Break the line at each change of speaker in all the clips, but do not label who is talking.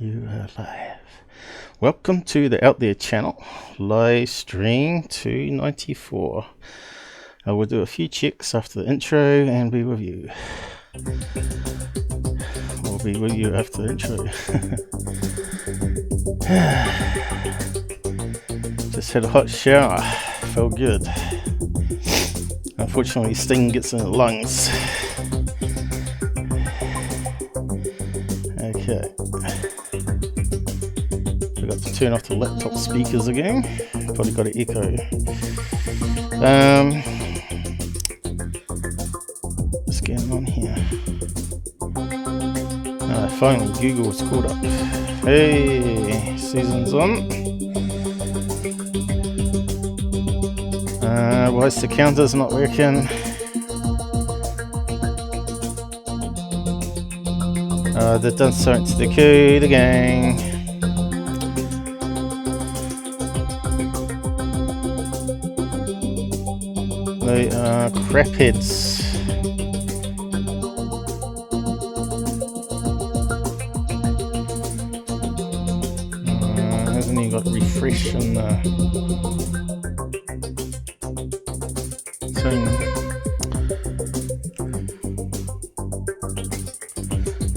You are live. Welcome to the Out There channel, live stream 294. I will do a few checks after the intro and be with you. We'll be with you after the intro. Just had a hot shower, felt good. Unfortunately, Sting gets in the lungs. Okay. Forgot to turn off the laptop speakers again. Probably got an echo. What's going on here? Finally, Google's caught up. Hey, season's on. Why is the counter's not working? They've done something to the code again. They are crapheads. Hasn't he got refresh in the thing?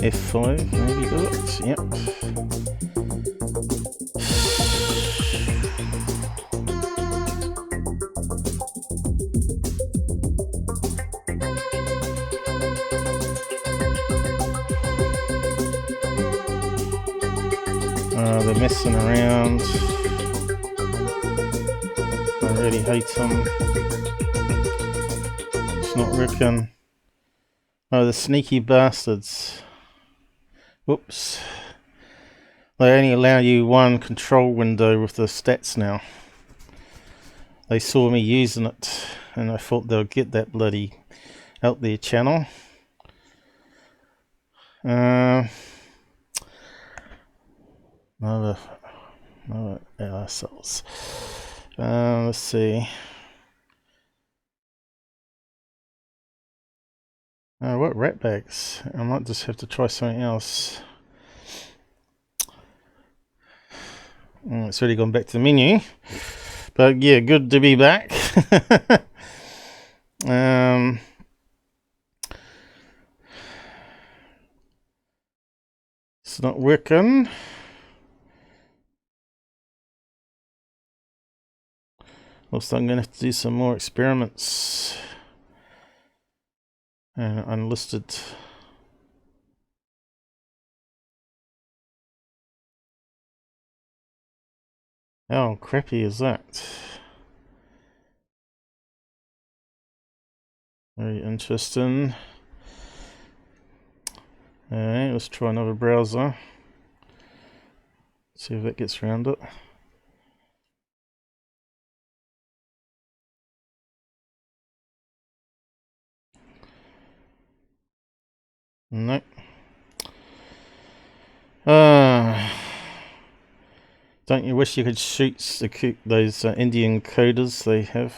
F5, maybe do it. Yep. They're messing around. I really hate them. It's not working. Oh, the sneaky bastards. Whoops. They only allow you one control window with the stats now. They saw me using it and I thought they'll get that bloody Out There channel. Another assholes. Let's see. What rat bags? I might just have to try something else. It's already gone back to the menu. But yeah, good to be back. It's not working. Also, I'm going to have to do some more experiments. Unlisted. How crappy is that? Very interesting. Alright, let's try another browser. See if that gets around it. Nope. Don't you wish you could shoot those Indian coders they have?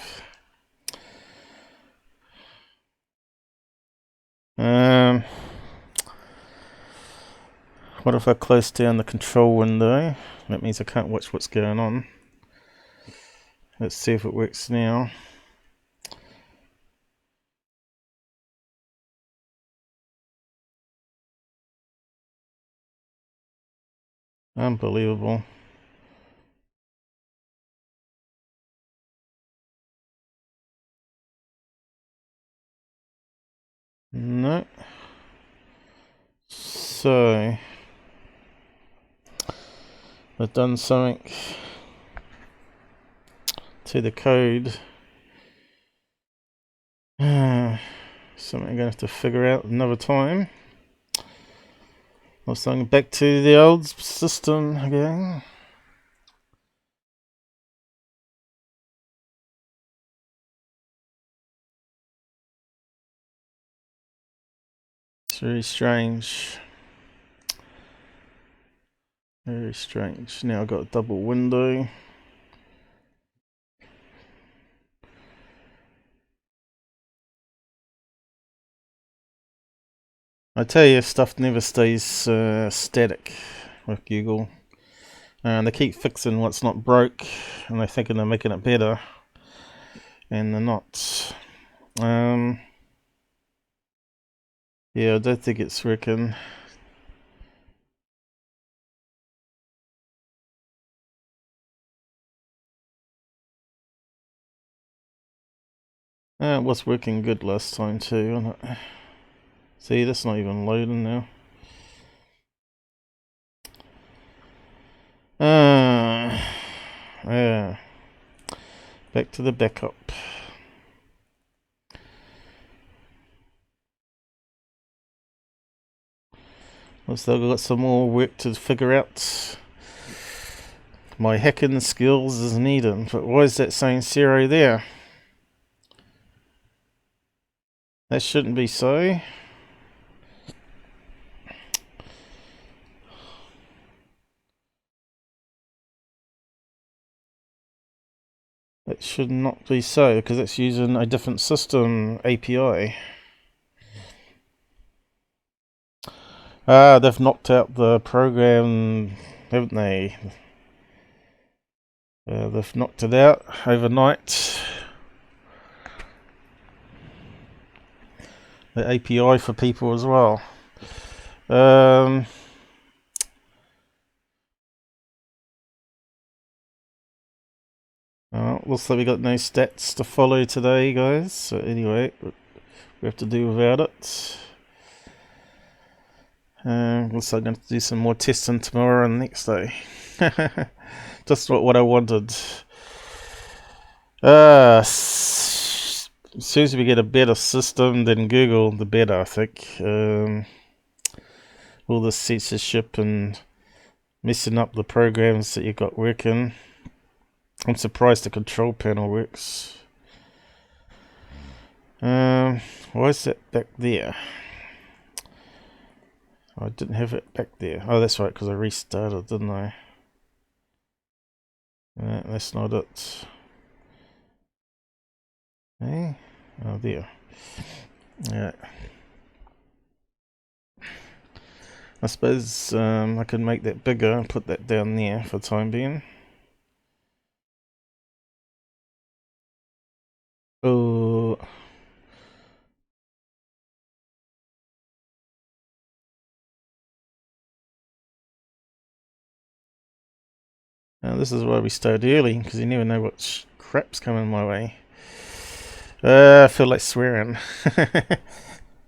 What if I close down the control window? That means I can't watch what's going on. Let's see if it works now. Unbelievable. No. So I've done something to the code. Something I'm going to have to figure out another time. Also, I'm back to the old system again. It's very strange. Very strange. Now I've got a double window. I tell you, stuff never stays static. with Google. And they keep fixing what's not broke, and they're thinking they're making it better, and they're not. Yeah, I don't think it's working. It was working good last time too, wasn't it? See, that's not even loading now. Yeah. Back to the backup. I've still got some more work to figure out. My hacking skills is needed, but why is that saying 0 there? That shouldn't be so. It should not be so, because it's using a different system API. They've knocked out the program, haven't they? They've knocked it out overnight. The API for people as well. Looks like we got no stats to follow today, guys. So anyway, we have to do without it. Looks like I'm going to do some more testing tomorrow and the next day. Just what I wanted. As soon as we get a better system than Google, the better, I think. All the censorship and messing up the programs that you got working. I'm surprised the control panel works. Why is that back there? I didn't have it back there. Oh, that's right, because I restarted, didn't I? That's not it. Hey? Oh, there. Yeah. I suppose I can make that bigger and put that down there for the time being. Oh. This is why we start early, because you never know what crap's coming my way. I feel like swearing.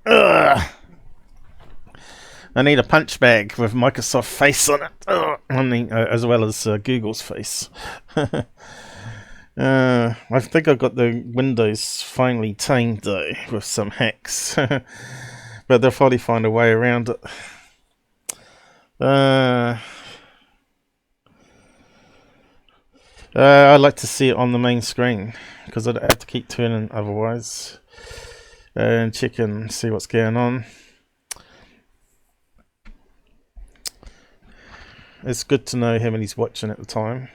I need a punch bag with Microsoft face on it, as well as Google's face. I think I got the Windows finally tamed though, with some hacks. But they'll probably find a way around it. I like to see it on the main screen, because I don't have to keep turning otherwise. And check and see what's going on. It's good to know how many's watching at the time.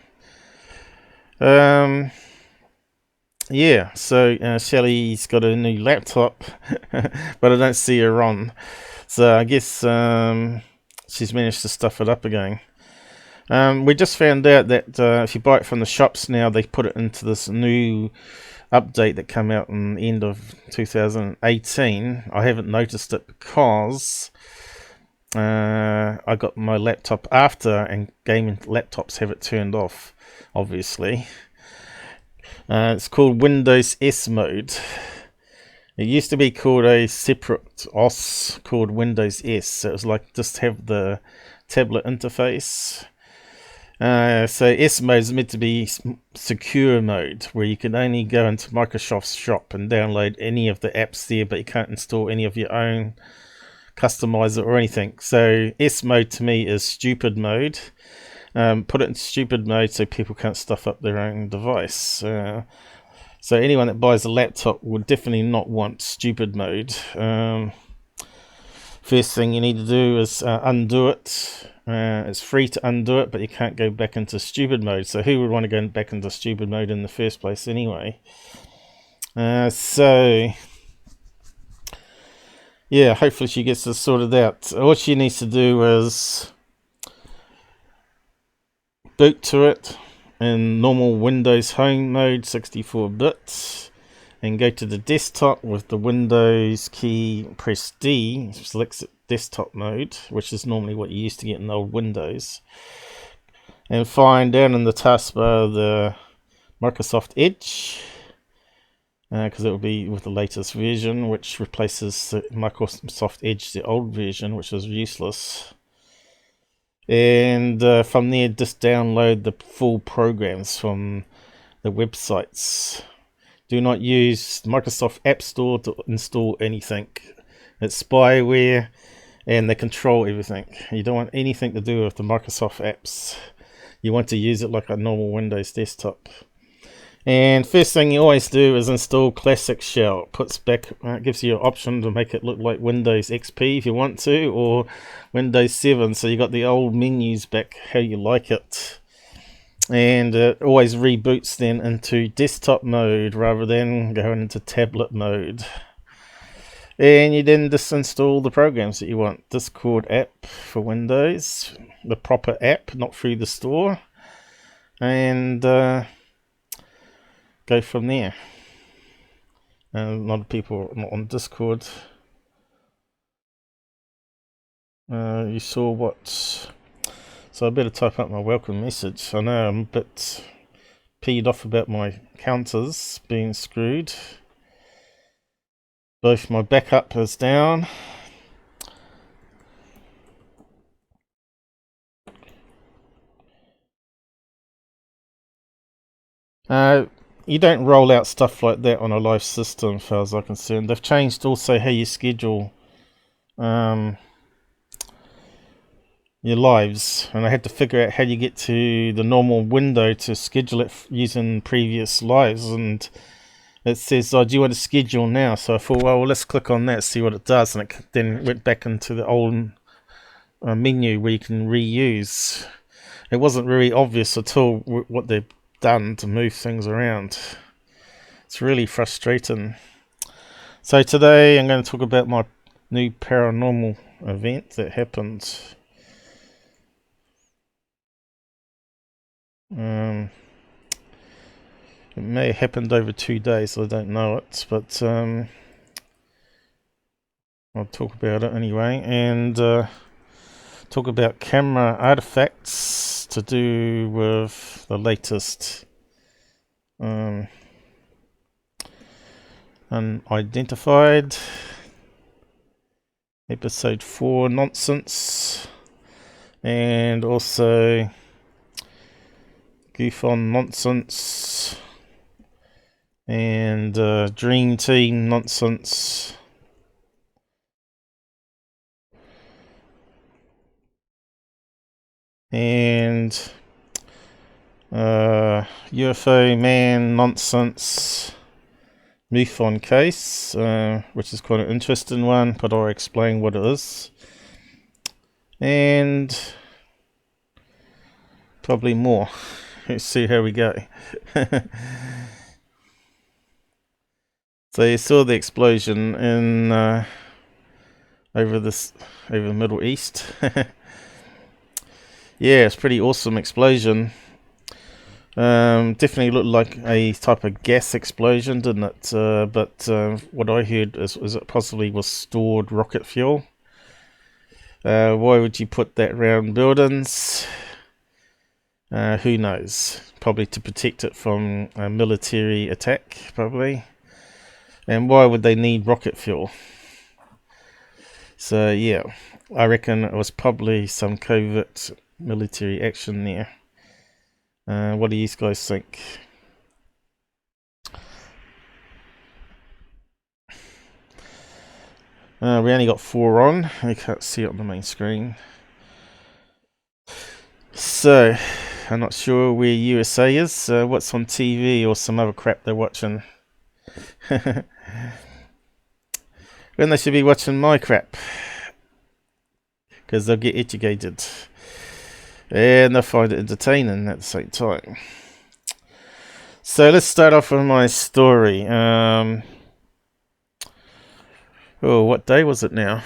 Yeah, so Shelly's got a new laptop, but I don't see her on. So I guess she's managed to stuff it up again. We just found out that if you buy it from the shops now, they put it into this new update that came out in the end of 2018. I haven't noticed it because I got my laptop after, and gaming laptops have it turned off, obviously. It's called Windows S mode. It used to be called a separate OS called Windows S. So it was like just have the tablet interface. So S mode is meant to be secure mode, where you can only go into Microsoft's shop and download any of the apps there, but you can't install any of your own, customize it or anything. So S mode to me is stupid mode. Put it in stupid mode so people can't stuff up their own device. So anyone that buys a laptop would definitely not want stupid mode. First thing you need to do is undo it. It's free to undo it, but you can't go back into stupid mode. So who would want to go back into stupid mode in the first place anyway? So yeah, hopefully she gets this sorted out. What she needs to do is boot to it in normal Windows home mode, 64-bit, and go to the desktop with the Windows key, press D, selects desktop mode, which is normally what you used to get in old Windows, and find down in the taskbar the Microsoft Edge, because it will be with the latest version, which replaces the Microsoft Edge, the old version, which is useless. And from there, just download the full programs from the websites. Do not use Microsoft App Store to install anything. It's spyware, and they control everything. You don't want anything to do with the Microsoft apps. You want to use it like a normal Windows desktop. And first thing you always do is install Classic Shell. It gives you an option to make it look like Windows XP if you want to, or Windows 7, so you got the old menus back how you like it. And it always reboots then into desktop mode rather than going into tablet mode. And you then just install the programs that you want. Discord app for Windows, the proper app, not through the store, and go from there. A lot of people are not on Discord. You saw what? So I better type up my welcome message. I know I'm a bit peed off about my counters being screwed. Both my backup is down. You don't roll out stuff like that on a live system, as far as I'm concerned. They've changed also how you schedule your lives, and I had to figure out how you get to the normal window to schedule it using previous lives, and it says, oh, do you want to schedule now? So I thought, well, let's click on that, see what it does, and it then went back into the old menu where you can reuse. It wasn't really obvious at all what they've done to move things around. It's really frustrating. So today I'm going to talk about my new paranormal event that happened. It may have happened over 2 days, I don't know it, but I'll talk about it anyway, and talk about camera artifacts to do with the latest unidentified episode 4 nonsense, and also MUFON nonsense, and DREAMTEAM nonsense, and UFO man nonsense MUFON case, which is quite an interesting one, but I'll explain what it is, and probably more. Let's see how we go. So you saw the explosion in over the Middle East. Yeah, it's pretty awesome explosion. Definitely looked like a type of gas explosion, didn't it? But what I heard is it possibly was stored rocket fuel. Why would you put that around buildings? Who knows? Probably to protect it from a military attack, probably. And why would they need rocket fuel? So yeah, I reckon it was probably some covert military action there. What do you guys think? We only got 4 on. You can't see it on the main screen. So, I'm not sure where USA is. What's on TV or some other crap they're watching? When they should be watching my crap, because they'll get educated and they'll find it entertaining at the same time. So let's start off with my story. Oh, what day was it now?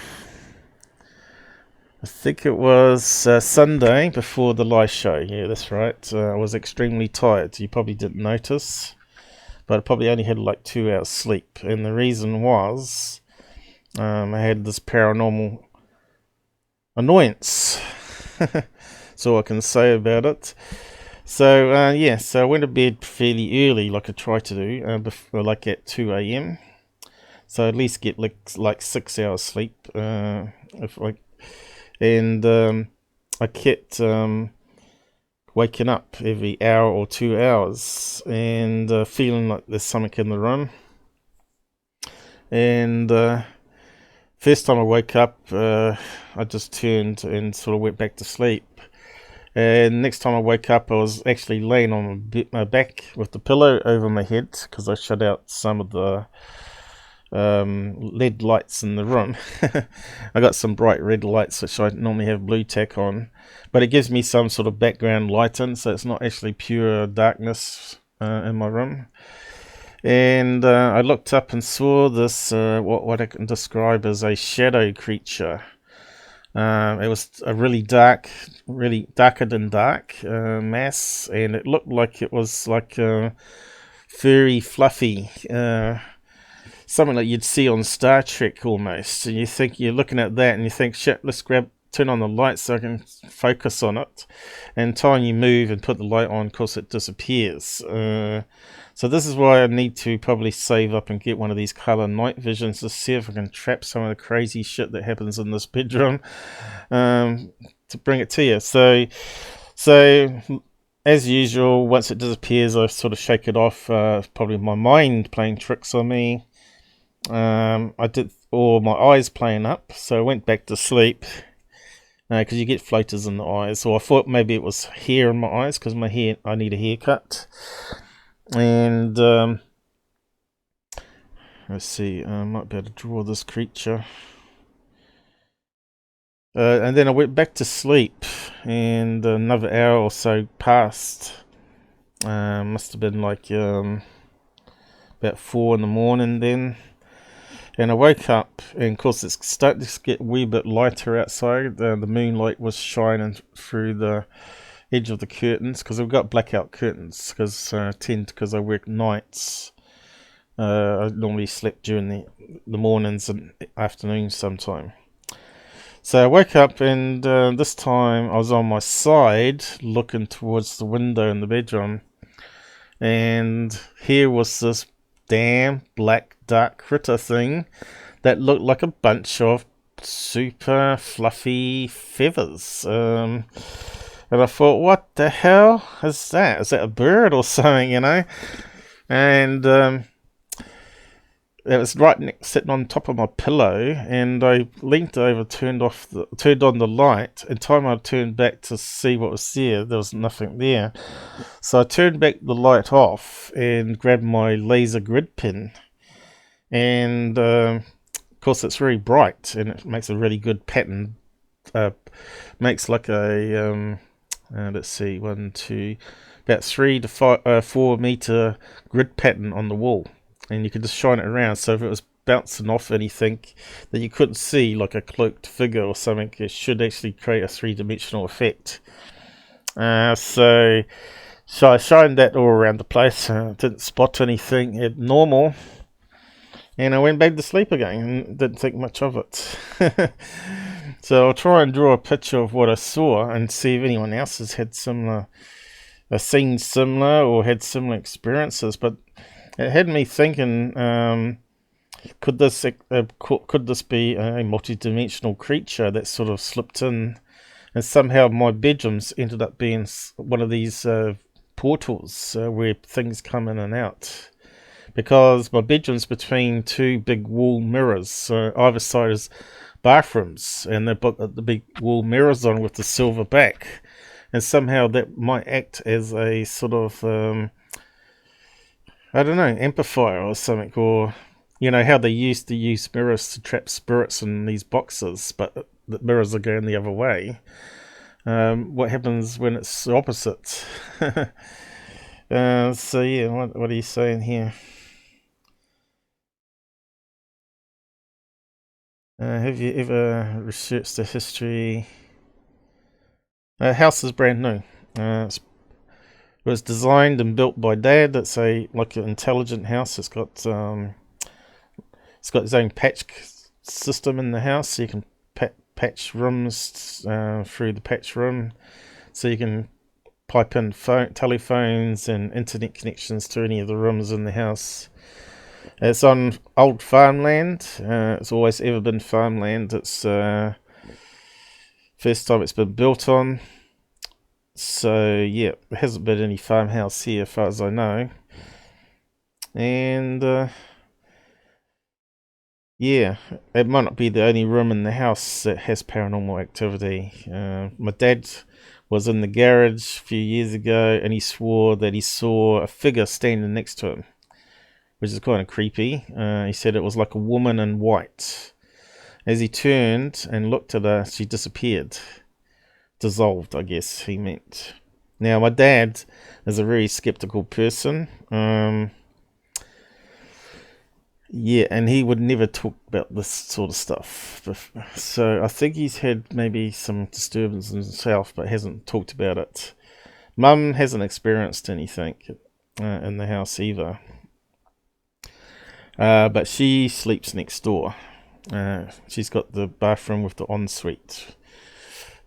I think it was Sunday before the live show. Yeah, that's right. I was extremely tired. You probably didn't notice, but I probably only had like 2 hours sleep. And the reason was I had this paranormal annoyance. That's all I can say about it. So, so I went to bed fairly early, like I try to do, before, like at 2 a.m. So at least get like 6 hours sleep. I kept waking up every hour or 2 hours and feeling like there's something in the room. And first time I woke up, I just turned and sort of went back to sleep. And next time I woke up, I was actually laying on my back with the pillow over my head because I shut out some of the LED lights in the room. I got some bright red lights which I normally have blue tack on, but it gives me some sort of background light in, so it's not actually pure darkness in my room. And I looked up and saw this what I can describe as a shadow creature. It was a really darker than dark mass, and it looked like it was like furry, fluffy, something like you'd see on Star Trek almost. And you think you're looking at that, and you think, shit, let's turn on the light so I can focus on it. And time you move and put the light on, of course, it disappears. So this is why I need to probably save up and get one of these color night visions to see if I can trap some of the crazy shit that happens in this bedroom to bring it to you. So as usual, once it disappears, I sort of shake it off. Probably my mind playing tricks on me. Or my eyes playing up. So I went back to sleep because you get floaters in the eyes. So I thought maybe it was hair in my eyes because I need a haircut. And let's see, I might be able to draw this creature. And then I went back to sleep, and another hour or so passed. Must have been like about 4 in the morning then. And I woke up, and of course it's starting to get a wee bit lighter outside. The moonlight was shining through the edge of the curtains because I've got blackout curtains because I work nights. I normally slept during the mornings and afternoons sometime. So I woke up, and this time I was on my side looking towards the window in the bedroom, and here was this damn black dark critter thing that looked like a bunch of super fluffy feathers. And I thought, what the hell is that? Is that a bird or something, And it was sitting on top of my pillow, and I leant over, turned on the light, and time I turned back to see what was there was nothing there. So I turned back the light off and grabbed my laser grid pen, and of course it's very bright and it makes a really good pattern. Makes like a let's see, about 3 to 4 meter grid pattern on the wall, and you could just shine it around. So if it was bouncing off anything that you couldn't see, like a cloaked figure or something, it should actually create a 3-dimensional effect. So I shined that all around the place. Didn't spot anything abnormal, and I went back to sleep again and didn't think much of it. So I'll try and draw a picture of what I saw and see if anyone else has had seen similar or had similar experiences. But it had me thinking, could this be a multi-dimensional creature that sort of slipped in, and somehow my bedrooms ended up being one of these portals where things come in and out? Because my bedroom's between 2 big wall mirrors, so either side is bathrooms, and they've got the big wall mirrors on with the silver back, and somehow that might act as a sort of I don't know, amplifier or something, or how they used to use mirrors to trap spirits in these boxes, but the mirrors are going the other way. What happens when it's the opposite? So yeah, what are you saying here? Have you ever researched the history? House is brand new. It was designed and built by Dad. It's like an intelligent house. It's got its own patch system in the house, so you can patch rooms through the patch room, so you can pipe in telephones and internet connections to any of the rooms in the house. It's on old farmland. It's always ever been farmland. It's first time it's been built on. So yeah, there hasn't been any farmhouse here as far as I know. And yeah, it might not be the only room in the house that has paranormal activity. My dad was in the garage a few years ago, and he swore that he saw a figure standing next to him, which is kind of creepy. He said it was like a woman in white. As he turned and looked at her, she disappeared. Dissolved, I guess he meant. Now, my dad is a very skeptical person. Yeah, and he would never talk about this sort of stuff. So I think he's had maybe some disturbance himself, but hasn't talked about it. Mum hasn't experienced anything in the house either. But she sleeps next door. She's got the bathroom with the ensuite.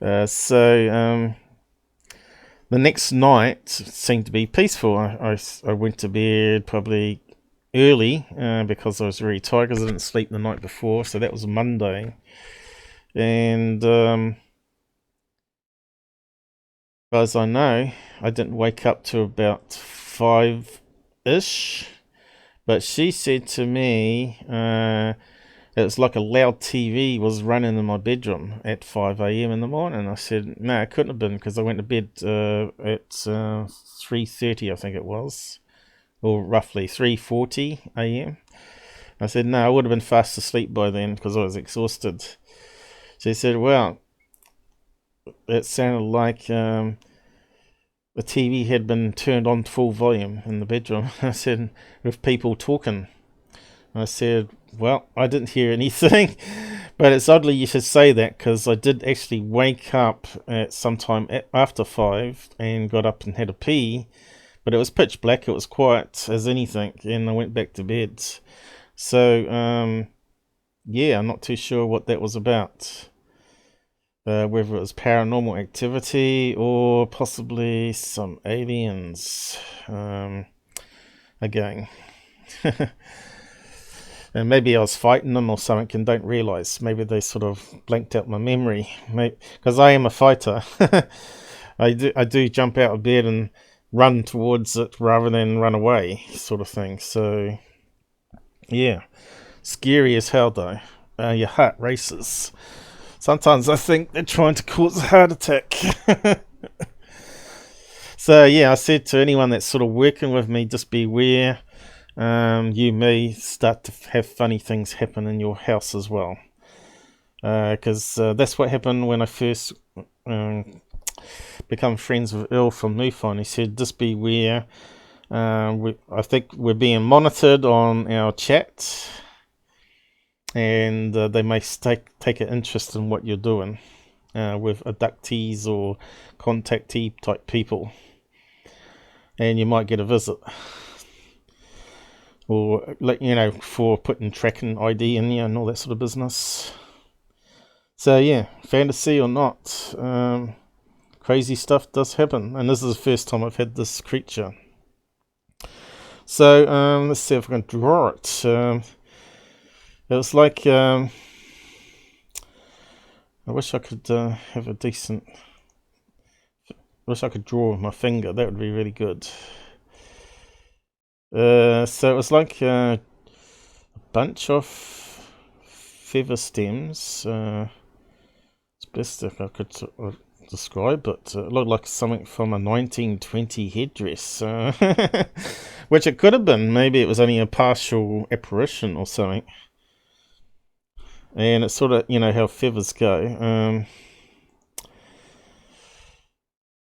So the next night seemed to be peaceful. I went to bed probably early because I was very tired because I didn't sleep the night before. So that was Monday. And as I know, I didn't wake up to about 5-ish. But she said to me, it was like a loud TV was running in my bedroom at 5 a.m. in the morning. I said, no, it couldn't have been because I went to bed at 3:30, I think it was, or roughly 3:40 a.m. I said, no, I would have been fast asleep by then because I was exhausted. She said, well, it sounded like the TV had been turned on full volume in the bedroom. I said, with people talking. I said, well, I didn't hear anything, but it's oddly you should say that because I did actually wake up at some time after 5 and got up and had a pee, but it was pitch black, it was quiet as anything, and I went back to bed. So, yeah, I'm not too sure what that was about. Whether it was paranormal activity or possibly some aliens. Again. And maybe I was fighting them or something and don't realise. Maybe they sort of blanked out my memory. Because I am a fighter. I do jump out of bed and run towards it rather than run away, sort of thing. So, yeah. Scary as hell, though. Your heart races. Sometimes I think they're trying to cause a heart attack. So, yeah, I said to anyone that's sort of working with me, just beware. You may start to have funny things happen in your house as well. Because that's what happened when I first become friends with Earl from MUFON. He said, just beware. I think we're being monitored on our chat. And they may take an interest in what you're doing with abductees or contactee type people. And you might get a visit. Or, for putting tracking ID in you and all that sort of business. So, yeah, fantasy or not, crazy stuff does happen. And this is the first time I've had this creature. So, let's see if I can draw it. It was like, I wish I could have a decent... I wish I could draw with my finger. That would be really good. So it was like a bunch of feather stems. It's best if I could describe it. It looked like something from a 1920 headdress. Which it could have been. Maybe it was only a partial apparition or something. And it's sort of, how feathers go.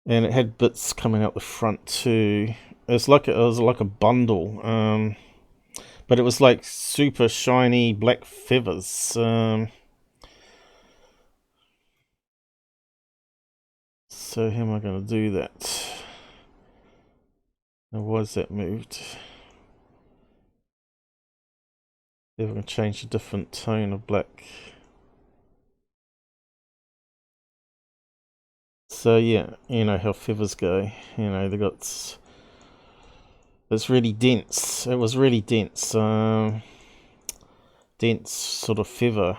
And it had bits coming out the front too. It was like a bundle, but it was like super shiny black feathers. So how am I going to do that? Now why is that moved? If I can change a different tone of black. So yeah, you know how feathers go. You know, they got... It's really dense. It was really dense. Dense sort of feather.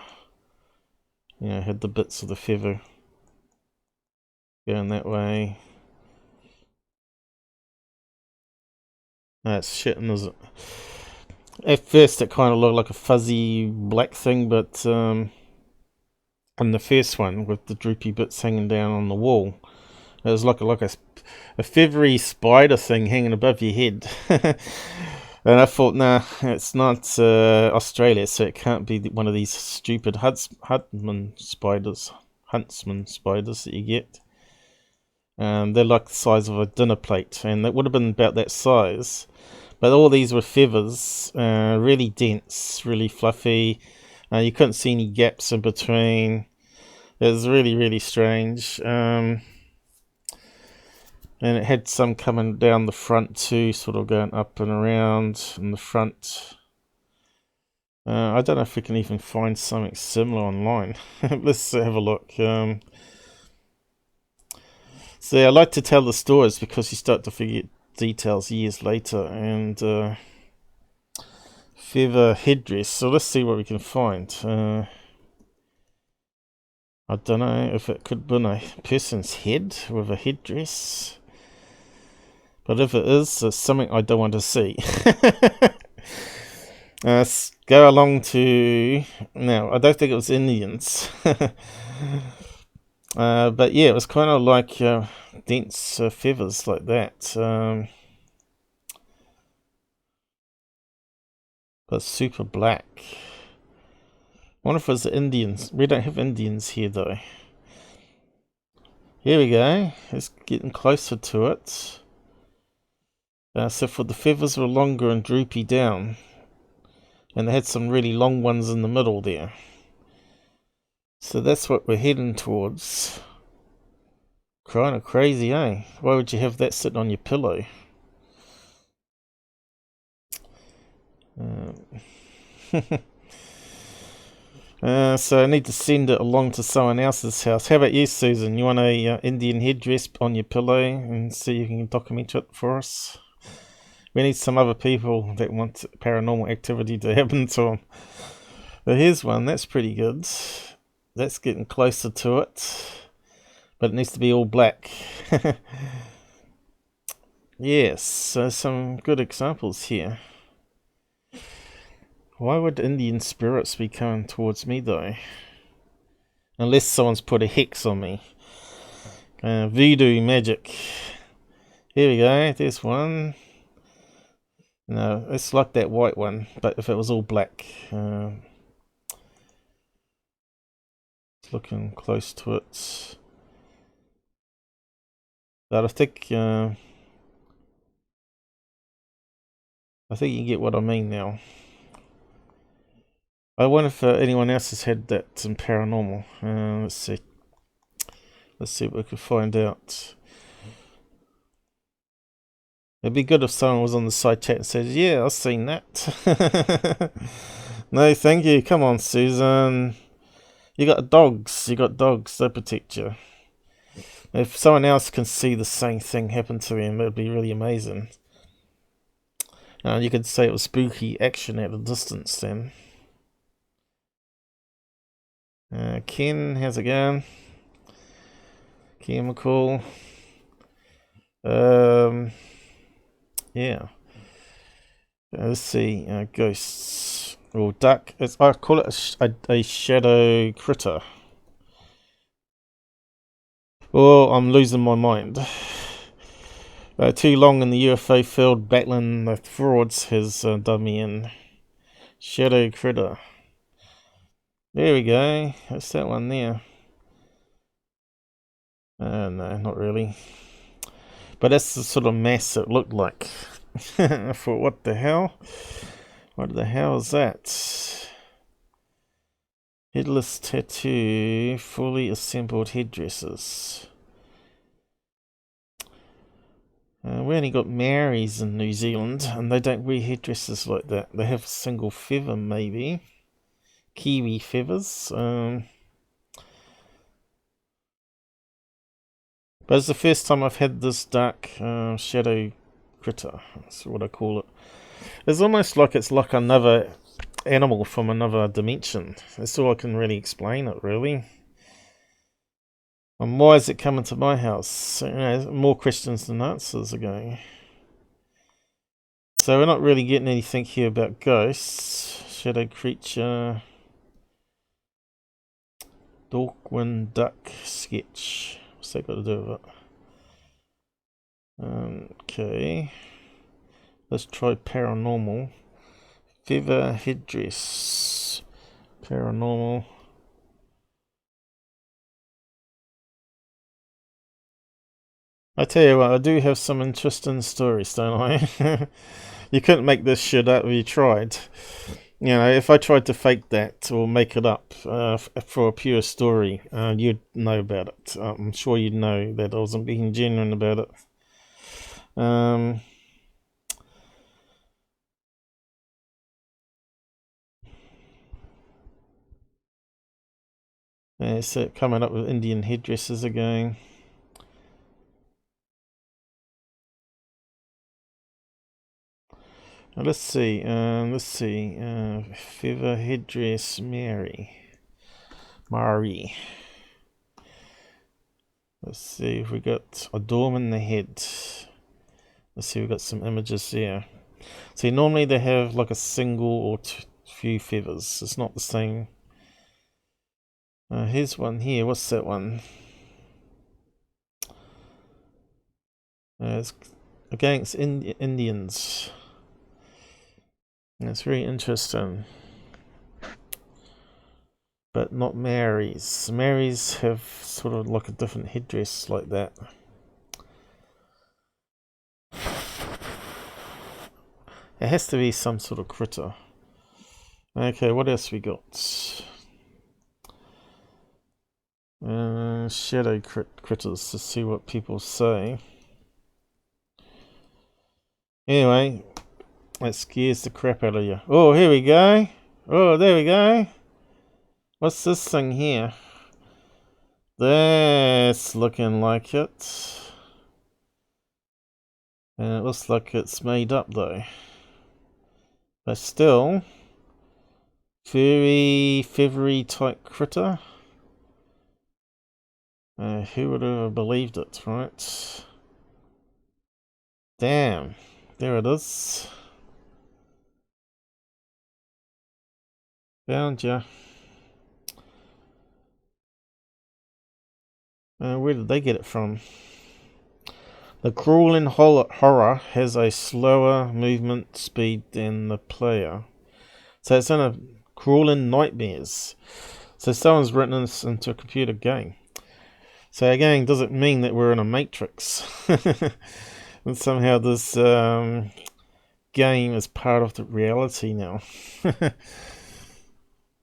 You know, had the bits of the feather going that way. That's shitting, is it? At first it kind of looked like a fuzzy black thing, but on the first one with the droopy bits hanging down on the wall, it was like a feathery spider thing hanging above your head. And I thought, nah, it's not Australia, so it can't be one of these stupid huntsman spiders that you get. They're like the size of a dinner plate, and that would have been about that size. But all these were feathers, really dense, really fluffy. You couldn't see any gaps in between. It was really, really strange. And it had some coming down the front too, sort of going up and around in the front. I don't know if we can even find something similar online. Let's have a look. So I like to tell the stories because you start to forget details years later. And feather headdress. So let's see what we can find. I don't know if it could have been a person's head with a headdress. But if it is, it's something I don't want to see. Let's go along to... No, I don't think it was Indians. But yeah, it was kind of like dense feathers like that. But super black. I wonder if it was the Indians. We don't have Indians here though. Here we go. It's getting closer to it. So for the feathers were longer and droopy down. And they had some really long ones in the middle there. So that's what we're heading towards. Kind of crazy, eh? Why would you have that sitting on your pillow? So I need to send it along to someone else's house. How about you, Susan? You want a Indian headdress on your pillow and see if you can document it for us? We need some other people that want paranormal activity to happen to them. But here's one. That's pretty good. That's getting closer to it. But it needs to be all black. Yes, so some good examples here. Why would Indian spirits be coming towards me though? Unless someone's put a hex on me. Voodoo magic. Here we go, there's one. No, it's like that white one, but if it was all black. It's looking close to it. But I think you get what I mean now. I wonder if anyone else has had that in paranormal. Let's see. Let's see what we can find out. It'd be good if someone was on the side chat and says, yeah, I've seen that. No, thank you. Come on, Susan. You got dogs. They protect you. If someone else can see the same thing happen to him, it'd be really amazing. You could say it was spooky action at a distance then. Ken, how's it going? Chemical. Yeah. Let's see. Ghosts. Or duck. I call it a shadow critter. Oh, I'm losing my mind. Too long in the UFO field battling the frauds has done me in. Shadow critter. There we go. That's that one there. No, not really. But that's the sort of mass it looked like. I thought, what the hell? What the hell is that? Headless tattoo, fully assembled headdresses. We only got Maoris in New Zealand, and they don't wear headdresses like that. They have a single feather, maybe. Kiwi feathers. But it's the first time I've had this dark shadow critter. That's what I call it. It's almost like it's like another animal from another dimension. That's all I can really explain it, really. And why is it coming to my house? You know, more questions than answers are going. So we're not really getting anything here about ghosts. Shadow creature. Dorkwin duck sketch. What's that got to do with it? Okay. Let's try paranormal. Feather headdress. Paranormal. I tell you what, I do have some interesting stories, don't I? You couldn't make this shit up if you tried. You know, if I tried to fake that or make it up for a pure story, you'd know about it. I'm sure you'd know that I wasn't being genuine about it. So coming up with Indian headdresses again. Let's see. Feather headdress, Mari. Let's see if we got a dome in the head. Let's see, we've got some images there. See, normally they have like a single or few feathers. It's not the same. Here's one here. What's that one? It's against Indians. It's very interesting. But not Maoris. Maoris have sort of like a different headdress like that. It has to be some sort of critter. Okay, what else we got? Shadow critters, to see what people say. Anyway, that scares the crap out of you. Oh, here we go. Oh, there we go. What's this thing here? That's looking like it. And it looks like it's made up though. But still, very feathery type critter. Who would have believed it, right? Damn, there it is. Found ya. Where did they get it from? The crawling horror has a slower movement speed than the player. So it's in a crawling nightmares. So someone's written this into a computer game. So again, does it mean that we're in a matrix? And somehow this game is part of the reality now.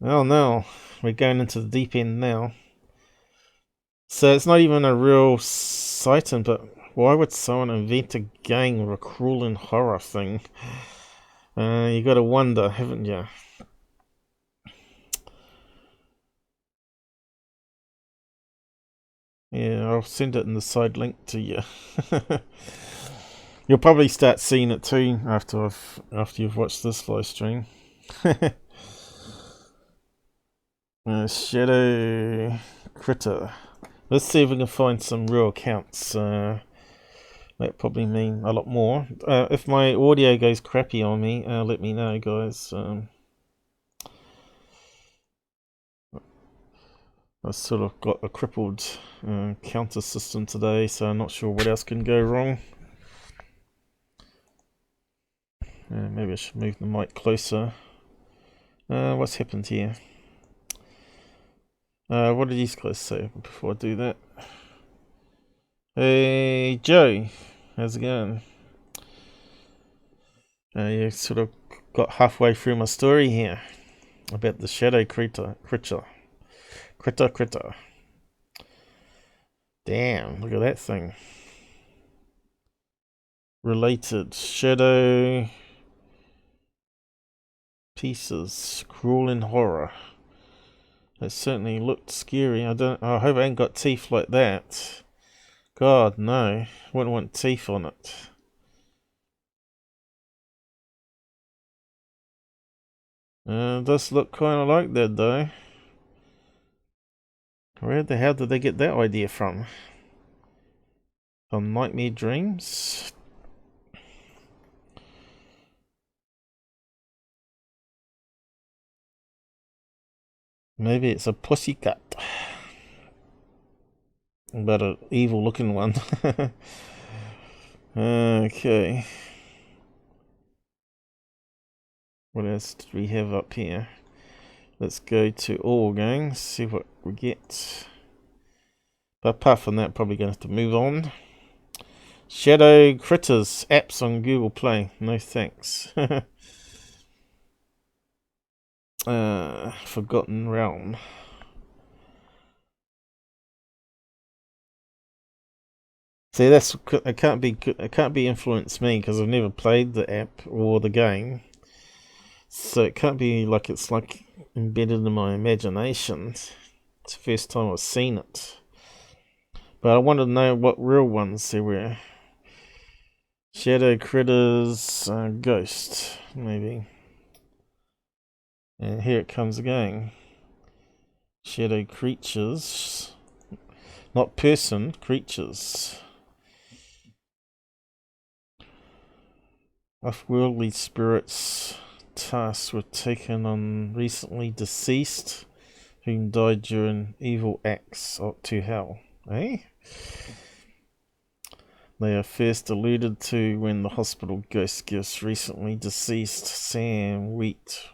Oh no, we're going into the deep end now. So it's not even a real sighting, but why would someone invent a game with a crawling horror thing? You gotta wonder, haven't you? Yeah, I'll send it in the side link to you. You'll probably start seeing it too after you've watched this live stream. Shadow critter. Let's see if we can find some real accounts. That probably mean a lot more. If my audio goes crappy on me, let me know, guys. I sort of got a crippled counter system today, so I'm not sure what else can go wrong. Maybe I should move the mic closer. What's happened here? What did these guys say before I do that? Hey, Joe. How's it going? You sort of got halfway through my story here about the shadow critter. Damn, look at that thing. related. Shadow pieces. Crawling horror. It certainly looked scary. I hope I ain't got teeth like that. God, no. Wouldn't want teeth on it. It does look kind of like that, though. Where the hell did they get that idea from? From Nightmare Dreams? Maybe it's a pussycat. But an evil looking one. Okay. What else did we have up here? Let's go to all gangs, see what we get. But apart from that, probably going to have to move on. Shadow Critters apps on Google Play. No thanks. Forgotten Realm. See, it can't be influenced me because I've never played the app or the game. So it can't be like it's like embedded in my imagination. It's the first time I've seen it. But I wanted to know what real ones there were. Shadow Critters, Ghost, maybe. And here it comes again. Shadow Creatures. Not person, creatures. Off-worldly spirits tasks were taken on recently deceased who died during evil acts to hell. Eh? They are first alluded to when the hospital ghost gives recently deceased Sam Wheat.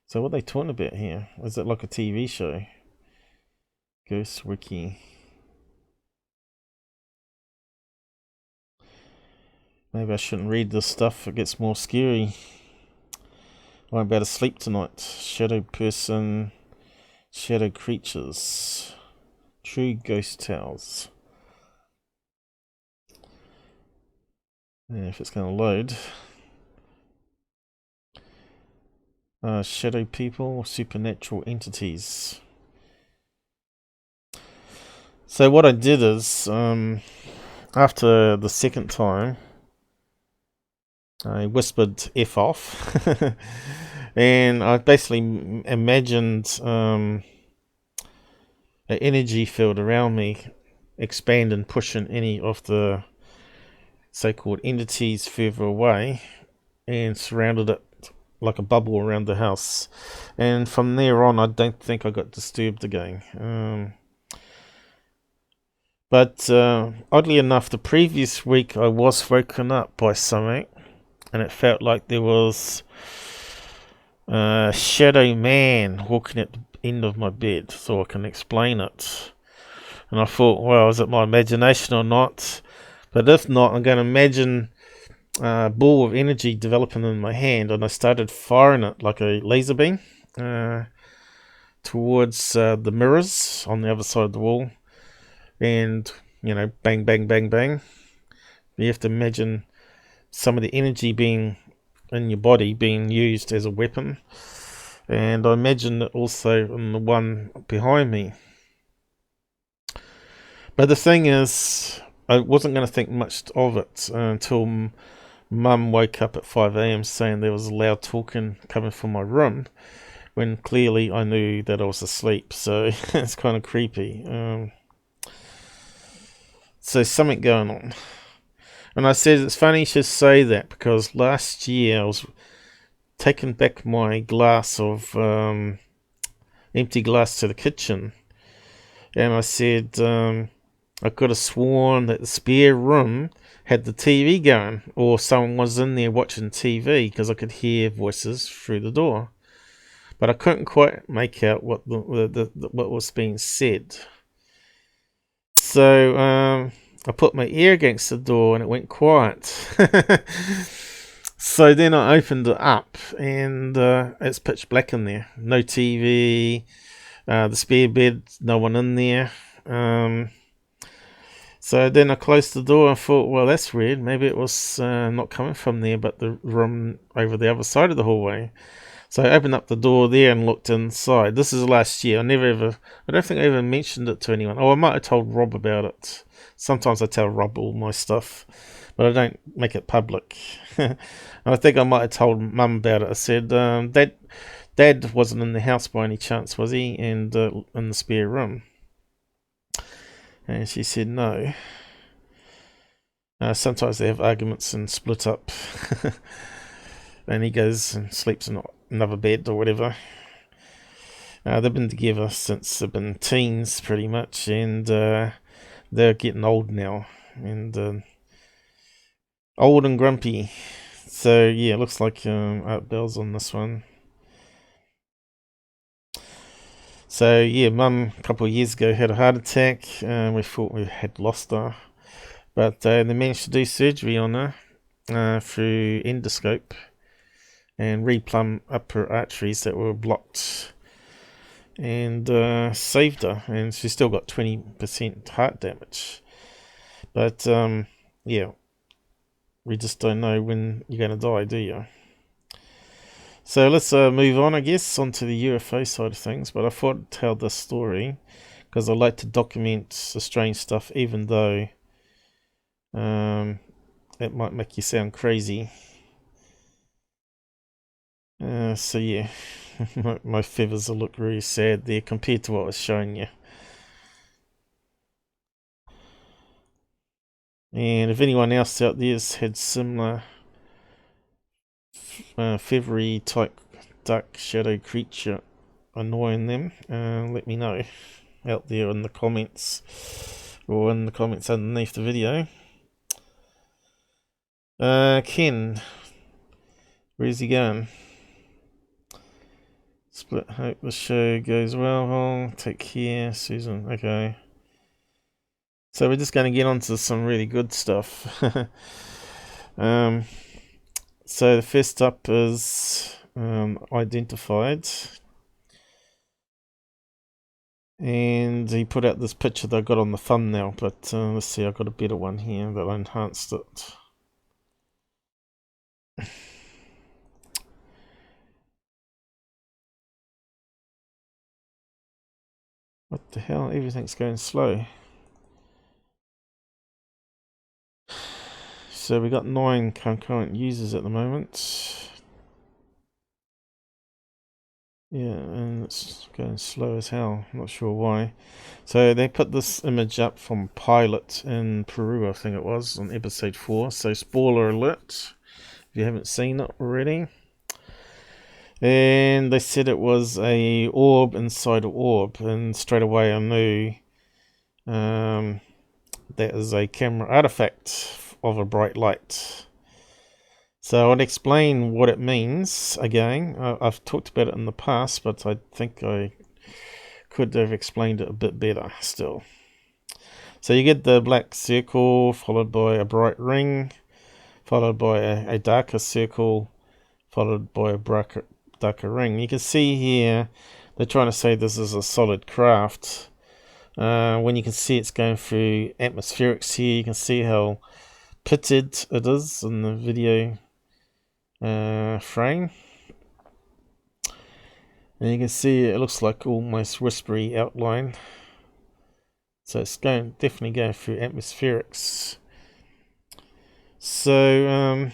So what are they talking about here? Is it like a TV show? Ghost Wiki. Maybe I shouldn't read this stuff, it gets more scary. I won't be able to sleep tonight. Shadow person, shadow creatures, true ghost tales. Yeah, if it's going to load. Shadow people, supernatural entities. So what I did is, after the second time, I whispered F off. And I basically imagined an energy field around me expand and pushing any of the so-called entities further away and surrounded it like a bubble around the house. And from there on, I don't think I got disturbed again. But oddly enough, the previous week I was woken up by something, and it felt like there was a shadow man walking at the end of my bed, so I can explain it. And I thought, well, is it my imagination or not? But if not, I'm going to imagine a ball of energy developing in my hand, and I started firing it like a laser beam towards the mirrors on the other side of the wall. And, you know, bang, bang, bang, bang. You have to imagine some of the energy being in your body being used as a weapon. And I imagined it also in the one behind me. But the thing is, I wasn't going to think much of it until Mum woke up at 5 a.m. saying there was loud talking coming from my room, when clearly I knew that I was asleep. So it's kind of creepy. So something going on. And I said it's funny you should say that, because last year I was taking back my glass of empty glass to the kitchen, and I said I could have sworn that the spare room had the TV going, or someone was in there watching TV, because I could hear voices through the door, but I couldn't quite make out what what was being said. So I put my ear against the door and it went quiet. So then I opened it up, and it's pitch black in there. No TV, the spare bed, no one in there. So then I closed the door and thought, well, that's weird. Maybe it was not coming from there, but the room over the other side of the hallway. So I opened up the door there and looked inside. This is last year. I don't think I ever mentioned it to anyone. Oh, I might have told Rob about it. Sometimes I tell Rob all my stuff, but I don't make it public. And I think I might have told Mum about it. I said, Dad wasn't in the house by any chance, was he? And in the spare room. And she said no. Sometimes they have arguments and split up. And he goes and sleeps in another bed or whatever. They've been together since they've been teens, pretty much, and they're getting old now, and old and grumpy. So yeah, it looks like Art Bell's on this one. So yeah, Mum a couple of years ago had a heart attack. We thought we had lost her, but they managed to do surgery on her through endoscope and replumb up her arteries that were blocked, and saved her. And she's still got 20% heart damage. But yeah, we just don't know when you're going to die, do you? So let's move on, I guess, onto the UFO side of things. But I thought I'd tell this story because I like to document the strange stuff, even though it might make you sound crazy. So yeah, my feathers will look really sad there compared to what I was showing you. And if anyone else out there has had similar feathery type dark shadow creature annoying them, let me know out there in the comments or in the comments underneath the video. Ken, where's he going? Split, hope the show goes well. Take care, Susan. Okay. So we're just going to get on to some really good stuff. So the first up is Identified. And he put out this picture that I got on the thumbnail, but let's see, I've got a better one here that I enhanced it. What the hell? Everything's going slow. So we got 9 concurrent users at the moment. Yeah, and it's going slow as hell. I'm not sure why. So they put this image up from Pilot in Peru, I think it was, on episode 4. So spoiler alert, if you haven't seen it already. And they said it was a orb inside an orb, and straight away I knew that is a camera artifact of a bright light. So I'll explain what it means again. I've talked about it in the past, but I think I could have explained it a bit better still. So you get the black circle followed by a bright ring, followed by a darker circle, followed by a darker ring. You can see here they're trying to say this is a solid craft. When you can see it's going through atmospherics here, you can see how pitted it is in the video frame, and you can see it looks like almost whispery outline. So it's definitely going through atmospherics. So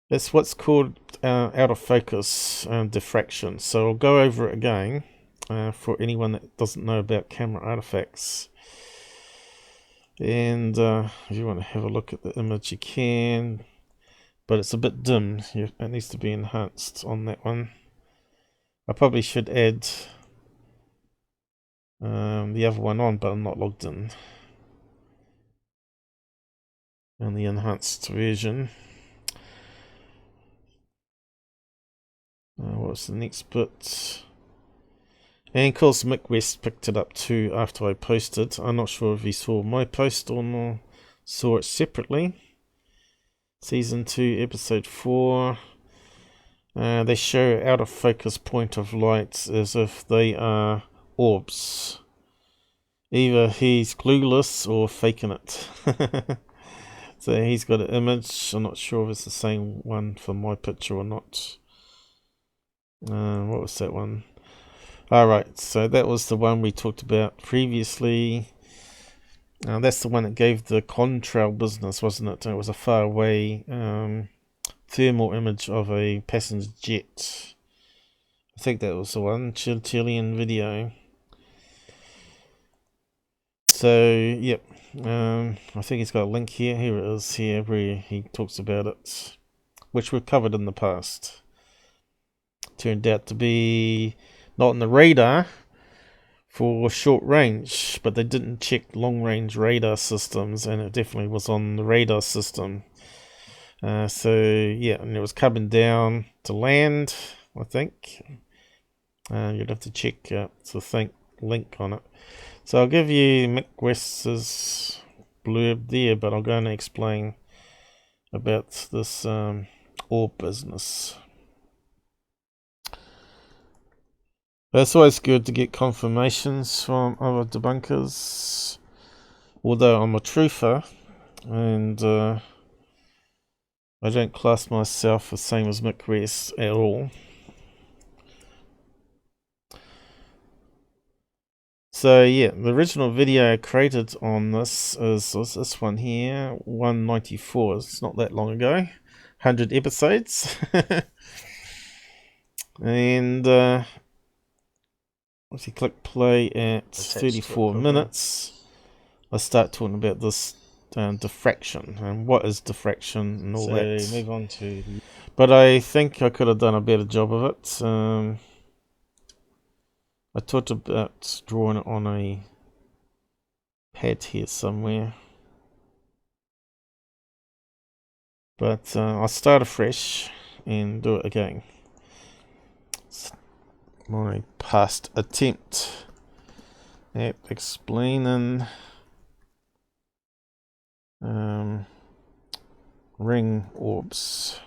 that's what's called out of focus diffraction. So I'll go over it again for anyone that doesn't know about camera artifacts. And if you want to have a look at the image, you can, but it's a bit dim. It needs to be enhanced on that one. I probably should add the other one on, but I'm not logged in on the enhanced version. What's the next bit? And of course Mick West picked it up too after I posted. I'm not sure if he saw my post or saw it separately. Season 2, episode 4. They show out of focus point of lights as if they are orbs. Either he's clueless or faking it. So he's got an image. I'm not sure if it's the same one for my picture or not. What was that one? Alright, so that was the one we talked about previously. That's the one that gave the contrail business, wasn't it? It was a far away thermal image of a passenger jet. I think that was the one. Chilean video. So, yep. I think he's got a link here. Here it is, here, where he talks about it, which we've covered in the past. Turned out to be not on the radar for short range, but they didn't check long range radar systems, and it definitely was on the radar system. So yeah, and it was coming down to land, I think. You'd have to check the link on it. So I'll give you Mick West's blurb there, but I'll go and explain about this orb business. But it's always good to get confirmations from other debunkers, although I'm a truther, and I don't class myself the same as Mick West at all. So yeah, the original video created on this was this one here, 194. It's not that long ago, 100 episodes. And if you click play at 34 minutes, I start talking about this diffraction and what is diffraction and all that. So move on to. But I think I could have done a better job of it. I talked about drawing it on a pad here somewhere, but I'll start afresh and do it again. My past attempt at explaining ring orbs.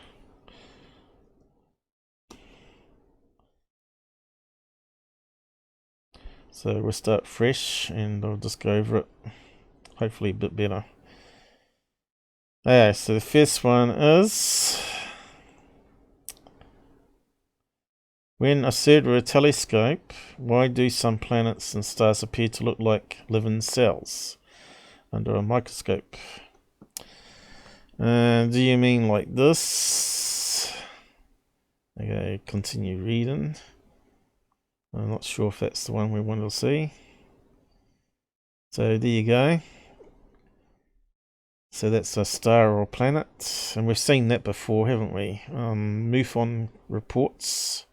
So we'll start fresh and I'll just go over it, hopefully a bit better. Okay, so the first one is, when observed with a telescope, why do some planets and stars appear to look like living cells under a microscope? Do you mean like this? Okay, continue reading. I'm not sure if that's the one we want to see. So there you go. So that's a star or planet, and we've seen that before, haven't we? MUFON reports.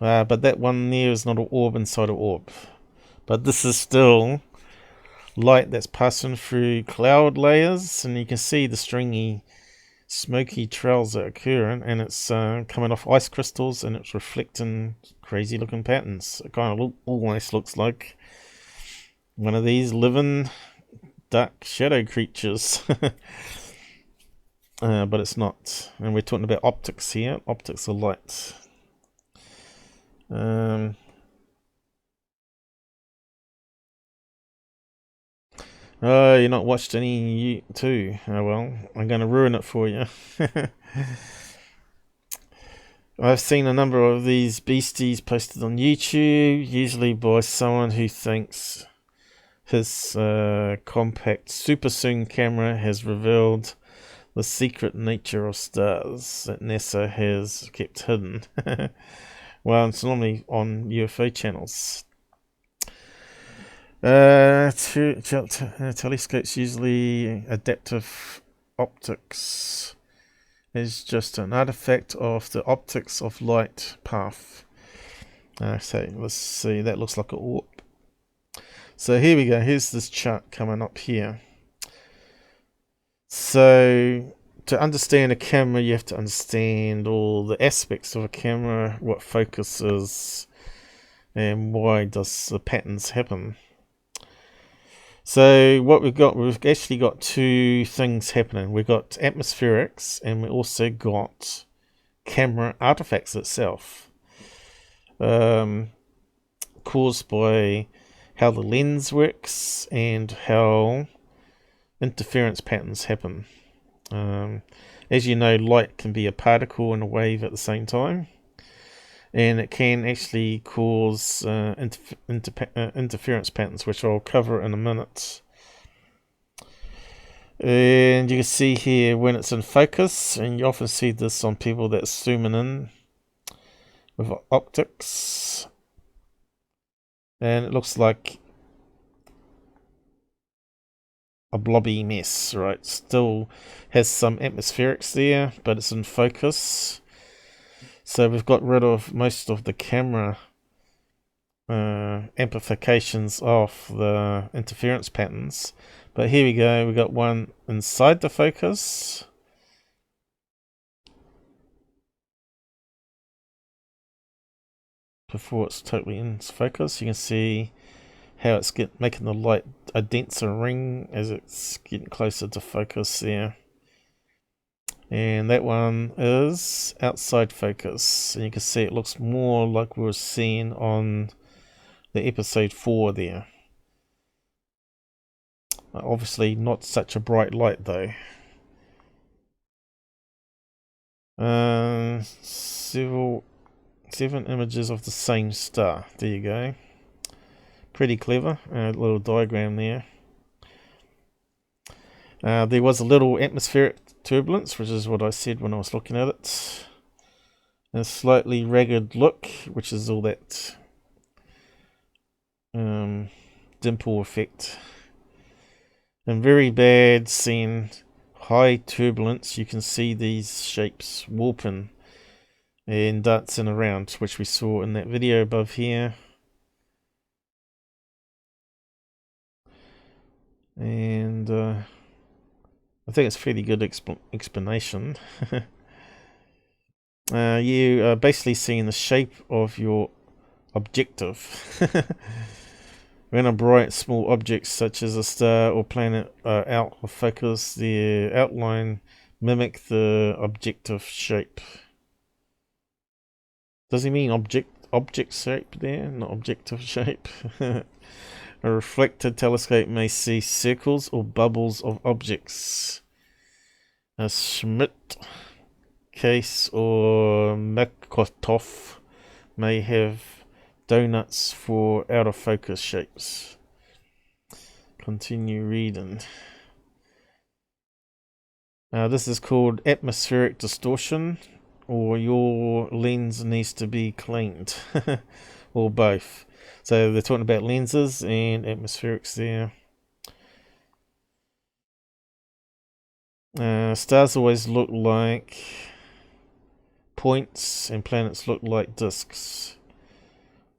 But that one there is not an orb inside an orb. But this is still light that's passing through cloud layers, and you can see the stringy smoky trails that are occurring, and it's coming off ice crystals, and it's reflecting crazy looking patterns. It kind of almost looks like one of these living dark shadow creatures. But it's not, and we're talking about optics here. Optics are light. Oh, you're not watched any too. Oh well, I'm going to ruin it for you. I've seen a number of these beasties posted on YouTube, usually by someone who thinks his compact super zoom camera has revealed the secret nature of stars that NASA has kept hidden. Well, it's normally on UFO channels. Telescopes usually adaptive optics is just an artifact of the optics of light path. So let's see, that looks like an orb. So here we go, here's this chart coming up here. So to understand a camera, you have to understand all the aspects of a camera, what focus is, and why does the patterns happen. So what we've actually got two things happening. We've got atmospherics, and we also got camera artifacts itself, called caused by how the lens works and how interference patterns happen. As you know, light can be a particle and a wave at the same time, and it can actually cause interference patterns, which I'll cover in a minute. And you can see here when it's in focus, and you often see this on people that zooming in with optics, and it looks like a blobby mess, right? Still has some atmospherics there, but it's in focus. So we've got rid of most of the camera amplifications of the interference patterns. But here we go, we got one inside the focus. Before it's totally in focus, you can see how it's making the light a denser ring as it's getting closer to focus there. And that one is outside focus, and you can see it looks more like we were seeing on the episode 4 there. Obviously not such a bright light though. 7 images of the same star. There you go. Pretty clever. A little diagram there. There was a little atmospheric turbulence, which is what I said when I was looking at it. A slightly ragged look, which is all that dimple effect. And very bad seeing high turbulence. You can see these shapes warping and dancing around, which we saw in that video above here. And I think it's a fairly good explanation. You are basically seeing the shape of your objective. When a bright small objects such as a star or planet are out of focus, their outline mimic the objective shape. Does he mean object shape there, not objective shape? A reflected telescope may see circles or bubbles of objects. A Schmidt case or Makotov may have donuts for out of focus shapes. Continue reading. This is called atmospheric distortion, or your lens needs to be cleaned, or both. So they're talking about lenses and atmospherics there. Stars always look like points and planets look like discs.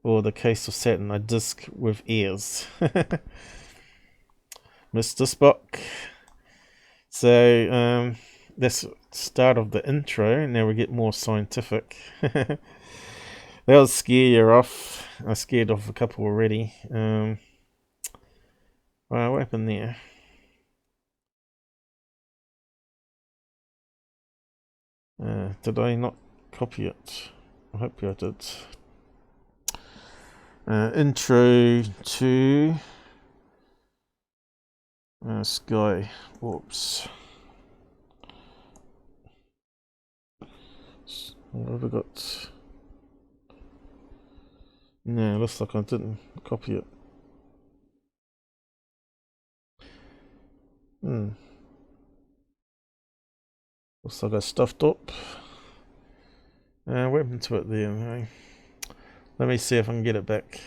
Or the case of Saturn, a disc with ears. Mr. Spock. So that's the start of the intro. Now we get more scientific. That'll scare you off. I scared off a couple already. Well, what happened there? Did I not copy it? I hope I did. Intro to Sky. Whoops. What have I got? No, looks like I didn't copy it. Looks like I stuffed up. What happened to it there? Okay. Let me see if I can get it back.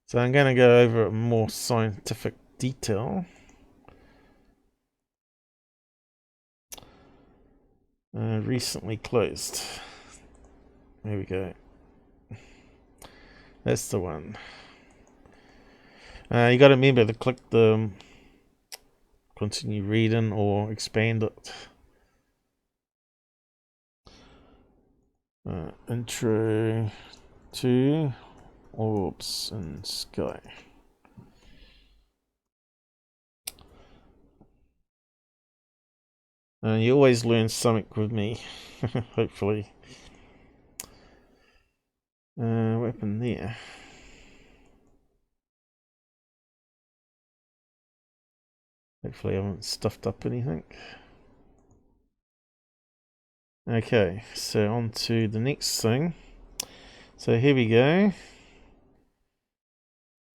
So I'm going to go over more scientific detail. Recently closed. There we go. That's the one. You got to remember to click the continue reading or expand it. Intro to orbs and sky. You always learn something with me, hopefully. What happened there? Hopefully I haven't stuffed up anything. Okay, so on to the next thing. So here we go.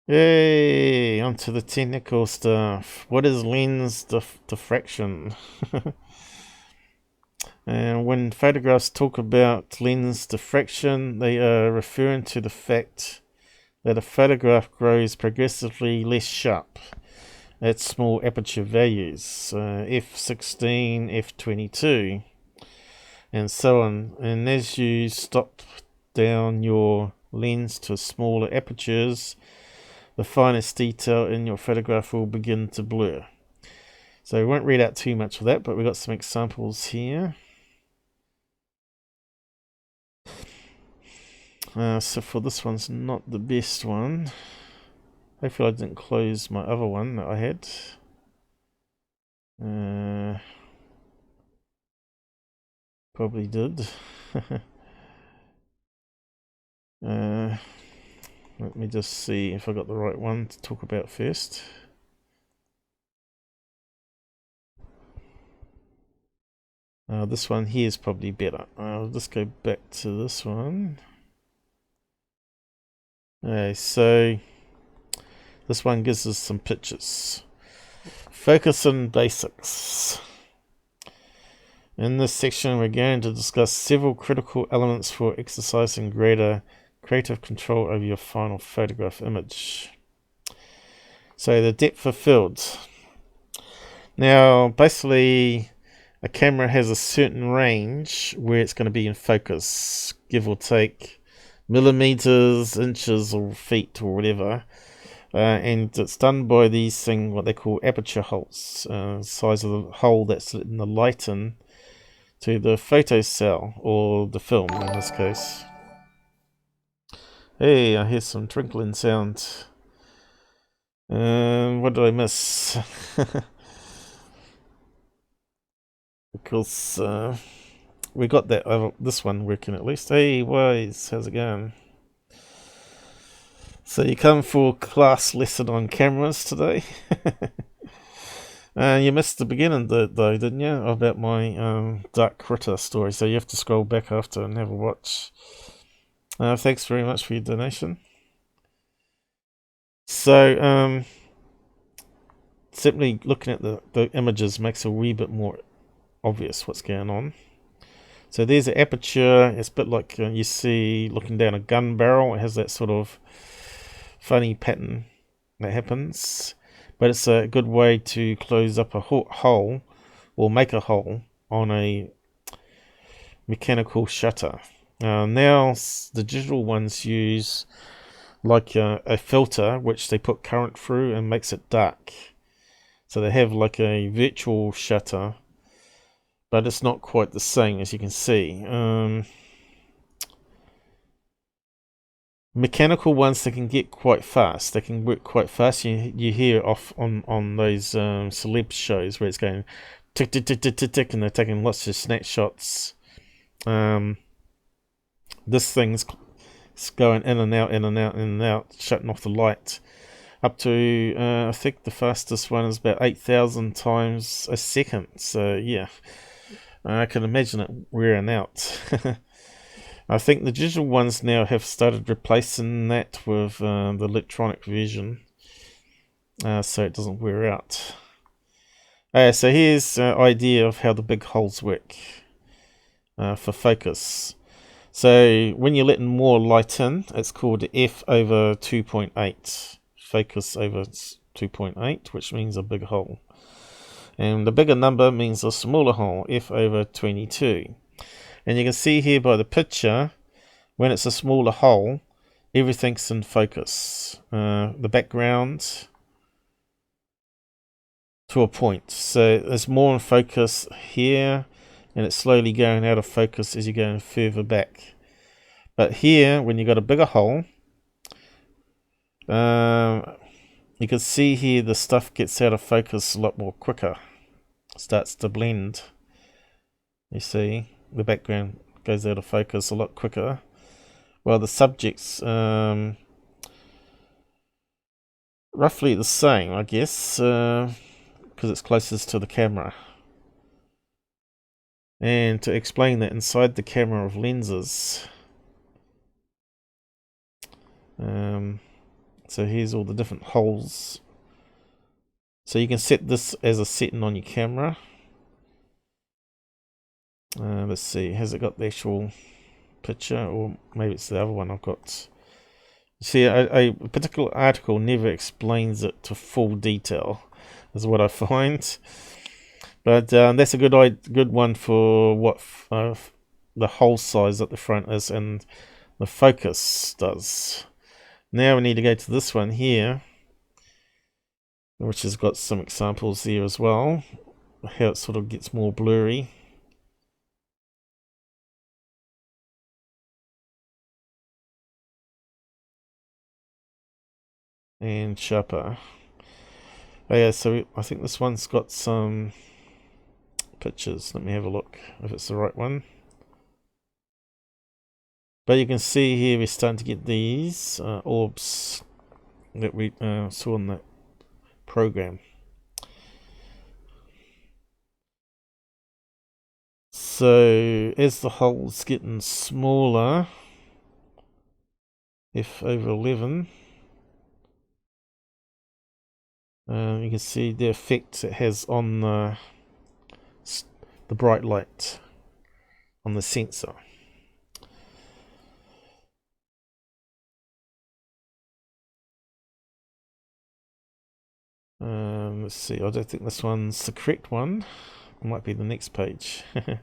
Yay! Onto the technical stuff. What is lens diffraction? And when photographs talk about lens diffraction, they are referring to the fact that a photograph grows progressively less sharp at small aperture values, f16, f22, and so on. And as you stop down your lens to smaller apertures, the finest detail in your photograph will begin to blur. So we won't read out too much of that, but we've got some examples here. So for this one's not the best one. Hopefully I didn't close my other one that I had. Probably did. Let me just see if I got the right one to talk about first. This one here is probably better. I'll just go back to this one. Okay, so this one gives us some pictures. Focus on basics. In this section, we're going to discuss several critical elements for exercising greater creative control over your final photograph image. So the depth of field. Now, basically, a camera has a certain range where it's going to be in focus, give or take millimeters, inches, or feet, or whatever. And it's done by these things, what they call aperture holes, size of the hole that's letting the light in to the photo cell, or the film in this case. Hey, I hear some twinkling sound. What did I miss? Because we got that this one working at least. Hey, Wise, how's it going? So you come for class lesson on cameras today? You missed the beginning though, didn't you? About my Dark Critter story. So you have to scroll back after and have a watch. Thanks very much for your donation. So simply looking at the images makes a wee bit more obvious what's going on. So there's an aperture. It's a bit like you see looking down a gun barrel. It has that sort of funny pattern that happens, but it's a good way to close up a hole or make a hole on a mechanical shutter. Now the digital ones use like a filter which they put current through and makes it dark. So they have like a virtual shutter, but it's not quite the same, as you can see. Mechanical ones, they can get quite fast. They can work quite fast. You hear off on those celeb shows where it's going tick tick tick tick tick tick, and they're taking lots of snapshots. This thing's going in and out, in and out, in and out, shutting off the light. Up to I think the fastest one is about 8,000 times a second. So yeah, I can imagine it wearing out. I think the digital ones now have started replacing that with the electronic version, so it doesn't wear out. So here's an idea of how the big holes work for focus. So when you're letting more light in, it's called f over 2.8. Focus over 2.8, which means a big hole. And the bigger number means a smaller hole, f over 22. And you can see here by the picture, when it's a smaller hole, everything's in focus. The background to a point. So there's more in focus here, and it's slowly going out of focus as you're going further back. But here, when you've got a bigger hole, you can see here the stuff gets out of focus a lot more quicker. Starts to blend. You see, the background goes out of focus a lot quicker. Well, the subject's roughly the same, I guess. because it's closest to the camera. And to explain that, inside the camera of lenses, so here's all the different holes. So you can set this as a setting on your camera. Let's see, has it got the actual picture, or maybe it's the other one I've got. See, a particular article never explains it to full detail, is what I find. But that's a good one for what the hole size at the front is and the focus does. Now we need to go to this one here, which has got some examples there as well, how it sort of gets more blurry. And sharper. Oh yeah, so I think this one's got some pictures. Let me have a look if it's the right one. But you can see here we're starting to get these orbs that we saw in that program. So as the hole's getting smaller, f over 11, you can see the effect it has on the bright light on the sensor. Let's see, I don't think this one's the correct one. It might be the next page. You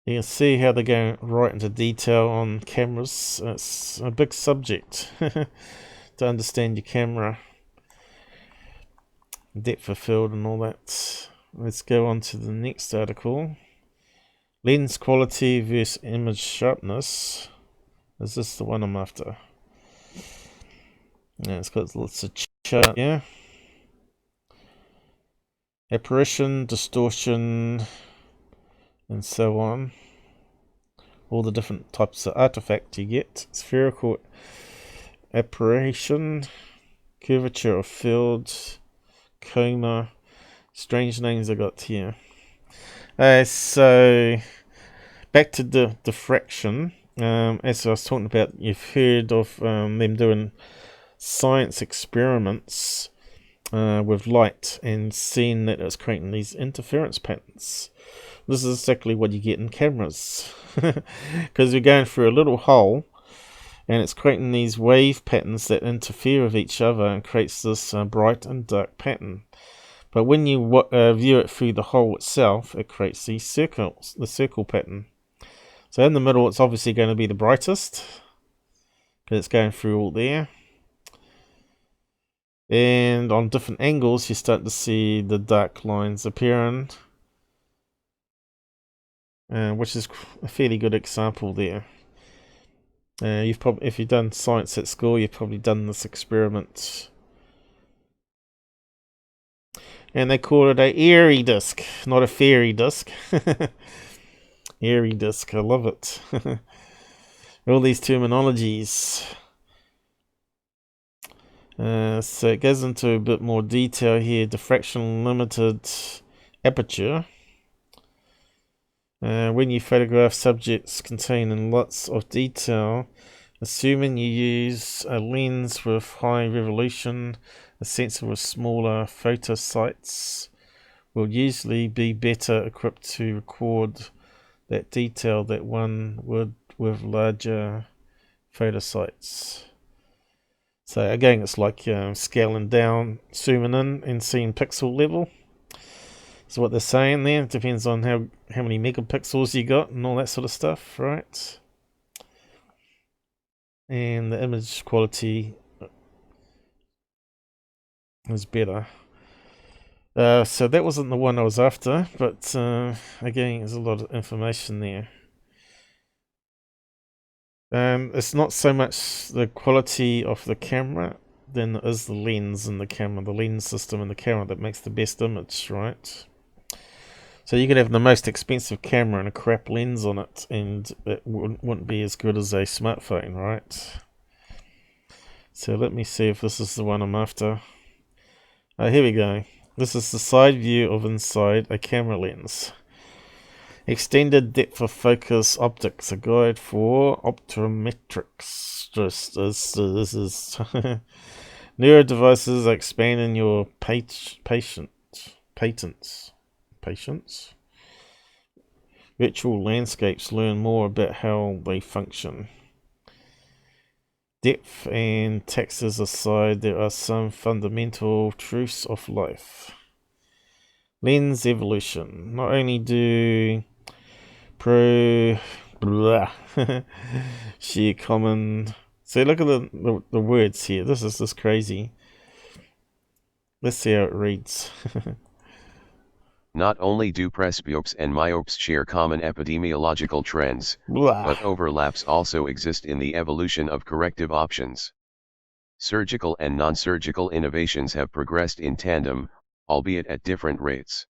can see how they're going right into detail on cameras. It's a big subject to understand your camera, depth of field and all that. Let's go on to the next article. Lens quality versus image sharpness. Is this the one I'm after? Yeah, it's got lots of chart, yeah. Apparition, distortion, and so on. All the different types of artifact you get. Spherical apparition, curvature of field, coma. Strange names I got here. So back to the diffraction. As I was talking about, you've heard of them doing science experiments with light and seeing that it's creating these interference patterns. This is exactly what you get in cameras, because you're going through a little hole and it's creating these wave patterns that interfere with each other and creates this bright and dark pattern. But when you view it through the hole itself, it creates these circles, the circle pattern. So in the middle, it's obviously going to be the brightest, because it's going through all there. And on different angles, you start to see the dark lines appearing, which is a fairly good example there. You've probably, if you've done science at school, you've probably done this experiment. And they call it a airy disk, not a fairy disk. Airy disk, I love it. All these terminologies. So it goes into a bit more detail here. Diffraction limited aperture. When you photograph subjects containing lots of detail, assuming you use a lens with high resolution, a sensor with smaller photo sites will usually be better equipped to record that detail that one would with larger photo sites. So again, it's like scaling down, zooming in, and seeing pixel level. So what they're saying there, it depends on how many megapixels you got and all that sort of stuff, right? And the image quality is better. So that wasn't the one I was after, but again, there's a lot of information there. It's not so much the quality of the camera than it is the lens in the camera, the lens system in the camera that makes the best image, right? So you could have the most expensive camera and a crap lens on it, and it wouldn't be as good as a smartphone, right? So let me see if this is the one I'm after. Oh, here we go. This is the side view of inside a camera lens. Extended depth of focus optics, a guide for optometrics. This is newer devices are expanding your patents. Virtual landscapes, learn more about how they function. Depth and taxes aside, there are some fundamental truths of life. Lens evolution. Not only do sheer common. So look at the words here. This is just crazy. Let's see how it reads.
Not only do presbyopes and myopes share common epidemiological trends, but overlaps also exist in the evolution of corrective options. Surgical and non-surgical innovations have progressed in tandem, albeit at different rates.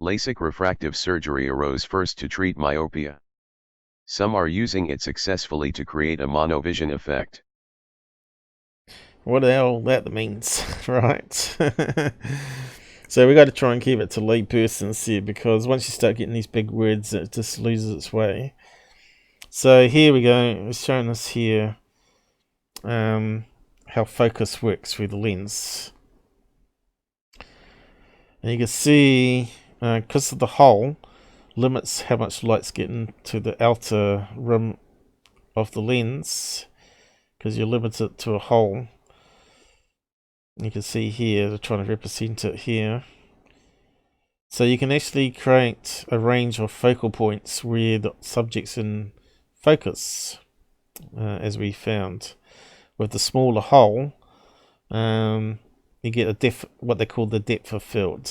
LASIK refractive surgery arose first to treat myopia. Some are using it successfully to create a monovision effect.
What the hell that means, right? So we got to try and keep it to laypersons here, because once you start getting these big words, it just loses its way. So here we go. It's showing us here how focus works through the lens. And you can see, because of the hole, limits how much light's getting to the outer rim of the lens, because you limit it to a hole. You can see here, they're trying to represent it here. So you can actually create a range of focal points where the subject's in focus, as we found. With the smaller hole, you get a what they call the depth of field.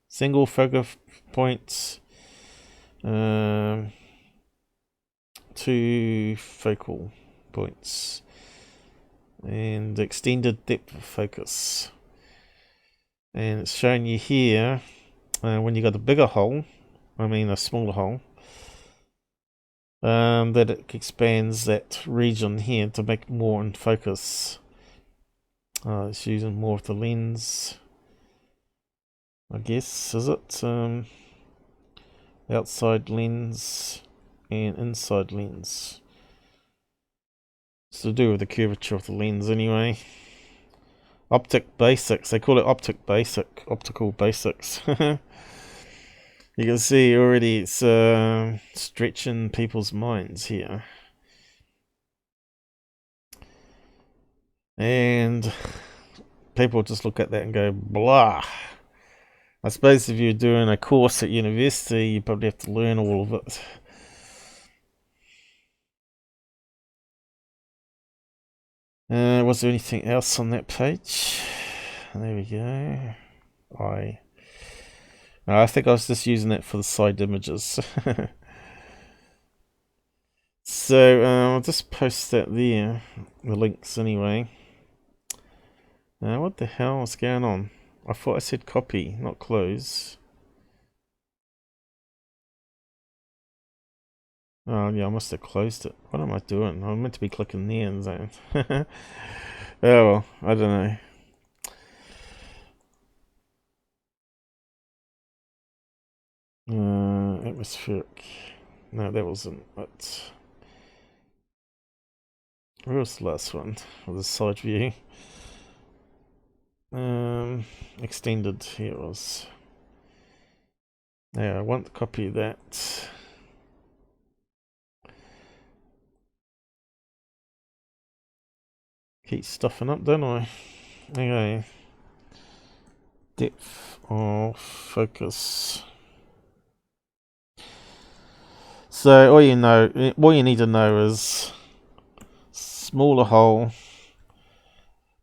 Single focal points, 2 focal points, and extended depth of focus. And it's showing you here, when you got a bigger hole, a smaller hole, that it expands that region here to make more in focus. It's using more of the lens, I guess, is it? Outside lens and inside lens. It's to do with the curvature of the lens anyway. Optic basics, they call it optical basics. You can see already it's stretching people's minds here. And people just look at that and go, blah. I suppose if you're doing a course at university, you probably have to learn all of it. Was there anything else on that page? There we go. I think I was just using it for the side images. So I'll just post that there, the links anyway. What the hell is going on? I thought I said copy, not close. Oh yeah, I must have closed it. What am I doing? I'm meant to be clicking there and saying. Oh well, I don't know. Atmospheric. No, that wasn't it. Where was the last one? The side view. Extended. Here it was. Yeah, I want to copy that. Keep stuffing up, don't I? Okay. Depth of focus. So all you need to know is smaller hole,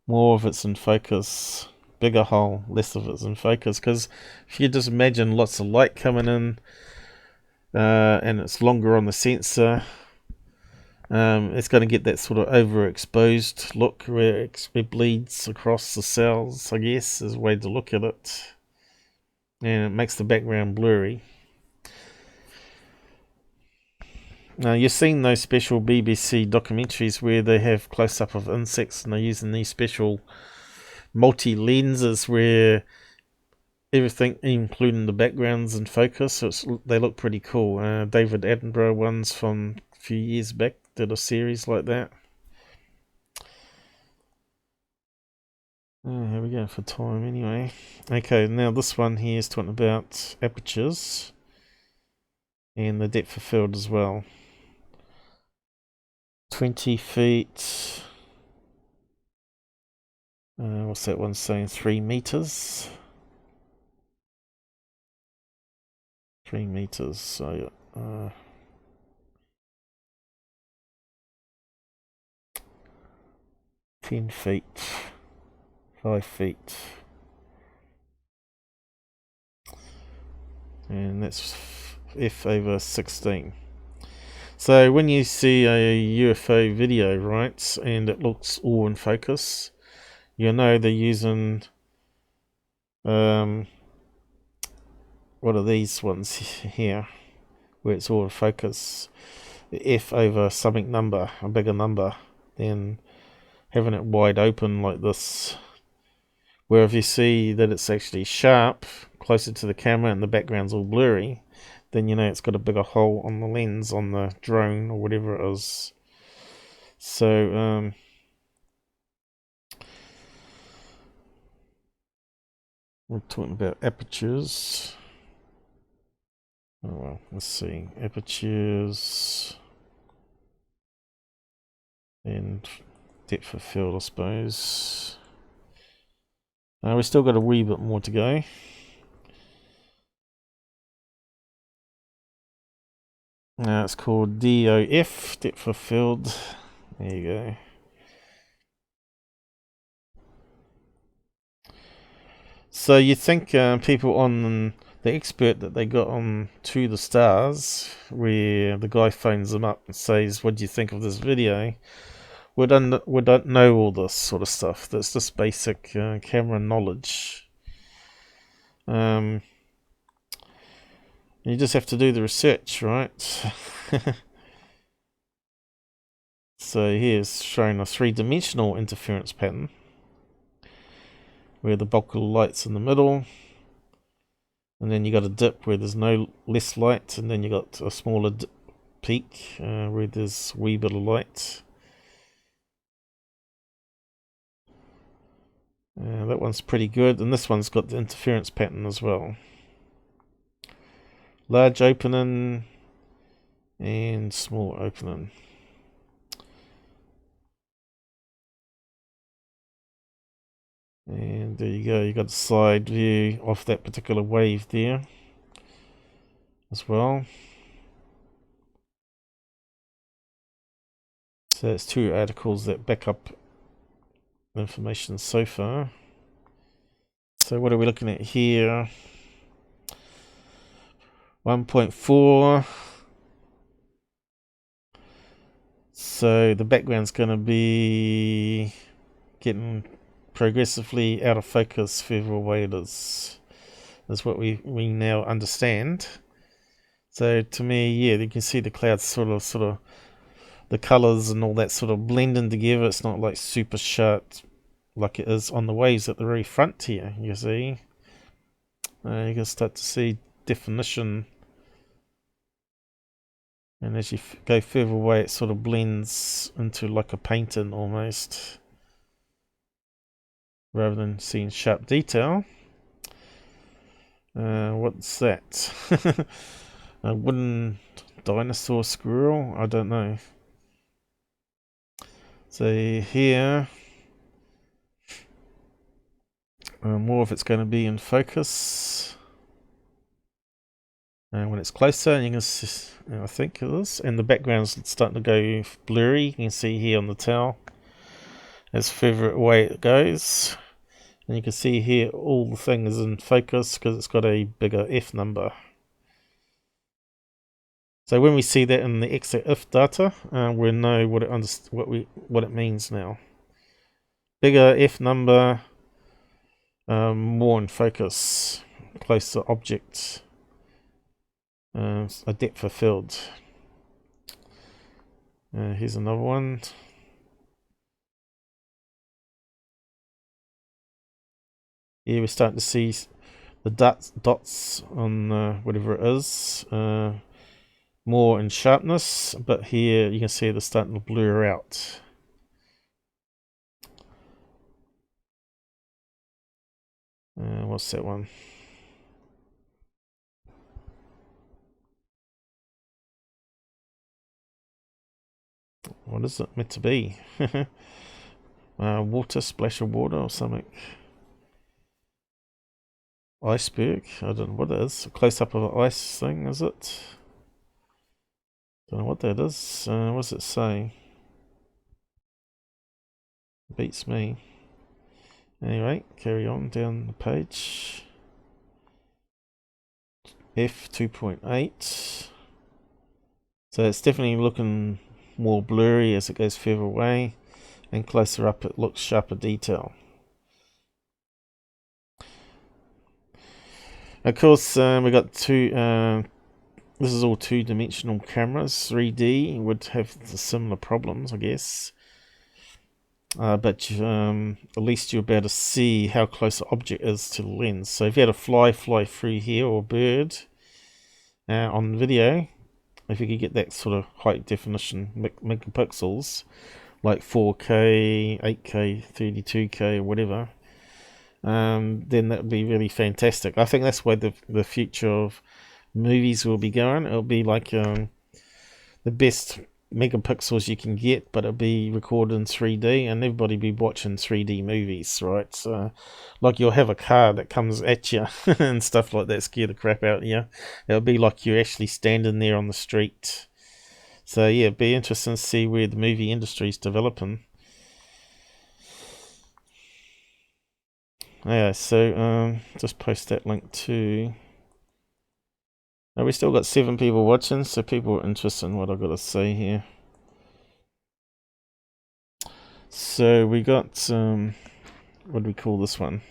more of it's in focus. Bigger hole, less of it's in focus. Because if you just imagine lots of light coming in, and it's longer on the sensor, it's going to get that sort of overexposed look where it bleeds across the cells, I guess, is a way to look at it. And it makes the background blurry. Now, you've seen those special BBC documentaries where they have close-up of insects and they're using these special multi-lens is where everything, including the backgrounds, in focus. So they look pretty cool. David Attenborough ones from a few years back did a series like that. Here we go for time anyway. Okay, now this one here is talking about apertures and the depth of field as well. 20 feet. What's that one saying? 3 meters. 3 meters. So 10 feet. 5 feet. And that's f over 16. So when you see a UFO video, right, and it looks all in focus, you know they're using what are these ones here, where it's all in focus, f over something number, a bigger number, than having it wide open like this. Where if you see that it's actually sharp, closer to the camera, and the background's all blurry, then you know it's got a bigger hole on the lens on the drone or whatever it is. So we're talking about apertures. Oh well, let's see. Apertures and depth of field, I suppose. We've still got a wee bit more to go. Now it's called DOF, depth of field. There you go. So you think people on the expert that they got on To the Stars, where the guy phones them up and says, "What do you think of this video?" We don't know all this sort of stuff. That's just basic camera knowledge. You just have to do the research, right? So here's showing a three-dimensional interference pattern, where the bulk of the light's in the middle, and then you got a dip where there's no less light, and then you got a smaller peak where there's a wee bit of light. That one's pretty good, and this one's got the interference pattern as well. Large opening and small opening. And there you go, you got the side view of that particular wave there as well. So that's 2 articles that back up the information so far. So what are we looking at here? 1.4. So the background's going to be getting progressively out of focus further away it is. That's what we now understand. So to me, yeah, you can see the clouds sort of the colors and all that sort of blending together. It's not like super sharp like it is on the waves at the very front here. You see, you can start to see definition, and as you go further away, it sort of blends into like a painting almost, rather than seeing sharp detail. What's that? A wooden dinosaur squirrel? I don't know. So here, more of it's going to be in focus. And when it's closer, you can see, I think it is, and the background's starting to go blurry. You can see here on the towel, as further away it goes. And you can see here all the things in focus because it's got a bigger F number. So when we see that in the EXIF data, we know what it means now. Bigger F number, more in focus, closer object, a depth of field. Here's another one. Yeah, we're starting to see the dots on whatever it is more in sharpness, but here you can see they're starting to blur out. What's that one? What is it meant to be? Water, splash of water or something. Iceberg? I don't know what it is. A close-up of an ice thing, is it? Don't know what that is. What does it say? Beats me. Anyway, carry on down the page. F2.8. So it's definitely looking more blurry as it goes further away, and closer up it looks sharper detail. Of course, we got two. This is all two-dimensional cameras. 3D would have the similar problems, I guess. But at least you're able to see how close the object is to the lens. So if you had a fly through here, or a bird on video, if you could get that sort of high definition megapixels, like 4K, 8K, 32K, or whatever, then that would be really fantastic. I think that's where the future of movies will be going. It'll be like the best megapixels you can get, but it'll be recorded in 3D, and everybody be watching 3D movies, right? So, like, you'll have a car that comes at you and stuff like that, scare the crap out of you. It'll be like you're actually standing there on the street. So yeah, it'd be interesting to see where the movie industry is developing. Yeah, so just post that link too. Now, we still got 7 people watching, so people are interested in what I've got to say here. So we got what do we call this one?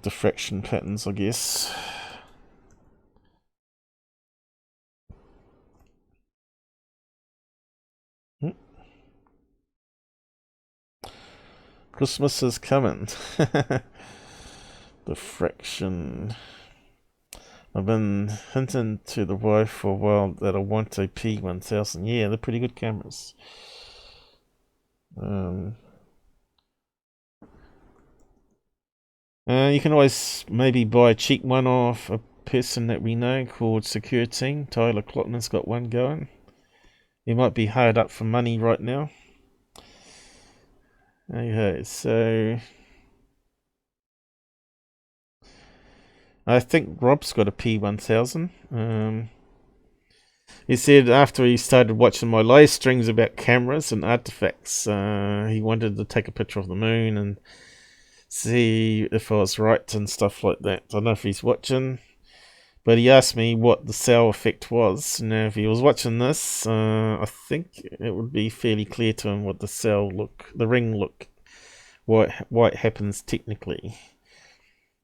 Diffraction patterns, I guess. Christmas is coming. Diffraction. I've been hinting to the wife for a while that I want a P1000. Yeah, they're pretty good cameras. You can always maybe buy a cheap one off a person that we know called Secure Team. Tyler Clotman's got one going. He might be hard up for money right now. Okay, so I think Rob's got a P1000. He said after he started watching my live streams about cameras and artifacts, he wanted to take a picture of the moon and see if I was right and stuff like that. I don't know if he's watching, but he asked me what the cell effect was. Now, if he was watching this, I think it would be fairly clear to him what the ring look, why it happens technically.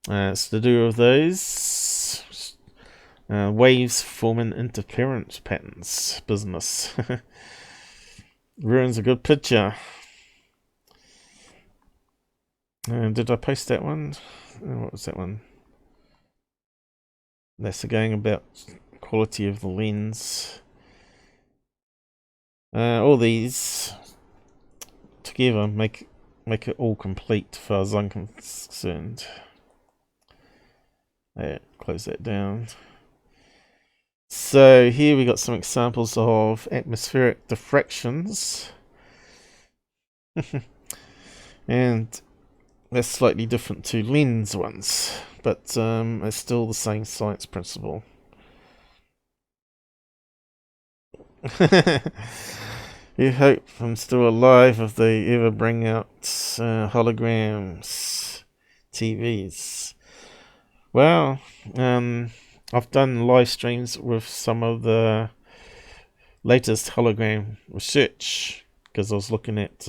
It's to do with those waves forming interference patterns business. Ruins a good picture. Did I post that one? What was that one? That's again about quality of the lens. All these together make it all complete, as far as I'm concerned. Yeah, close that down. So here we got some examples of atmospheric diffractions. And that's slightly different to lens ones, but it's still the same science principle. You hope I'm still alive if they ever bring out holograms TVs. Well, I've done live streams with some of the latest hologram research because I was looking at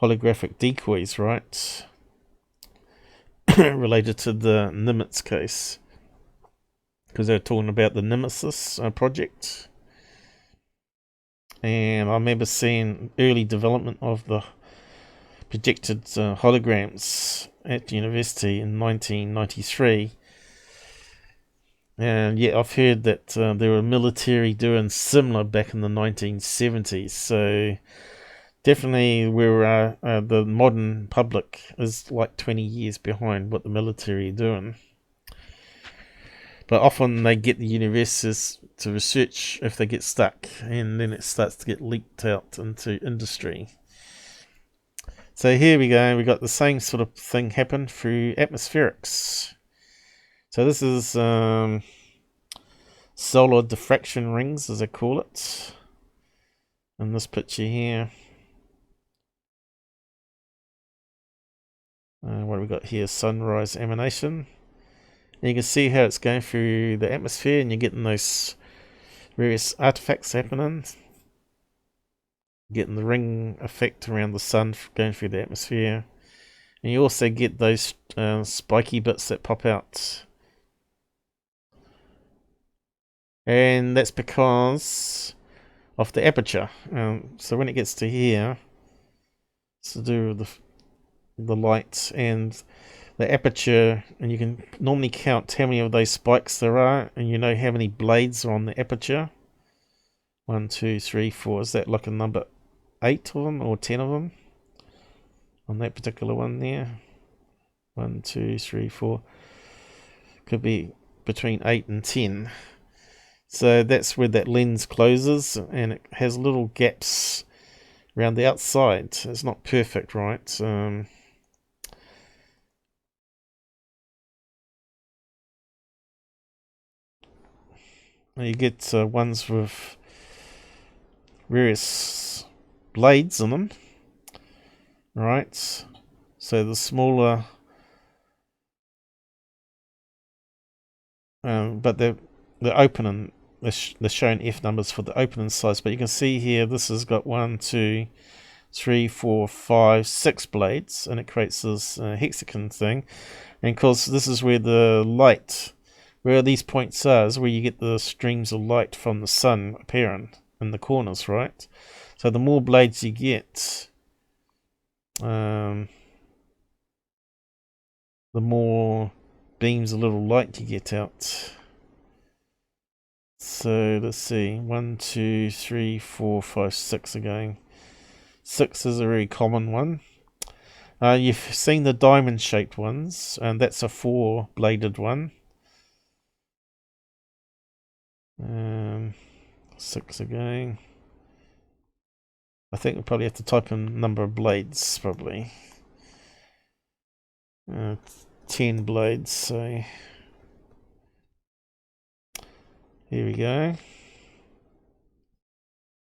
holographic decoys, right? Related to the Nimitz case. because they were talking about the Nemesis project. And I remember seeing early development of the projected holograms at the university in 1993. And yeah, I've heard that there were military doing similar back in the 1970s. So definitely where the modern public is like 20 years behind what the military are doing. But often they get the universities to research if they get stuck, and then it starts to get leaked out into industry. So here we go, we got the same sort of thing happen through atmospherics. So this is solar diffraction rings, as they call it, in this picture here. What have we got here? Sunrise emanation. And you can see how it's going through the atmosphere, and you're getting those various artifacts happening. Getting the ring effect around the sun going through the atmosphere. And you also get those spiky bits that pop out. And that's because of the aperture. So when it gets to here, it's to do with the light and the aperture, and you can normally count how many of those spikes there are, and you know how many blades are on the aperture. 1, 2, 3, 4. Is that like a number 8 of them or 10 of them on that particular one there? 1, 2, 3, 4. Could be between 8 and 10. So that's where that lens closes, and it has little gaps around the outside. It's not perfect, right? You get ones with various blades in them, right? So the smaller, but they're opening. They're showing F numbers for the opening size, but you can see here this has got 1, 2, 3, 4, 5, 6 blades, and it creates this hexagon thing. And of course, this is where the light, where these points are, is where you get the streams of light from the sun appearing in the corners, right? So the more blades you get, the more beams of little light you get out. So let's see, 1, 2, 3, 4, 5, 6 again. 6 is a very common one. You've seen the diamond shaped ones, and that's a 4-bladed one. 6 again. I think we'll probably have to type in number of blades, probably. 10 blades, so here we go.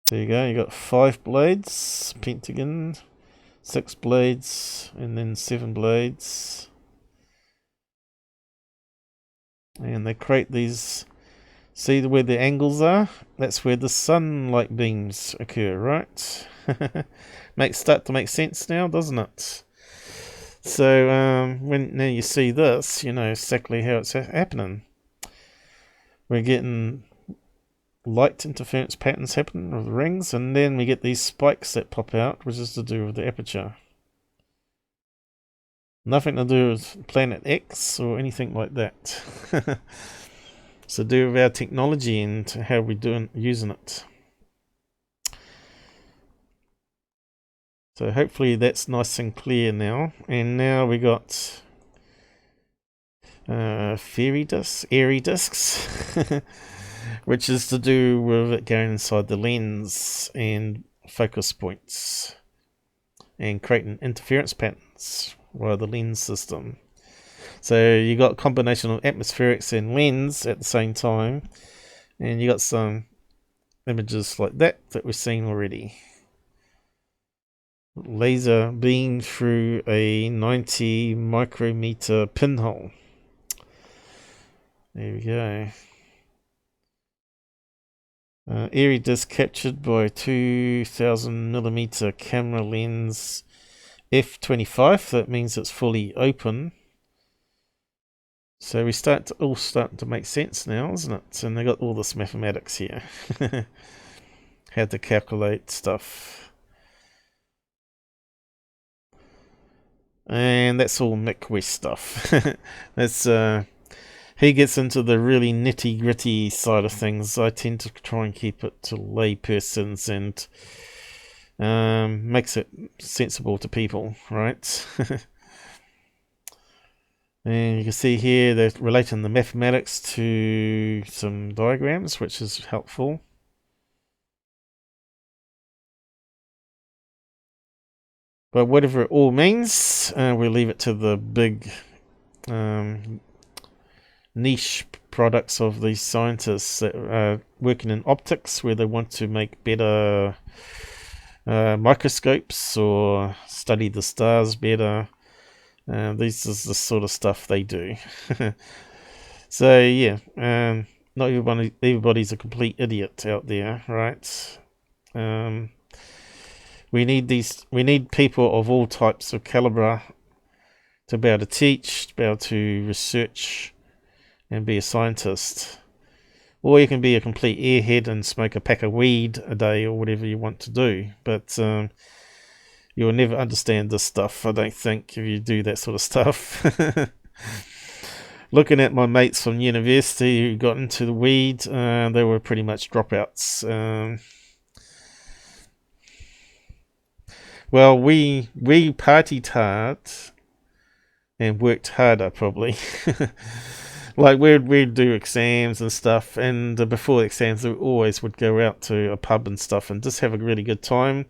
There you go, you got 5 blades, pentagon, 6 blades, and then 7 blades. And they create these, see where the angles are? That's where the sunlight beams occur, right? Start to make sense now, doesn't it? So when now you see this, you know exactly how it's happening. We're getting light interference patterns happening with the rings, and then we get these spikes that pop out, which is to do with the aperture. Nothing to do with Planet X or anything like that. It's to do with our technology and how we're using it. So hopefully that's nice and clear now. And now we got airy discs, which is to do with it going inside the lens and focus points and creating interference patterns via the lens system. So you got a combination of atmospherics and lens at the same time, and you got some images like that we've seen already. Laser beam through a 90 micrometer pinhole. There we go. Airy disc captured by 2000 millimeter camera lens f/25. That means it's fully open. So we all starting to make sense now, isn't it? And they got all this mathematics here. How to calculate stuff. And that's all Mick West stuff. That's he gets into the really nitty gritty side of things. I tend to try and keep it to lay persons and makes it sensible to people, right? And you can see here they're relating the mathematics to some diagrams, which is helpful. But whatever it all means, we'll leave it to the big niche products of these scientists that are working in optics, where they want to make better microscopes or study the stars better. This is the sort of stuff they do. So yeah, not everybody's a complete idiot out there, right? We need people of all types of caliber to be able to teach, to be able to research, and be a scientist. Or you can be a complete airhead and smoke a pack of weed a day or whatever you want to do. But you'll never understand this stuff, I don't think, if you do that sort of stuff. Looking at my mates from university who got into the weed, they were pretty much dropouts. Well, we partied hard and worked harder, probably. Like we'd do exams and stuff, and before the exams we always would go out to a pub and stuff and just have a really good time,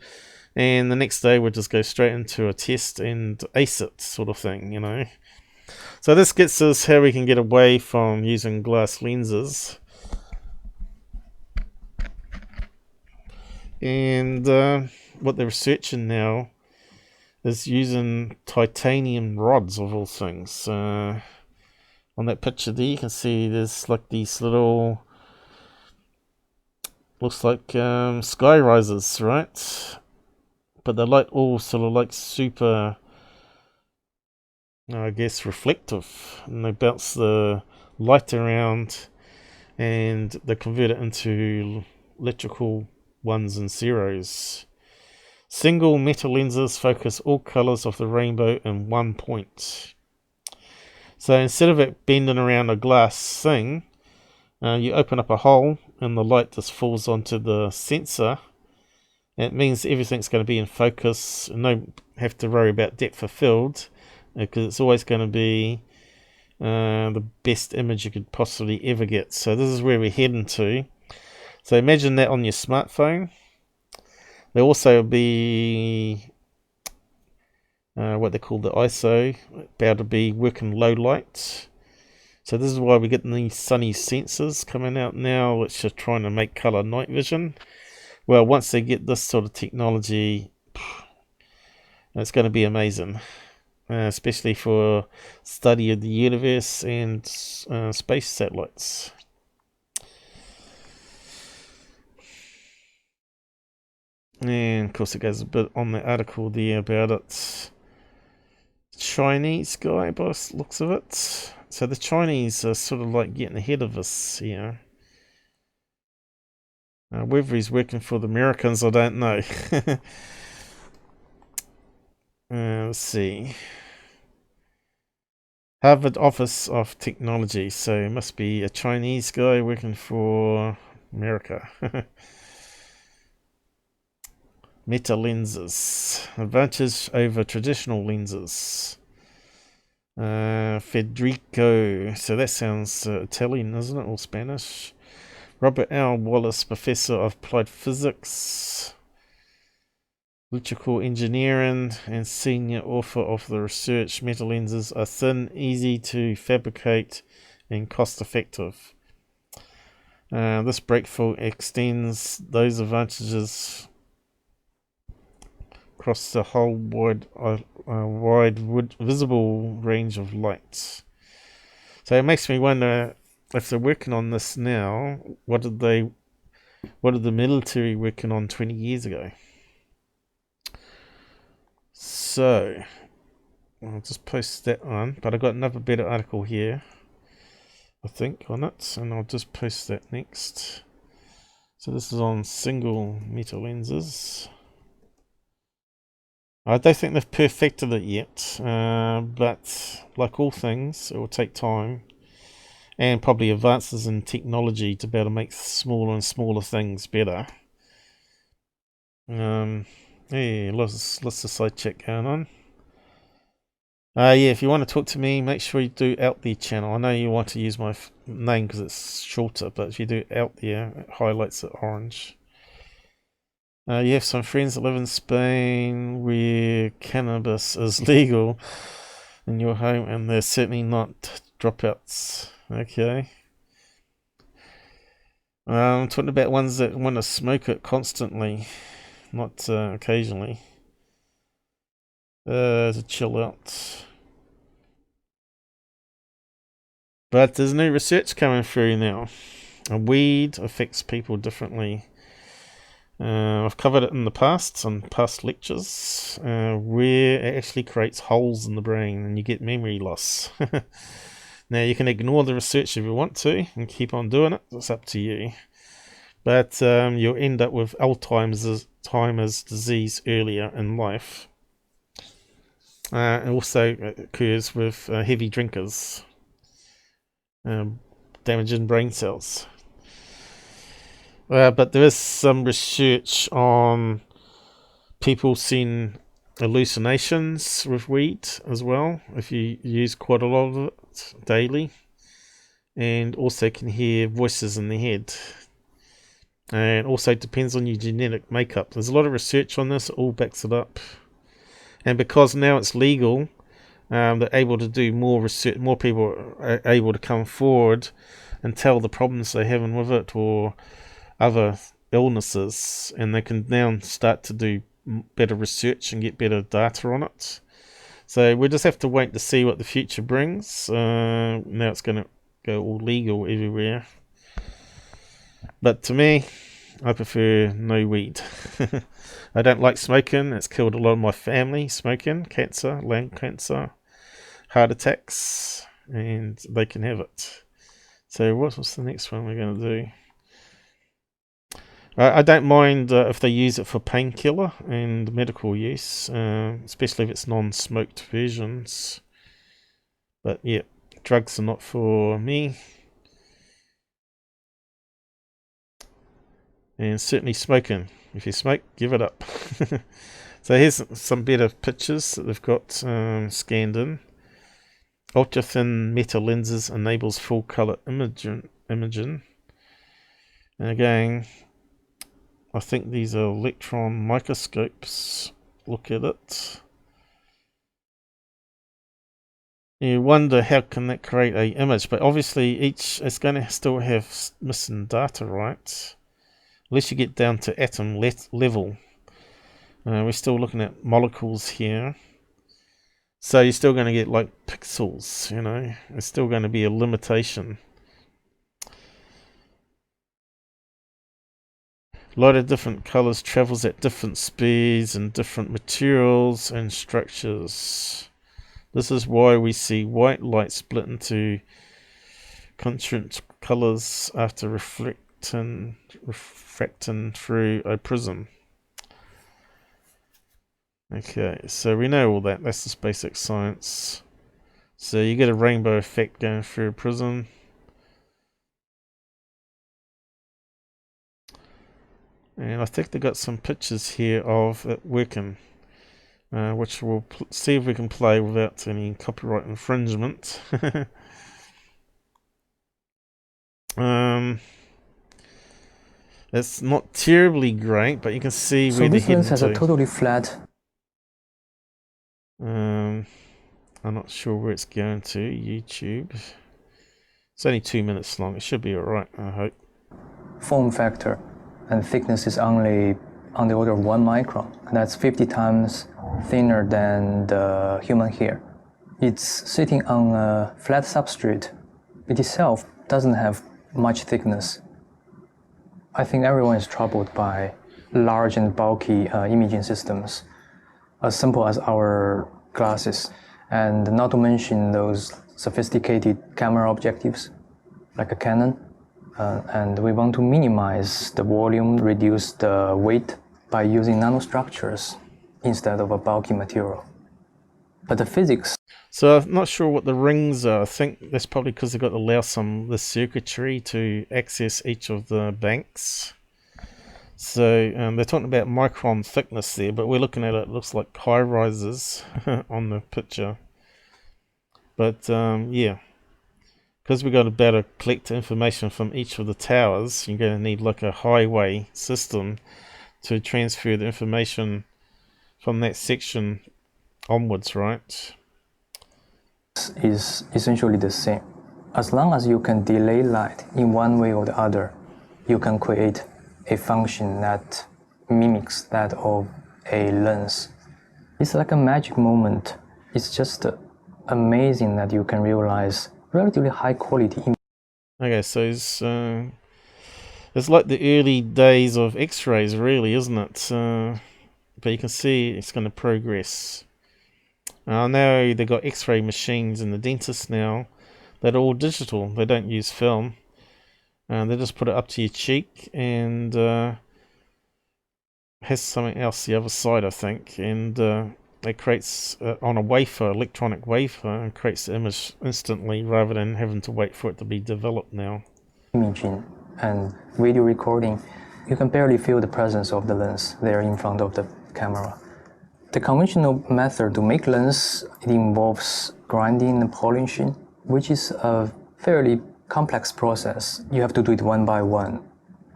and the next day we'd just go straight into a test and ace it, sort of thing, you know. So this gets us how we can get away from using glass lenses, and what they're researching now is using titanium rods of all things. On that picture there, you can see there's like these little, looks like sky risers, right? But they're like all sort of like super, I guess, reflective, and they bounce the light around and they convert it into electrical ones and zeros. Single metal lenses focus all colors of the rainbow in one point. So instead of it bending around a glass thing, you open up a hole and the light just falls onto the sensor. It means everything's going to be in focus and don't have to worry about depth of field, because it's always going to be the best image you could possibly ever get. So this is where we're heading to. So imagine that on your smartphone. There'll also be what they call the ISO, about to be working low light. So this is why we're getting these sunny sensors coming out now, which are trying to make color night vision. Well, once they get this sort of technology, it's going to be amazing, especially for study of the universe and space satellites. And of course it goes a bit on the article there about it. Chinese guy by the looks of it. So the Chinese are sort of like getting ahead of us here. Whether he's working for the Americans, I don't know. Let's see. Harvard Office of Technology. So it must be a Chinese guy working for America. Meta lenses. Advantage over traditional lenses. Federico. So that sounds Italian, isn't it? Or Spanish. Robert L. Wallace, Professor of Applied Physics, Electrical Engineering, and Senior Author of the research. Meta lenses are thin, easy to fabricate, and cost-effective. This breakthrough extends those advantages across the whole wide visible range of light. So it makes me wonder, if they're working on this now, what did the military working on 20 years ago? So I'll just post that on, but I got another better article here. I think, on it, and I'll just post that next. So this is on single meta lenses. I don't think they've perfected it yet, but like all things, it will take time and probably advances in technology to be able to make smaller and smaller things better. Yeah, lots of side chat going on. Yeah, if you want to talk to me, make sure you do out there channel. I know you want to use my name because it's shorter, but if you do out there, it highlights it orange. You have some friends that live in Spain where cannabis is legal in your home, and they're certainly not dropouts. Okay. I'm talking about ones that want to smoke it constantly, not occasionally. To chill out. But there's new research coming through now. Weed affects people differently. I've covered it in the past, some past lectures, where it actually creates holes in the brain and you get memory loss. Now, you can ignore the research if you want to and keep on doing it. It's up to you. But you'll end up with Alzheimer's disease earlier in life. It also occurs with heavy drinkers, damaging brain cells. But there is some research on people seeing hallucinations with weed as well, if you use quite a lot of it daily, and also can hear voices in the head. And also depends on your genetic makeup. There's a lot of research on this, it all backs it up. And because now it's legal, they're able to do more research, more people are able to come forward and tell the problems they're having with it or other illnesses, and they can now start to do better research and get better data on it. So we'll just have to wait to see what the future brings. Now it's going to go all legal everywhere. But to me, I prefer no weed. I don't like smoking. It's killed a lot of my family, smoking, cancer, lung cancer, heart attacks, and they can have it. So what's the next one we're going to do? I don't mind if they use it for painkiller and medical use, especially if it's non-smoked versions. But yeah, drugs are not for me. And certainly smoking. If you smoke, give it up. So here's some better pictures that they've got scanned in. Ultra-thin meta lenses enables full color imaging. And again, I think these are electron microscopes. Look at it. You wonder how can that create a image, but obviously it's going to still have missing data, right? Unless you get down to atom level. We're still looking at molecules here. So you're still going to get like pixels, you know. It's still going to be a limitation. A lot of different colors, travels at different speeds and different materials and structures. This is why we see white light split into contrast colors after refracting through a prism. Okay, so we know all that. That's just basic science. So you get a rainbow effect going through a prism. And I think they got some pictures here of it working, which we'll see if we can play without any copyright infringement. It's not terribly great, but you can see where they're heading to. So this lens has a totally flat. I'm not sure where it's going to. YouTube. It's only 2 minutes long. It should be alright, I hope.
Form factor and thickness is only on the order of 1 micron. And that's 50 times thinner than the human hair. It's sitting on a flat substrate. It itself doesn't have much thickness. I think everyone is troubled by large and bulky imaging systems, as simple as our glasses, and not to mention those sophisticated camera objectives. like a cannon, and we want to minimize the volume, reduce the weight by using nanostructures instead of a bulky material. But the physics...
So I'm not sure what the rings are. I think that's probably because they've got to allow some of the circuitry to access each of the banks. So they're talking about micron thickness there, but we're looking at it looks like high rises on the picture. But yeah, because we've got to better collect information from each of the towers, you're going to need like a highway system to transfer the information from that section onwards, right?
Is essentially the same. As long as you can delay light in one way or the other, you can create a function that mimics that of a lens. It's like a magic moment. It's just amazing that you can realize relatively high quality.
Okay, so it's like the early days of X-rays, really, isn't it? But you can see it's going to progress. Now they've got X-ray machines in the dentist now that are all digital. They don't use film. They just put it up to your cheek and has something else the other side, I think, and it creates on a wafer, electronic wafer, and creates the image instantly rather than having to wait for it to be developed now.
Imaging and video recording, you can barely feel the presence of the lens there in front of the camera. The conventional method to make lens, it involves grinding and polishing, which is a fairly complex process. You have to do it one by one.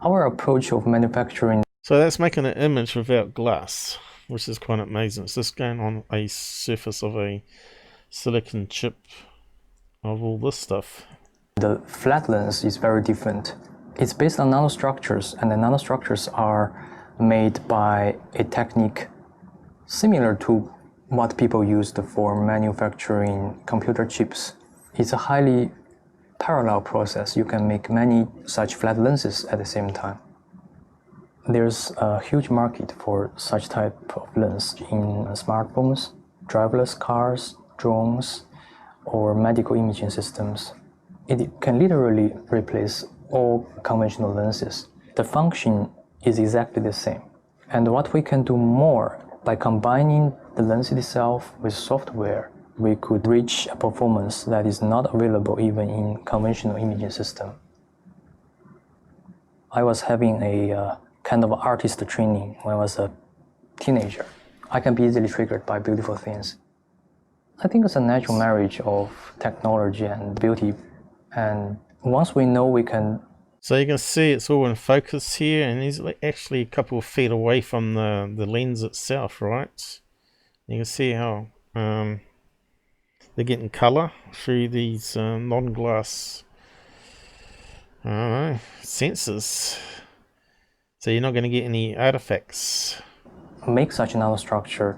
Our approach of manufacturing...
So that's making an image without glass, which is quite amazing. It's just going on a surface of a silicon chip of all this stuff.
The flat lens is very different. It's based on nanostructures, and the nanostructures are made by a technique similar to what people used for manufacturing computer chips. It's a highly parallel process. You can make many such flat lenses at the same time. There's a huge market for such type of lens in smartphones, driverless cars, drones, or medical imaging systems. It can literally replace all conventional lenses. The function is exactly the same. And what we can do more, by combining the lens itself with software, we could reach a performance that is not available even in conventional imaging system. I was having a kind of artist training when I was a teenager. I can be easily triggered by beautiful things. I think it's a natural marriage of technology and beauty. And once we know we can...
So you can see it's all in focus here, and he's actually a couple of feet away from the lens itself, right? You can see how they're getting color through these non-glass sensors. So you're not going to get any artifacts.
Make such a nanostructure,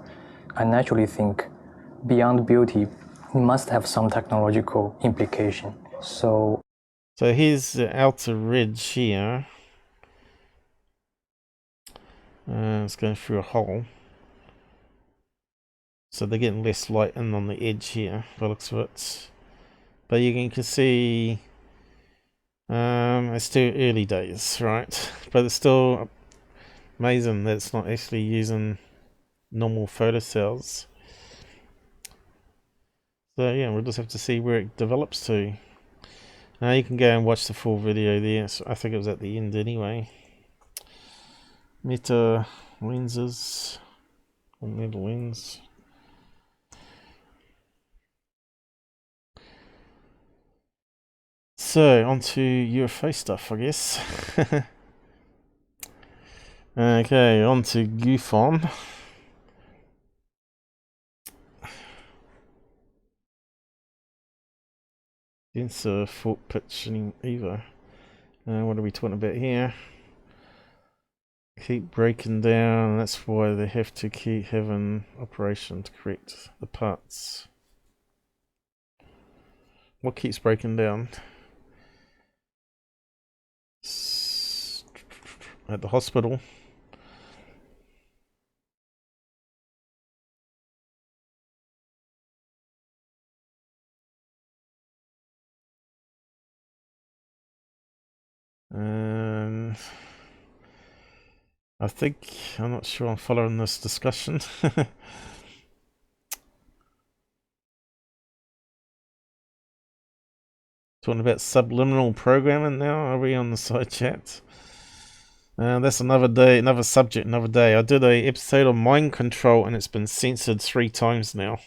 I naturally think beyond beauty, it must have some technological implication. So
here's the outer ridge here. It's going through a hole. So they're getting less light in on the edge here, by the looks of it. But you can see it's still early days, right? But it's still amazing that it's not actually using normal photocells. So yeah, we'll just have to see where it develops to. Now you can go and watch the full video there. So I think it was at the end anyway. Meta lenses, or meta lens. So onto UFO stuff, I guess. Okay, onto MUFON. Sensor fault pitching either. What are we talking about here? Keep breaking down. That's why they have to keep having operation to correct the parts. What keeps breaking down? At the hospital. I think, I'm not sure I'm following this discussion. Talking about subliminal programming now. Are we on the side chat? That's another day, another subject, another day. I did a episode on mind control and it's been censored 3 times now.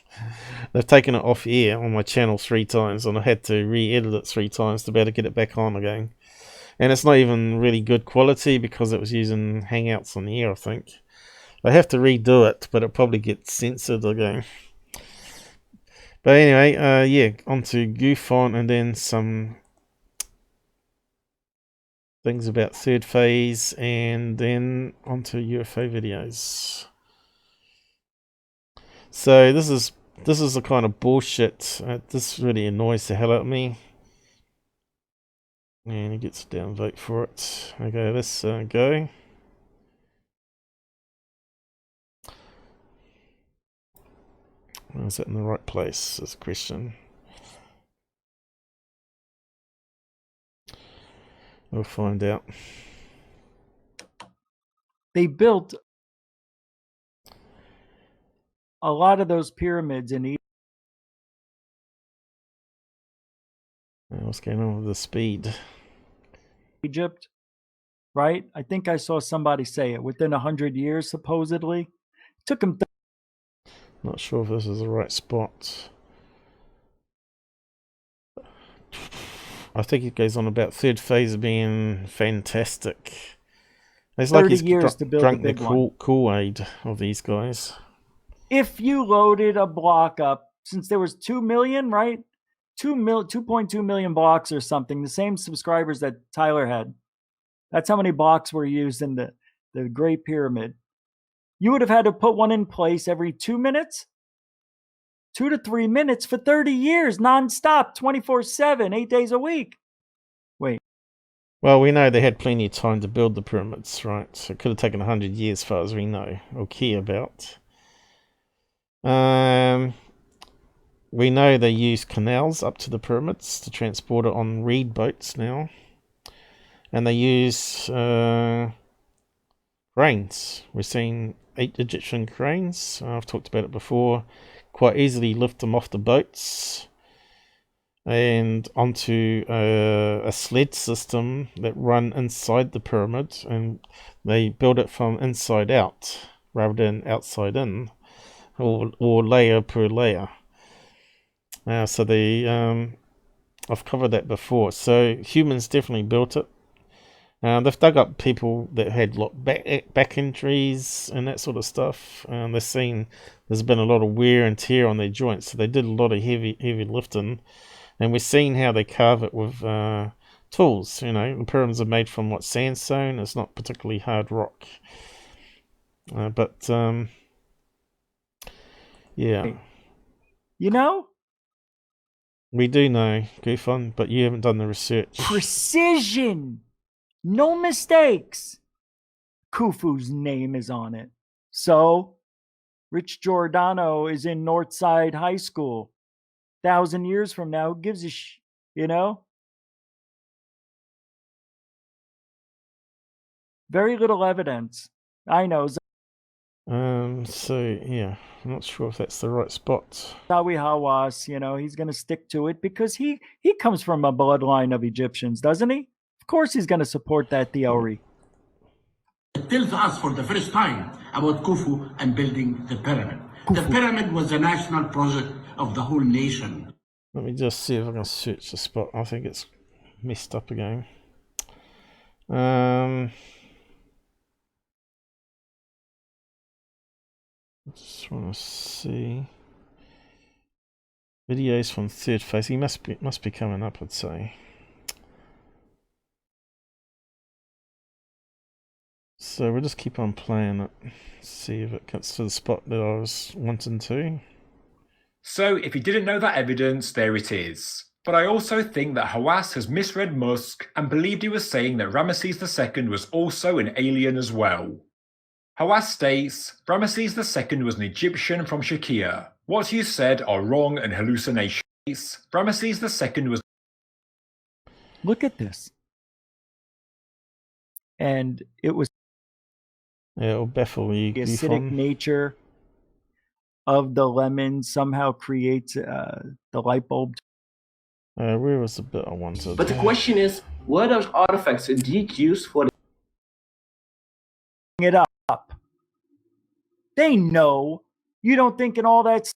They've taken it off air on my channel 3 times and I had to re-edit it 3 times to be able to get it back on again. And it's not even really good quality because it was using Hangouts on the air, I think. I have to redo it, but it probably gets censored again. But anyway, yeah, on to MUFON and then some things about third phase and then on to UFO videos. So this is the kind of bullshit. This really annoys the hell out of me. And he gets a downvote for it. Okay, let's go. Is that in the right place? Is the question. We'll find out.
They built a lot of those pyramids in
What's going on with the speed?
Egypt, right? I think I saw somebody say it within 100 years, supposedly. It took them.
Not sure if this is the right spot. I think it goes on about third phase being fantastic. It's like he's
years to build
drunk
the
the Kool-Aid of these guys.
If you loaded a block up, since there was 2 million, right? 2.2 million blocks or something, the same subscribers that Tyler had. That's how many blocks were used in the Great Pyramid. You would have had to put one in place every 2 minutes, 2 to 3 minutes for 30 years, nonstop, 24/7, 8 days a week. Wait.
Well, we know they had plenty of time to build the pyramids, right? So it could have taken 100 years, as far as we know or care about. We know they use canals up to the pyramids to transport it on reed boats now. And they use cranes. We're seeing 8 Egyptian cranes. I've talked about it before. Quite easily lift them off the boats and onto a sled system that run inside the pyramid. And they build it from inside out rather than outside in. Or layer per layer. So I've covered that before. So humans definitely built it. They've dug up people that had back injuries and that sort of stuff. They're seeing there's been a lot of wear and tear on their joints, so they did a lot of heavy lifting. And we're seeing how they carve it with tools. You know, the pyramids are made from sandstone. It's not particularly hard rock. Yeah.
You know?
We do know, Goofon, but you haven't done the research.
Precision! No mistakes! Khufu's name is on it. So, Rich Giordano is in Northside High School. 1,000 years from now, who gives a you know? Very little evidence. I know.
So yeah, I'm not sure if that's the right spot.
Zawi Hawass, he's going to stick to it because he comes from a bloodline of Egyptians, doesn't he? Of course he's going to support that theory.
It tells us for the first time about Khufu and building the pyramid. The pyramid was a national project of the whole nation.
Let me just see if I can search the spot. I think it's messed up again. I just want to see videos from third phase. He must be coming up, I'd say. So we'll just keep on playing it. See if it gets to the spot that I was wanting to.
So if you didn't know that evidence, there it is. But I also think that Hawass has misread Musk and believed he was saying that Ramesses II was also an alien as well. Hawass states, Ramesses II was an Egyptian from Shakir. What you said are wrong and hallucinations. Ramesses II was...
Look at this. and it was
It'll baffle you.
the acidic nature of the lemon somehow creates the light bulb.
Where was the bit I wanted?
But the question is, what are artifacts indeed used for?
It up. They know. You don't think in all that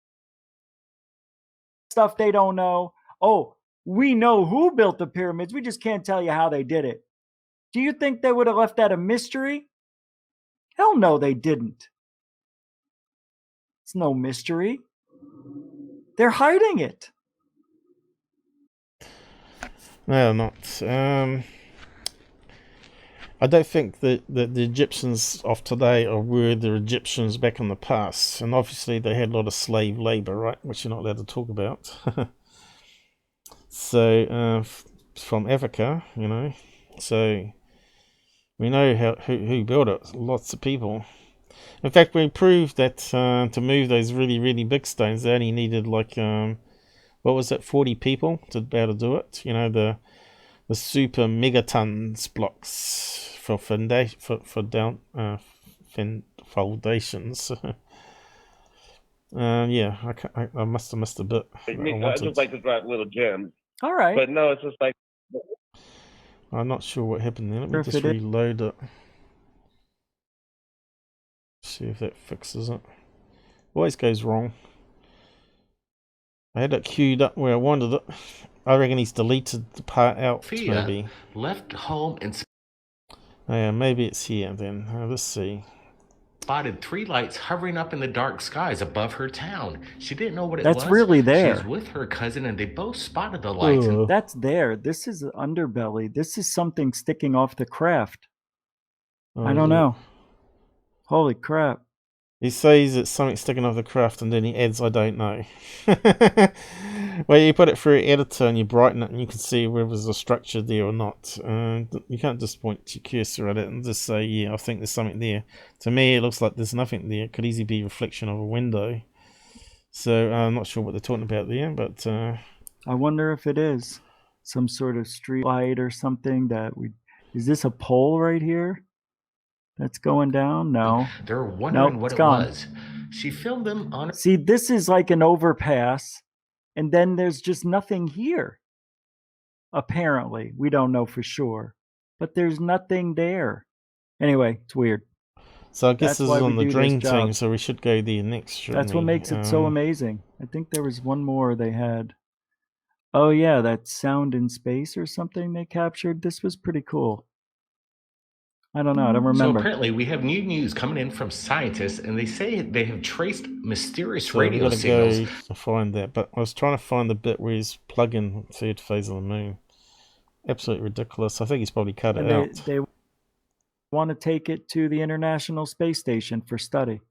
stuff they don't know. Oh, we know who built the pyramids. We just can't tell you how they did it. Do you think they would have left that a mystery? Hell no, they didn't. It's no mystery. They're hiding it.
No, not. I don't think that the Egyptians of today were the Egyptians back in the past. And obviously they had a lot of slave labor, right? Which you're not allowed to talk about. So, from Africa, you know. So, we know who built it. Lots of people. In fact, we proved that to move those really, really big stones, they only needed like, what was it, 40 people to be able to do it. You know, the super megatons blocks for foundations. Yeah, I must have missed a bit.
I just like to drop little gems.
All right.
But no, it's just like...
I'm not sure what happened there. Let me just reload it. See if that fixes it. Always goes wrong. I had it queued up where I wanted it. I reckon he's deleted the part out, maybe.
Left home and
Oh, yeah, maybe it's here then. Let's see.
spotted 3 lights hovering up in the dark skies above her town. She didn't know what it was.
That's really there.
She's with her cousin and they both spotted the lights.
That's there. This is the underbelly. This is something sticking off the craft. I don't know. Holy crap.
He says it's something sticking off the craft and then he adds, I don't know. Well, you put it through an editor and you brighten it and you can see whether there's a structure there or not. You can't just point your cursor at it and just say, yeah, I think there's something there. To me, it looks like there's nothing there. It could easily be a reflection of a window. So I'm not sure what they're talking about there, but...
I wonder if it is some sort of street light or something that we... Is this a pole right here? That's going down? No.
They're wondering what it was. She filmed them on...
See, this is like an overpass, and then there's just nothing here. Apparently. We don't know for sure. But there's nothing there. Anyway, it's weird.
So I guess this is on the Dream Team, so we should go there next, shouldn't we?
That's what makes it so amazing. I think there was one more they had. Oh, yeah, that sound in space or something they captured. This was pretty cool. I don't know. I don't remember.
So apparently we have new news coming in from scientists, and they say they have traced mysterious
So
radio
we've got
signals.
to go to find that, but I was trying to find the bit where he's plugging third phase of the moon. Absolutely ridiculous. I think he's probably cut it out.
They want to take it to the International Space Station for study.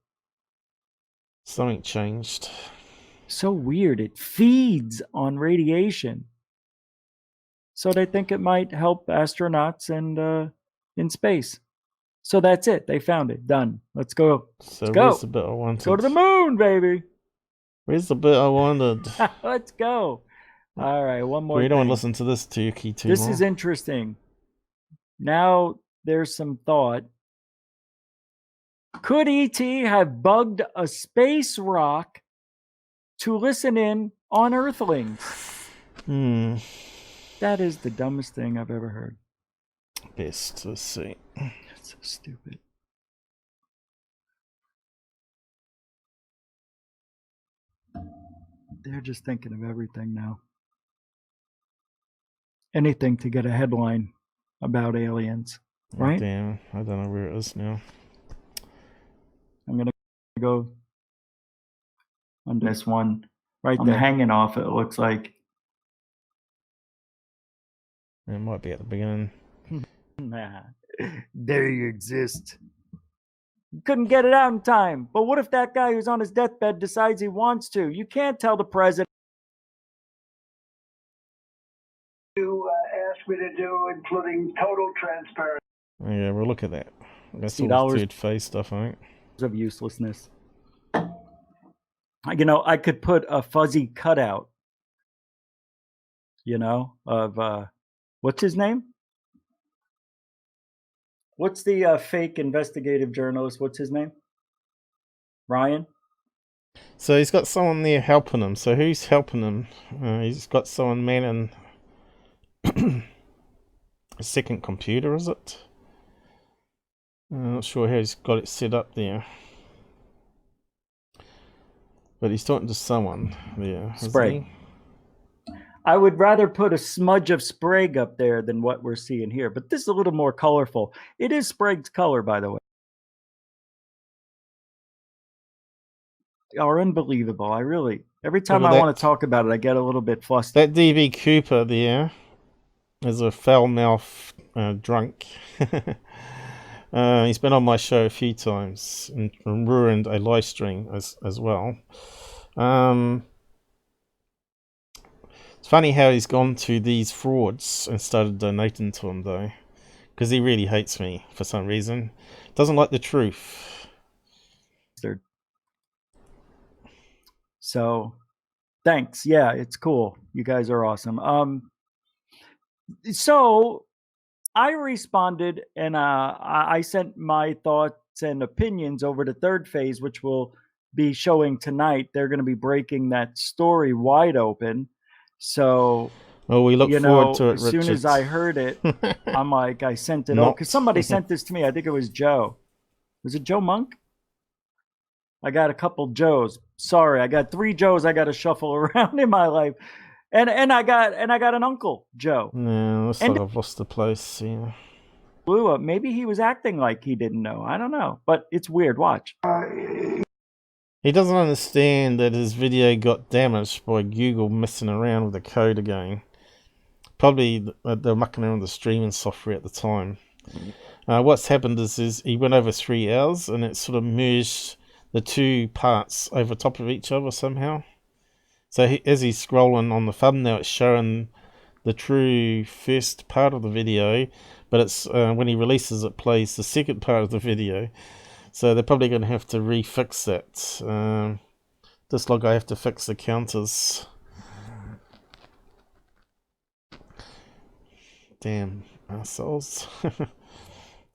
Something changed.
So weird. It feeds on radiation. So they think it might help astronauts and in space. So that's it. They found it. Done. Let's go.
So
Let's go.
where's the bit I wanted?
Let's go to the moon, baby.
Where's the bit I wanted?
Let's go. All right, one more.
We don't want to listen to this too
This
long.
is interesting. Now there's some thought. Could ET have bugged a space rock to listen in on Earthlings? That is the dumbest thing I've ever heard.
Best. Let's see.
That's so stupid. They're just thinking of everything now. Anything to get a headline about aliens, right?
Damn, I don't know where it is now.
I'm gonna go on this one right there. I'm hanging off. It looks like
It might be at the beginning.
Nah, there you exist. Couldn't get it out in time. But what if that guy who's on his deathbed decides he wants to? You can't tell the president.
You asked me to do, including total transparency.
Yeah, we'll look at that. That's all
$60
third phase stuff, I think.
Of uselessness. You know, I could put a fuzzy cutout, you know, of what's his name? What's the fake investigative journalist? What's his name? Ryan?
So he's got someone there helping him. So who's helping him? He's got someone manning a second computer, is it? I'm not sure how he's got it set up there. But he's talking to someone there.
Sprague. I would rather put a smudge of Sprague up there than what we're seeing here. But this is a little more colorful. It is Sprague's color, by the way. Are unbelievable. I really, every time I want to talk about it, I get a little bit flustered.
That DB Cooper there is a foul-mouthed drunk. He's been on my show a few times and ruined a live stream as well. It's funny how he's gone to these frauds and started donating to them, though, because he really hates me for some reason. Doesn't like the truth.
So, thanks. Yeah, it's cool. You guys are awesome. So I responded and I sent my thoughts and opinions over to Third Phase, which will be showing tonight. They're going to be breaking that story wide open. So,
well, we look forward to it,
Richard. As soon as I heard it, I'm like, I sent it over because somebody sent this to me. I think it was Joe. Was it Joe Monk? I got a couple Joes. Sorry, I got 3 Joes I got to shuffle around in my life. And I got an uncle, Joe.
No, looks like I've lost the place. Yeah.
Blew up. Maybe he was acting like he didn't know. I don't know. But it's weird. Watch.
He doesn't understand that his video got damaged by Google messing around with the code again. Probably they're mucking around with the streaming software at the time. What's happened is he went over 3 hours and it sort of merged the 2 parts over top of each other somehow. So as he's scrolling on the thumbnail, it's showing the true first part of the video, but it's when he releases it, plays the second part of the video. So they're probably going to have to refix that. Just like I have to fix the counters. Damn assholes.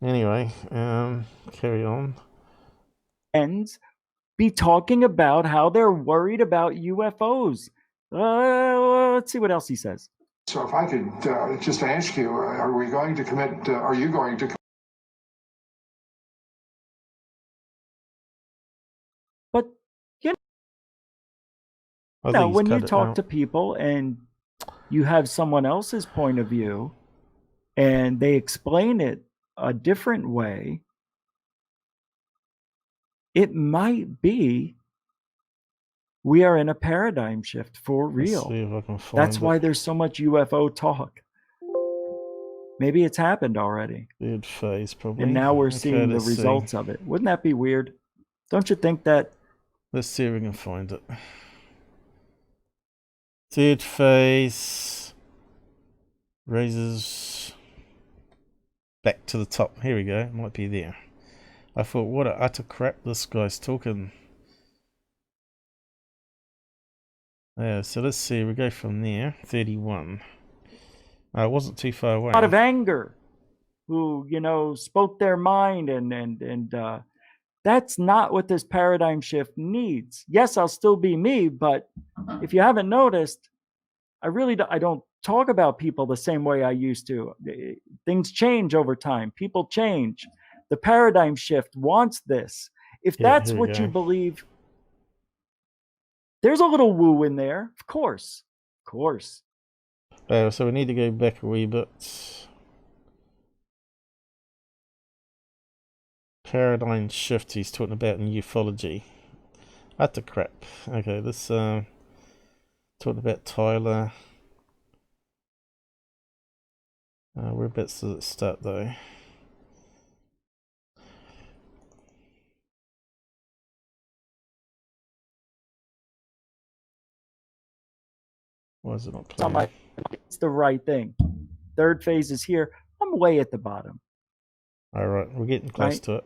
Anyway, carry on.
And be talking about how they're worried about UFOs. Let's see what else he says.
So if I could just ask you, are we going to commit, are you going to...
But, you know, when you talk to people and you have someone else's point of view and they explain it a different way, it might be we are in a paradigm shift for real. That's why there's so much UFO talk. Maybe it's happened already.
Third phase, probably.
And now we're seeing the results of it. Wouldn't that be weird? Don't you think that?
Let's see if we can find it. Third phase raises back to the top. Here we go. It might be there. I thought, what a utter crap this guy's talking. Yeah, so let's see. We go from there. 31. It wasn't too far away.
A lot of anger, who, you know, spoke their mind, and that's not what this paradigm shift needs. Yes, I'll still be me, but if you haven't noticed, I don't talk about people the same way I used to. Things change over time. People change. The paradigm shift wants this. If that's what you believe, there's a little woo in there. Of course. Of course.
So we need to go back a wee bit. Paradigm shift he's talking about in ufology. Utter crap. Okay, this talking about Tyler. Whereabouts does it start though? Why is it not playing?
It's the right thing. Third phase is here. I'm way at the bottom.
All right, we're getting close to it.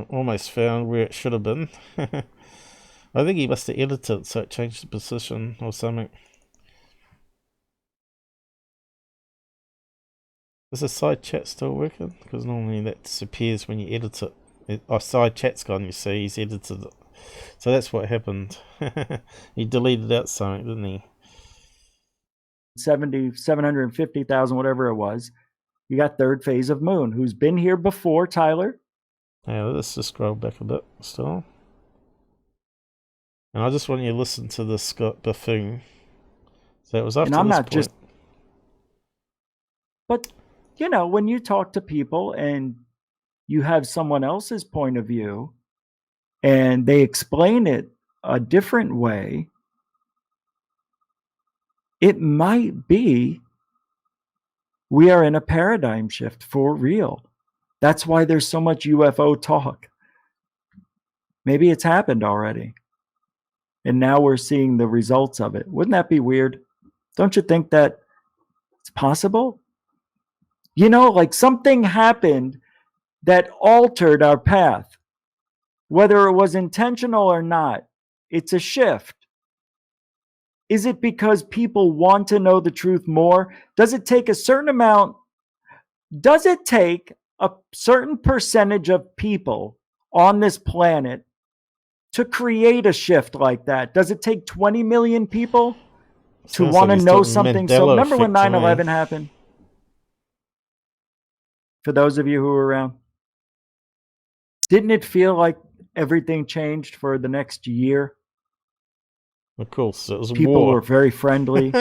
Almost found where it should have been. I think he must have edited it so it changed the position or something. Is the side chat still working? Because normally that disappears when you edit it. Our side chat's gone, you see. He's edited it. So that's what happened. He deleted out something, didn't he?
750,000, whatever it was. You got Third Phase of Moon, who's been here before, Tyler.
Yeah, let's just scroll back a bit still. And I just want you to listen to the Scott buffoon. So it was up
and
to
I'm
this
not
point.
just... But, you know, when you talk to people and you have someone else's point of view and they explain it a different way, it might be we are in a paradigm shift for real. That's why there's so much UFO talk. Maybe it's happened already. And now we're seeing the results of it. Wouldn't that be weird? Don't you think that it's possible? You know, like something happened that altered our path. Whether it was intentional or not, it's a shift. Is it because people want to know the truth more? Does it take a certain amount? Does it take a certain percentage of people on this planet to create a shift like that? Does it take 20 million people to want to know something? So remember when 9/11 happened? For those of you who were around, didn't it feel like everything changed for the next year?
Of course, it was
People
war.
were very friendly.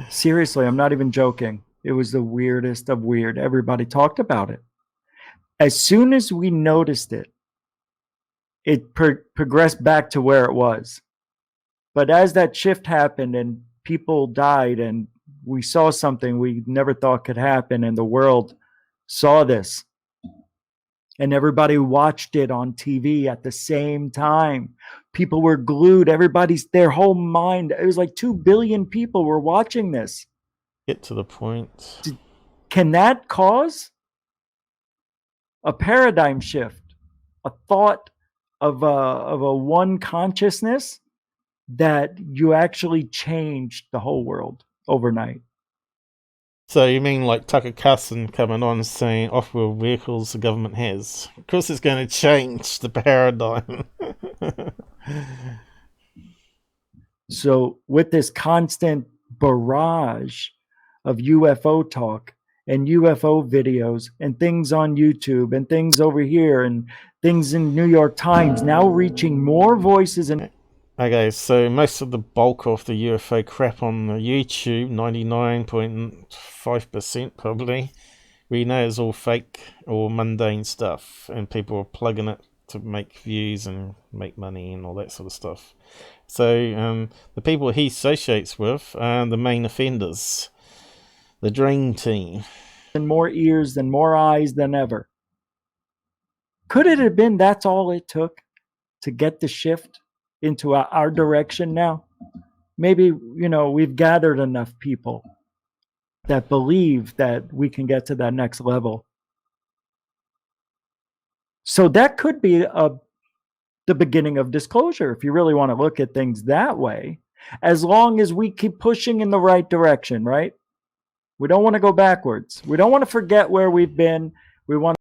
Seriously, I'm not even joking. It was the weirdest of weird. Everybody talked about it. As soon as we noticed it, it progressed back to where it was. But as that shift happened and people died and we saw something we never thought could happen and the world saw this and everybody watched it on TV at the same time. People were glued. Their whole mind. It was like 2 billion people were watching this.
Get to the point.
Can that cause a paradigm shift? A thought of a one consciousness that you actually changed the whole world overnight?
So you mean like Tucker Carlson coming on saying off-world vehicles the government has? Of course it's going to change the paradigm.
So with this constant barrage of UFO talk and UFO videos and things on YouTube and things over here and things in New York Times now reaching more voices and...
Okay, so most of the bulk of the UFO crap on the YouTube, 99.5% probably, we know is all fake or mundane stuff, and people are plugging it to make views and make money and all that sort of stuff. So the people he associates with are the main offenders, the Dream Team.
And more ears and more eyes than ever. Could it have been that's all it took to get the shift into our direction now? Maybe, you know, we've gathered enough people that believe that we can get to that next level. So that could be the beginning of disclosure, if you really want to look at things that way, as long as we keep pushing in the right direction, right? We don't want to go backwards. We don't want to forget where we've been. We want...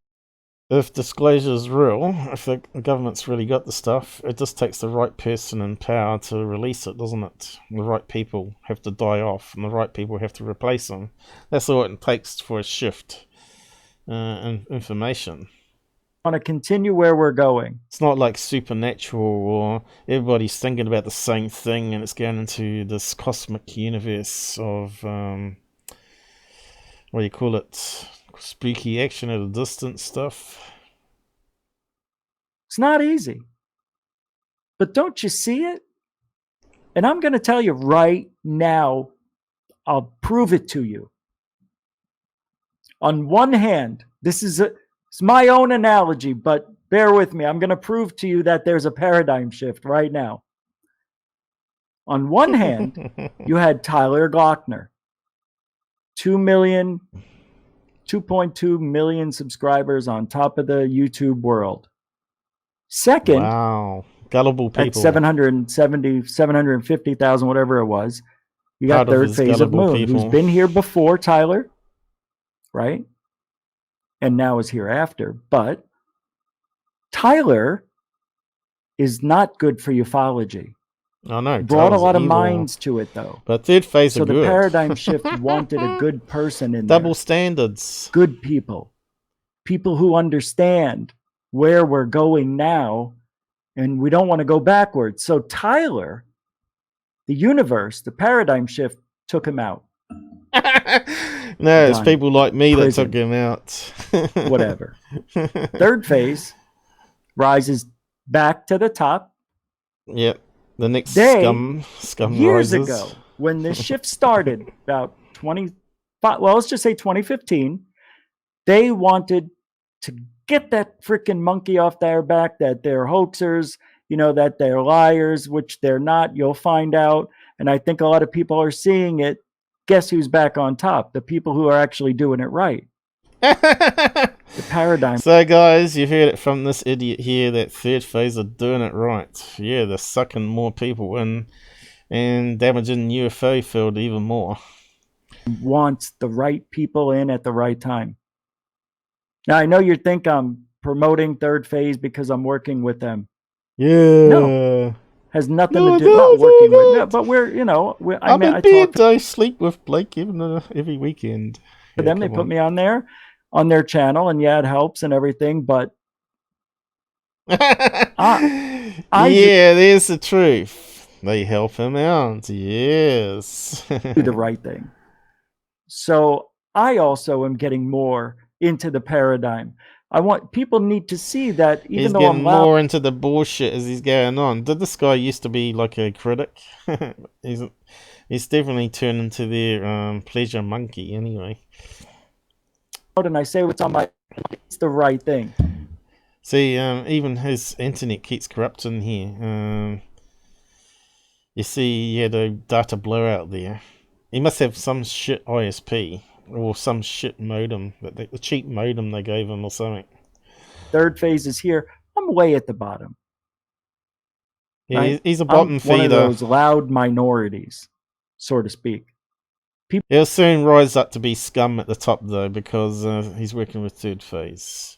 If disclosure is real, if the government's really got the stuff, it just takes the right person in power to release it, doesn't it? The right people have to die off, and the right people have to replace them. That's all it takes for a shift in information.
Want to continue where we're going.
It's not like supernatural or everybody's thinking about the same thing and it's going into this cosmic universe of, what do you call it? Spooky action at a distance stuff.
It's not easy. But don't you see it? And I'm going to tell you right now, I'll prove it to you. On one hand, it's my own analogy, but bear with me. I'm going to prove to you that there's a paradigm shift right now. On one hand, you had Tyler Glockner, 2.2 million subscribers on top of the YouTube world. Second,
wow, gullible people.
At 750,000, whatever it was, you got Third Phase of Moon, who's been here before Tyler, right? and now is hereafter. But Tyler is not good for ufology.
I know.
Brought a
Tyler's
lot of
evil.
minds to it, though.
But third phase
So
are
the
good.
paradigm shift wanted a good person in
Double
there.
standards.
Good people. People who understand where we're going now, and we don't want to go backwards. So Tyler, the universe, the paradigm shift, took him out.
No, it's
Done.
people like me
Prison.
that took him out.
Whatever. Third phase rises back to the top.
Yep. The next
They,
scum
years
rises.
ago, when this shift started, about 25, well, let's just say 2015, they wanted to get that freaking monkey off their back, that they're hoaxers, that they're liars, which they're not. You'll find out. And I think a lot of people are seeing it. Guess who's back on top? The people who are actually doing it right. The paradigm.
So guys, you've heard it from this idiot here that third phase are doing it right. Yeah, they're sucking more people in and damaging the UFO field even more.
Wants the right people in at the right time. Now, I know you think I'm promoting third phase because I'm working with them.
Yeah.
No. Has nothing to do not working with. No, but we're
I'm in bed. I sleep with Blake every weekend.
For them, they put me on their channel, and yeah, it helps and everything, but
yeah, there's the truth. They help him out. Yes.
do the right thing. So I also am getting more into the paradigm. I want people need to see that even
he's
though
getting
I'm loud,
more into the bullshit as he's going on. Did this guy used to be like a critic? he's definitely turned into their pleasure monkey anyway.
And I say what's on my, it's the right thing.
See, even his internet keeps corrupting here. You see, he had a data blowout there. He must have some shit ISP or some shit modem, the cheap modem they gave him or something.
Third phase is here. I'm way at the bottom.
Yeah,
right?
he's a bottom
I'm
feeder.
one of those loud minorities, so to speak.
He'll soon rise up to be scum at the top, though, because he's working with third phase.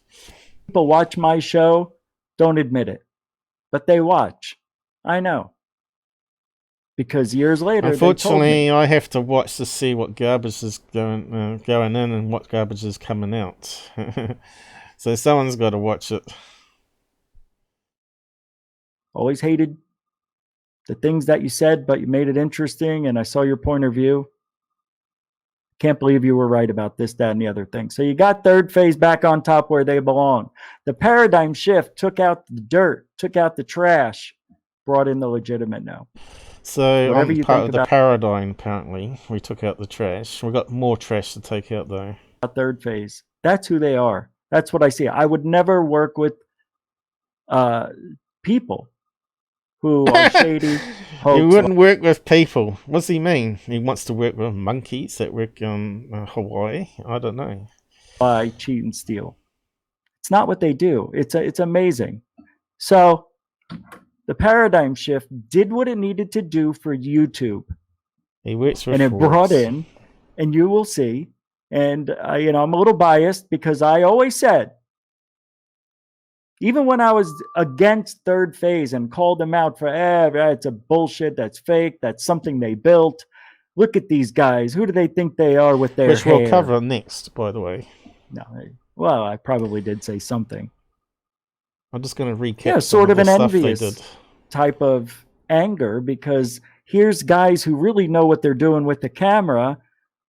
People watch my show, don't admit it, but they watch. I know. Because years later,
unfortunately, I have to watch to see what garbage is going in and what garbage is coming out. So someone's got to watch it.
Always hated the things that you said, but you made it interesting, and I saw your point of view. Can't believe you were right about this, that, and the other thing. So you got third phase back on top where they belong. The paradigm shift took out the dirt, took out the trash, brought in the legitimate now.
So
whatever
I'm
you
part
think
of the
about
paradigm, apparently. We took out the trash. We've got more trash to take out, though.
Third phase. That's who they are. That's what I see. I would never work with people who are shady.
He wouldn't work with people. What's he mean? He wants to work with monkeys that work in Hawaii? I don't know.
Lie, cheat, and steal. It's not what they do. It's amazing. So the paradigm shift did what it needed to do for YouTube.
He works with
and it brought in, and you will see. And I'm a little biased because I always said, even when I was against third phase and called them out for, it's a bullshit, that's fake, that's something they built. Look at these guys. Who do they think they are with their
Which
hair?
we'll cover next, by the way.
No, well, I probably did say something.
I'm just going to recap.
Yeah, sort of an envious type of anger, because here's guys who really know what they're doing with the camera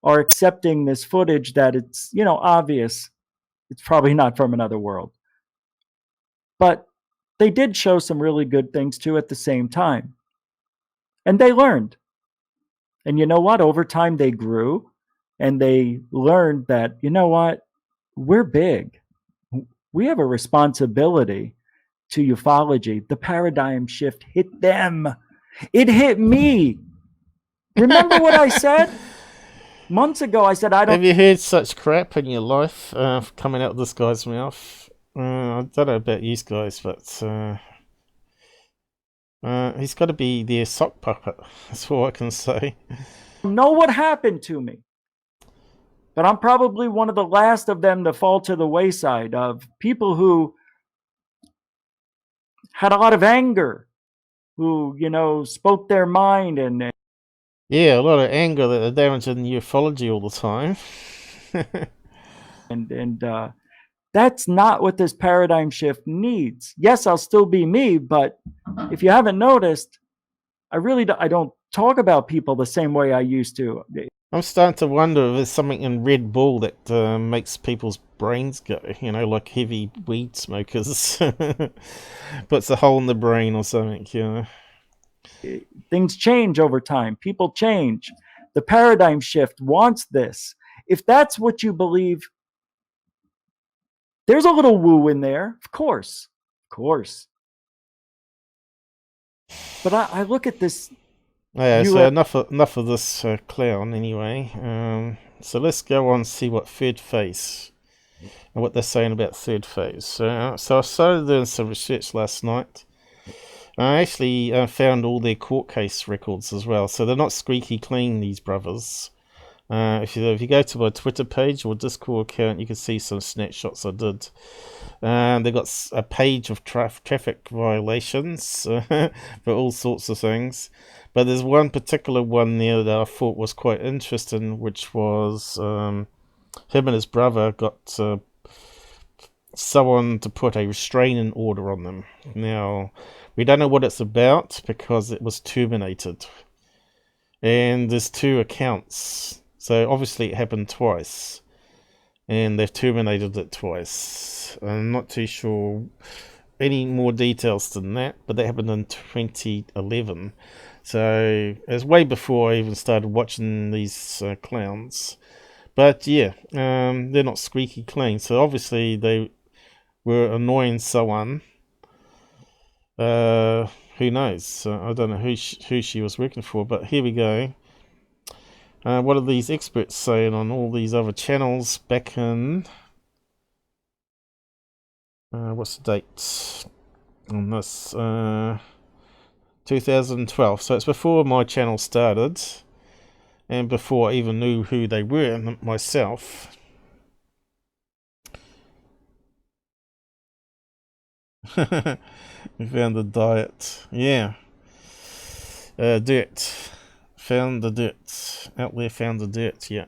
are accepting this footage that it's, obvious. It's probably not from another world. But they did show some really good things too at the same time. And they learned. And you know what? Over time they grew and they learned that, you know what? We're big. We have a responsibility to ufology. The paradigm shift hit them. It hit me. Remember what I said? Months ago, I said, I don't...
Have you heard such crap in your life coming out of this guy's mouth? I don't know about you guys, but he's got to be their sock puppet. That's all I can say.
Know what happened to me. But I'm probably one of the last of them to fall to the wayside, of people who had a lot of anger, who, you know, spoke their mind and
yeah, a lot of anger that are damaging ufology all the time.
and that's not what this paradigm shift needs. Yes, I'll still be me, but if you haven't noticed, I don't talk about people the same way I used to.
I'm starting to wonder if there's something in Red Bull that makes people's brains go, you know, like heavy weed smokers. Puts a hole in the brain or something, you know.
Things change over time. People change. The paradigm shift wants this. If that's what you believe, there's a little woo in there, of course. Of course. But I look at this.
Yeah, so enough of this clown anyway. So let's go on and see what third phase and what they're saying about third phase. So I started doing some research last night. I actually found all their court case records as well. So they're not squeaky clean, these brothers. If you go to my Twitter page or Discord account, you can see some snapshots I did. They've got a page of traffic violations for all sorts of things. But there's one particular one there that I thought was quite interesting, which was him and his brother got someone to put a restraining order on them. Now, we don't know what it's about because it was terminated. And there's 2 accounts. So obviously it happened twice. And they've terminated it twice. I'm not too sure any more details than that, but that happened in 2011. So it's way before I even started watching these clowns. But yeah, they're not squeaky clean. So obviously they were annoying someone. Who knows? I don't know who she was working for, but here we go. What are these experts saying on all these other channels back in... what's the date on this? 2012. So it's before my channel started and before I even knew who they were myself. We found the diet. Yeah. Dirt. Found the dirt. Out there, found the dirt, yeah.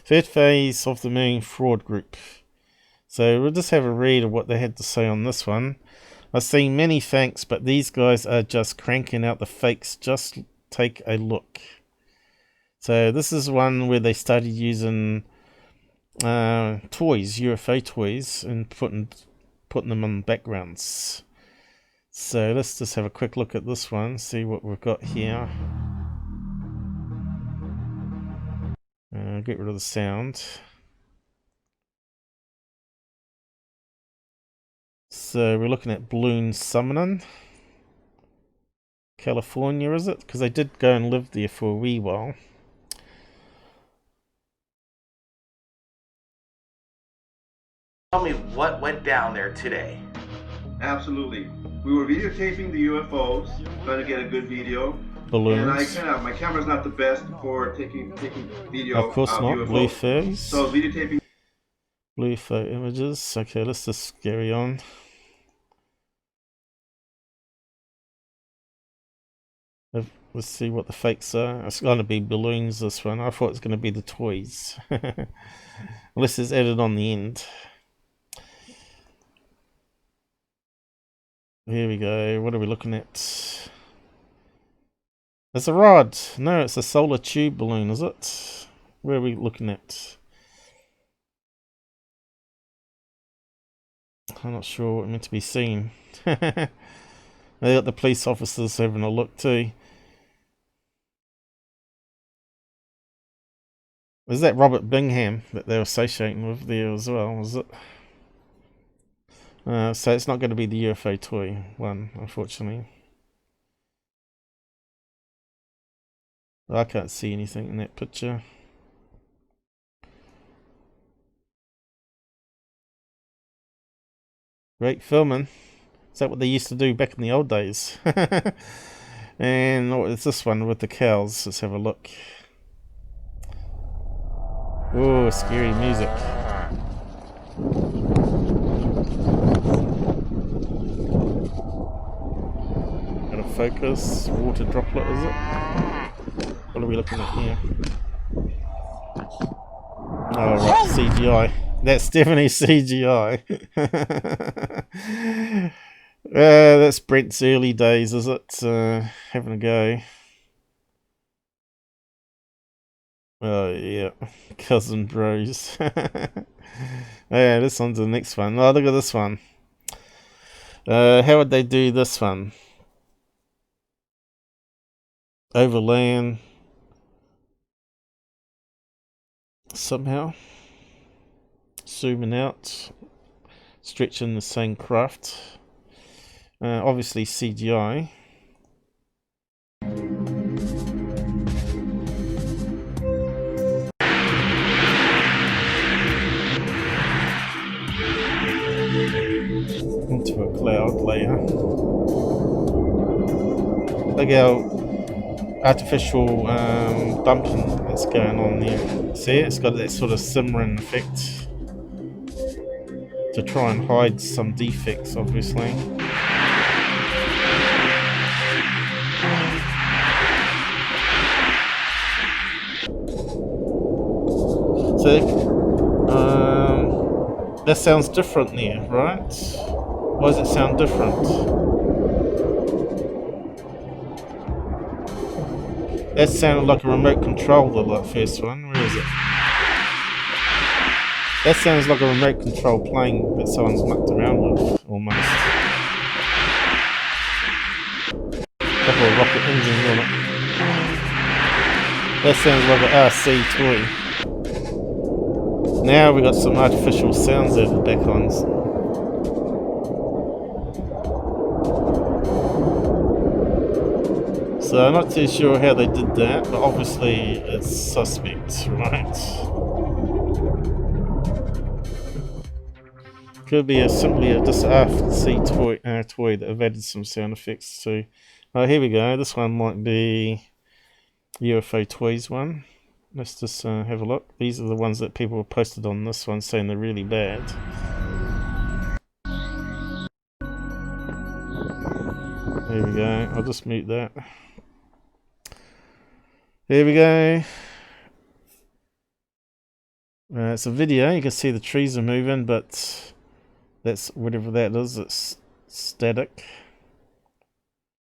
Third phase of the moon fraud group. So we'll just have a read of what they had to say on this one. I've seen many fakes, but these guys are just cranking out the fakes. Just take a look. So this is one where they started using toys, UFO toys, and putting them on backgrounds. So let's just have a quick look at this one, see what we've got here. Get rid of the sound. So we're looking at balloon summoning. California, is it? Because they did go and live there for a wee while.
Tell me what went down there today.
Absolutely. We were videotaping the UFOs, trying to get a good video.
Balloons.
And my camera's not the best for taking video.
Of course not.
UFOs.
Blue phase.
So I was videotaping.
Blue photo images. Okay, let's just carry on. Let's see what the fakes are. It's going to be balloons, this one. I thought it was going to be the toys. Unless it's added on the end. Here we go. What are we looking at? It's a rod. No, it's a solar tube balloon, is it? Where are we looking at? I'm not sure what meant to be seen. They got the police officers having a look too. Is that Robert Bingham that they're associating with there as well, is it? So it's not going to be the UFO toy one, unfortunately. I can't see anything in that picture. Great filming. Is that what they used to do back in the old days? And what is this one with the cows? Let's have a look. Oh, scary music. Gotta focus. Water droplet, is it? What are we looking at here? Oh, right, CGI. That's definitely CGI. That's Brent's early days, is it? Having a go. Oh, yeah. Cousin bros. Yeah, this one's the next one. Oh, look at this one. How would they do this one? Overland. Somehow. Zooming out. Stretching the same craft. Obviously CGI. Into a cloud layer. Look how artificial dumping that's going on there. See, it's got that sort of simmering effect to try and hide some defects, obviously. So that sounds different there, right? Why does it sound different? That sounded like a remote control, the first one. Where is it? That sounds like a remote control plane that someone's mucked around with, almost. A couple of rocket engines on it. That sounds like an RC toy. Now we got some artificial sounds over the back ons. So I'm not too sure how they did that, but obviously it's suspect, right? Could be simply just an RC toy that have added some sound effects to. Oh, here we go. This one might be UFO Toys one. Let's just have a look. These are the ones that people have posted on this one saying they're really bad. There we go. I'll just mute that. Here we go. It's a video. You can see the trees are moving, but that's whatever that is. It's static.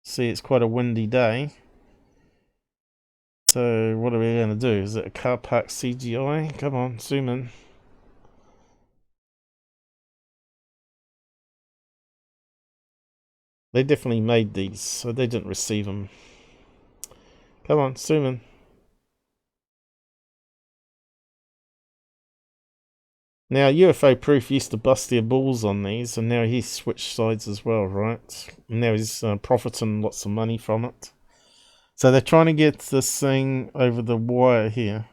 See, it's quite a windy day. So what are we going to do? Is it a car park CGI? Come on, zoom in. They definitely made these, so they didn't receive them. Come on, zoom in. Now, UFO Proof used to bust their balls on these, and now he's switched sides as well, right? And now he's profiting lots of money from it. So they're trying to get this thing over the wire here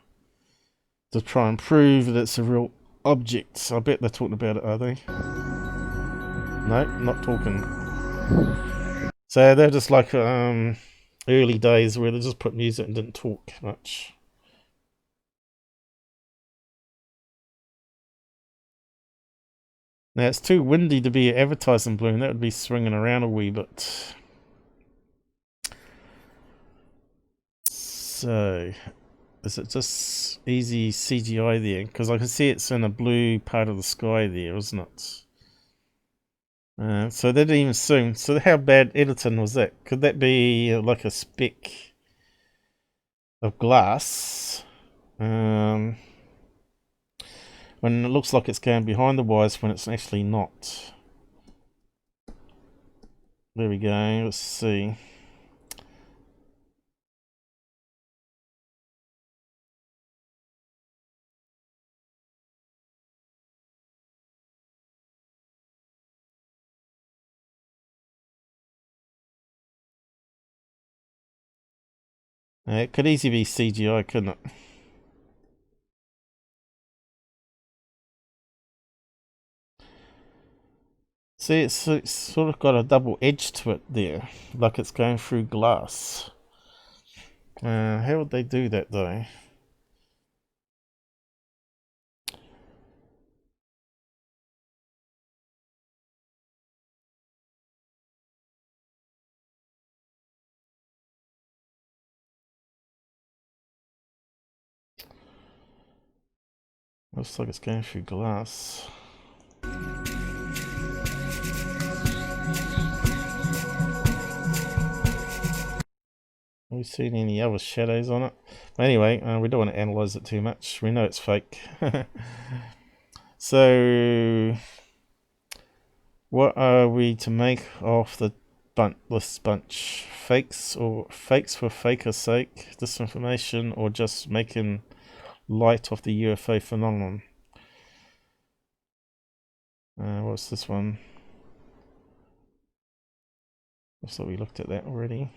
to try and prove that it's a real object. I bet they're talking about it, are they? No, not talking. So they're just like early days where they just put music and didn't talk much. Now it's too windy to be an advertising balloon. That would be swinging around a wee bit. So, is it just easy CGI there? Because I can see it's in a blue part of the sky there, isn't it? So they didn't even zoom. So how bad editing was that? Could that be like a speck of glass? When it looks like it's going behind the wires when it's actually not. There we go, let's see. It could easily be CGI, couldn't it? See, it's sort of got a double edge to it there, like it's going through glass. How would they do that though? Looks like it's going through glass. Have we seen any other shadows on it? But anyway, we don't want to analyze it too much. We know it's fake. So, what are we to make of this bunch? Fakes for faker's sake, disinformation, or just making light of the UFO phenomenon? What's this one? I thought we looked at that already.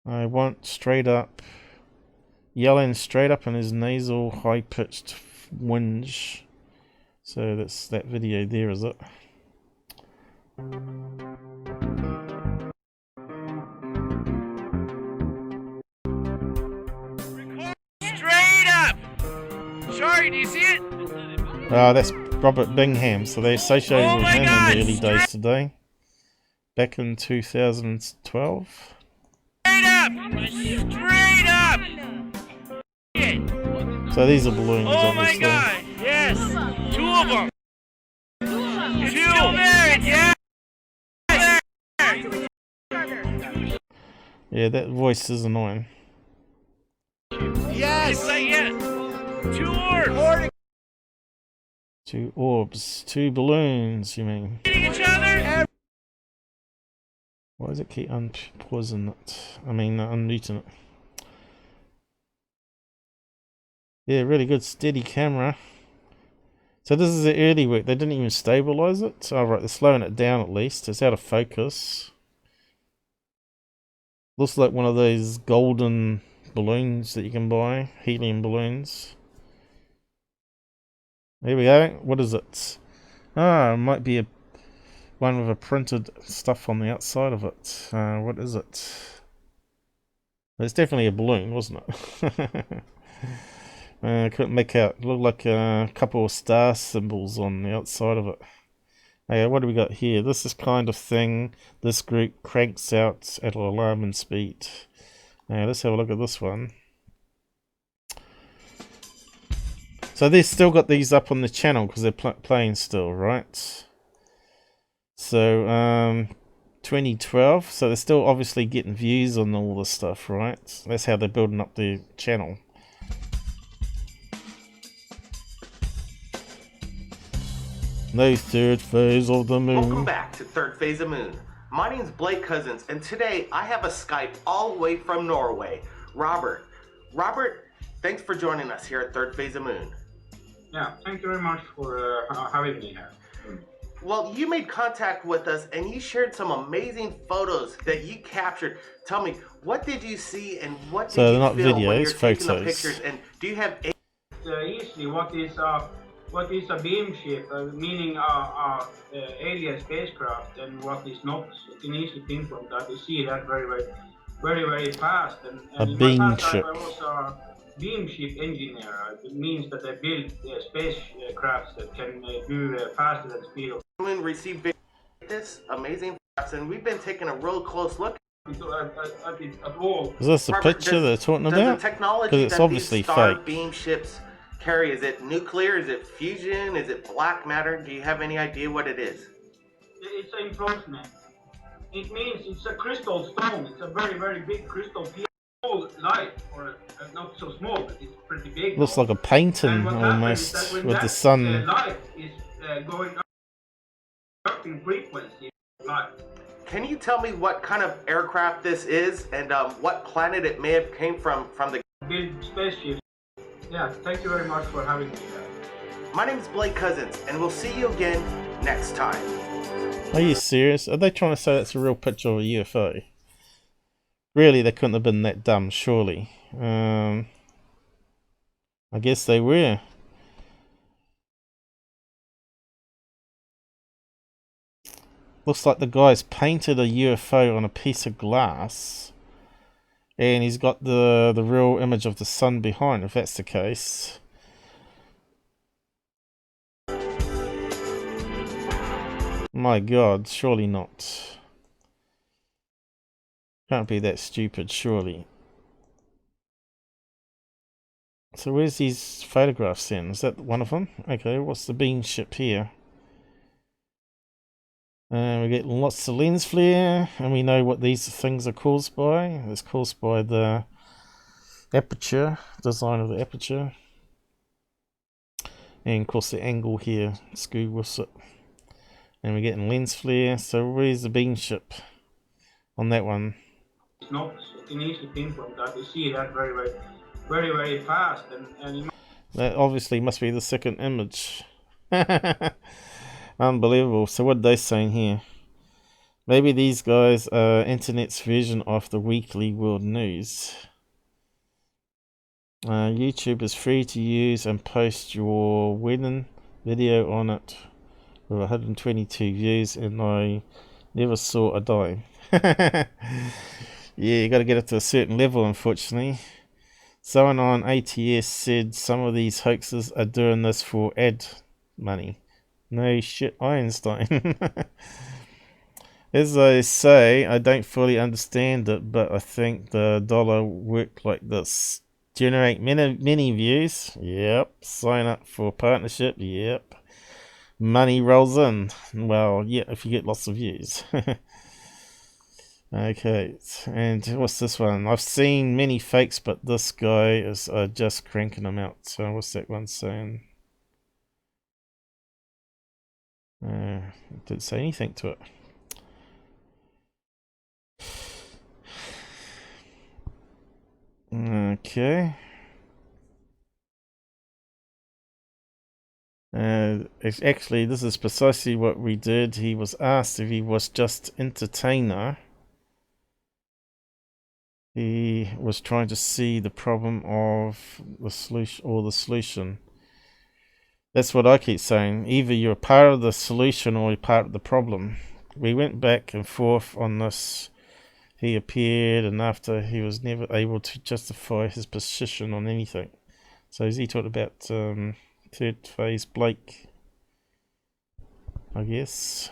I want straight up, yelling straight up in his nasal, high-pitched whinge. So that's that video there, is it?
Straight up! Sorry, do you see it?
That's Robert Bingham, so they associated with him in the early days today. Back in 2012.
Straight up! Straight up!
So these are balloons,
oh
obviously.
My God! Yes! 2 of them! You're still married, yeah?
Yeah, that voice is annoying.
Yes! Yes! 2 orbs!
2 orbs. 2 balloons, you mean?
Each other?
Why does it keep unpausing it? I mean, unmuting it. Yeah, really good steady camera. So this is the early work. They didn't even stabilize it. Oh, right, they're slowing it down at least. It's out of focus. Looks like one of those golden balloons that you can buy. Helium balloons. Here we go. What is it? Ah, it might be one with a printed stuff on the outside of it. What is it? It's definitely a balloon, wasn't it? I couldn't make out. It looked like a couple of star symbols on the outside of it. Okay, what do we got here? This is kind of thing this group cranks out at alarming speed. Let's have a look at this one. So they've still got these up on the channel because they're playing still, right? So, 2012. So they're still obviously getting views on all this stuff, right? That's how they're building up their channel. No third phase of the moon.
Welcome back to Third Phase of Moon. My name's Blake Cousins, and today I have a Skype all the way from Norway. Robert, thanks for joining us here at Third Phase of Moon.
Yeah, thank you very much for having me here.
Well, you made contact with us and you shared some amazing photos that you captured. Tell me, what did you see and what did you feel when you're taking the pictures? And do you have
easily what is a beam ship, meaning alien spacecraft, and what is not? You can easily pinpoint that. You see that very fast. And
a beam ship.
I was a beam ship engineer. It means that I build spacecrafts that can do faster than speed of.
Moon received this amazing photos, and we've been taking a real close look
at all.
Is this the picture they're talking about? Because it's obviously fake.
Beam ships carry, is it nuclear, is it fusion, is it black matter? Do you have any idea what it is?
It's an improvement. It means it's a crystal stone. It's a very big crystal small light, or not so small, but it's pretty big.
Looks like a painting almost with the sun.
Light is going up in frequency. Light.
Can you tell me what kind of aircraft this is and what planet it may have came from the
build spaceship? Yeah, thank you very much for having me here.
My name is Blake Cousins, and we'll see you again next time.
Are you serious? Are they trying to say that's a real picture of a UFO? Really, they couldn't have been that dumb, surely. I guess they were. Looks like the guy's painted a UFO on a piece of glass. And he's got the real image of the sun behind, if that's the case. My God, surely not. Can't be that stupid, surely. So where's these photographs then? Is that one of them? Okay, what's the beam ship here? We get lots of lens flare, and we know what these things are caused by. It's caused by the aperture, design of the aperture. And of course the angle here, screw with it. And we're getting lens flare. So where's the beam ship on that one?
It's not, you can easily pinpoint that. You see that very fast. And
that obviously must be the second image. Unbelievable. So what are they saying here? Maybe these guys are internet's version of the weekly world news. YouTube is free to use and post your wedding video on it with 122 views, and I never saw a dime. Yeah, you got to get it to a certain level, unfortunately. Someone on ATS said some of these hoaxes are doing this for ad money. No shit, Einstein. As I say, I don't fully understand it, but I think the dollar worked like this. Generate many views. Yep. Sign up for partnership. Yep. Money rolls in. Well, yeah, if you get lots of views. Okay, and what's this one? I've seen many fakes, but this guy is just cranking them out. So what's that one saying? Didn't say anything to it. Okay. Actually, this is precisely what we did. He was asked if he was just entertainer. He was trying to see the problem of the solution or the solution. That's what I keep saying. Either you're part of the solution or you're part of the problem. We went back and forth on this. He appeared, and after he was never able to justify his position on anything. So as he talked about third phase Blake, I guess.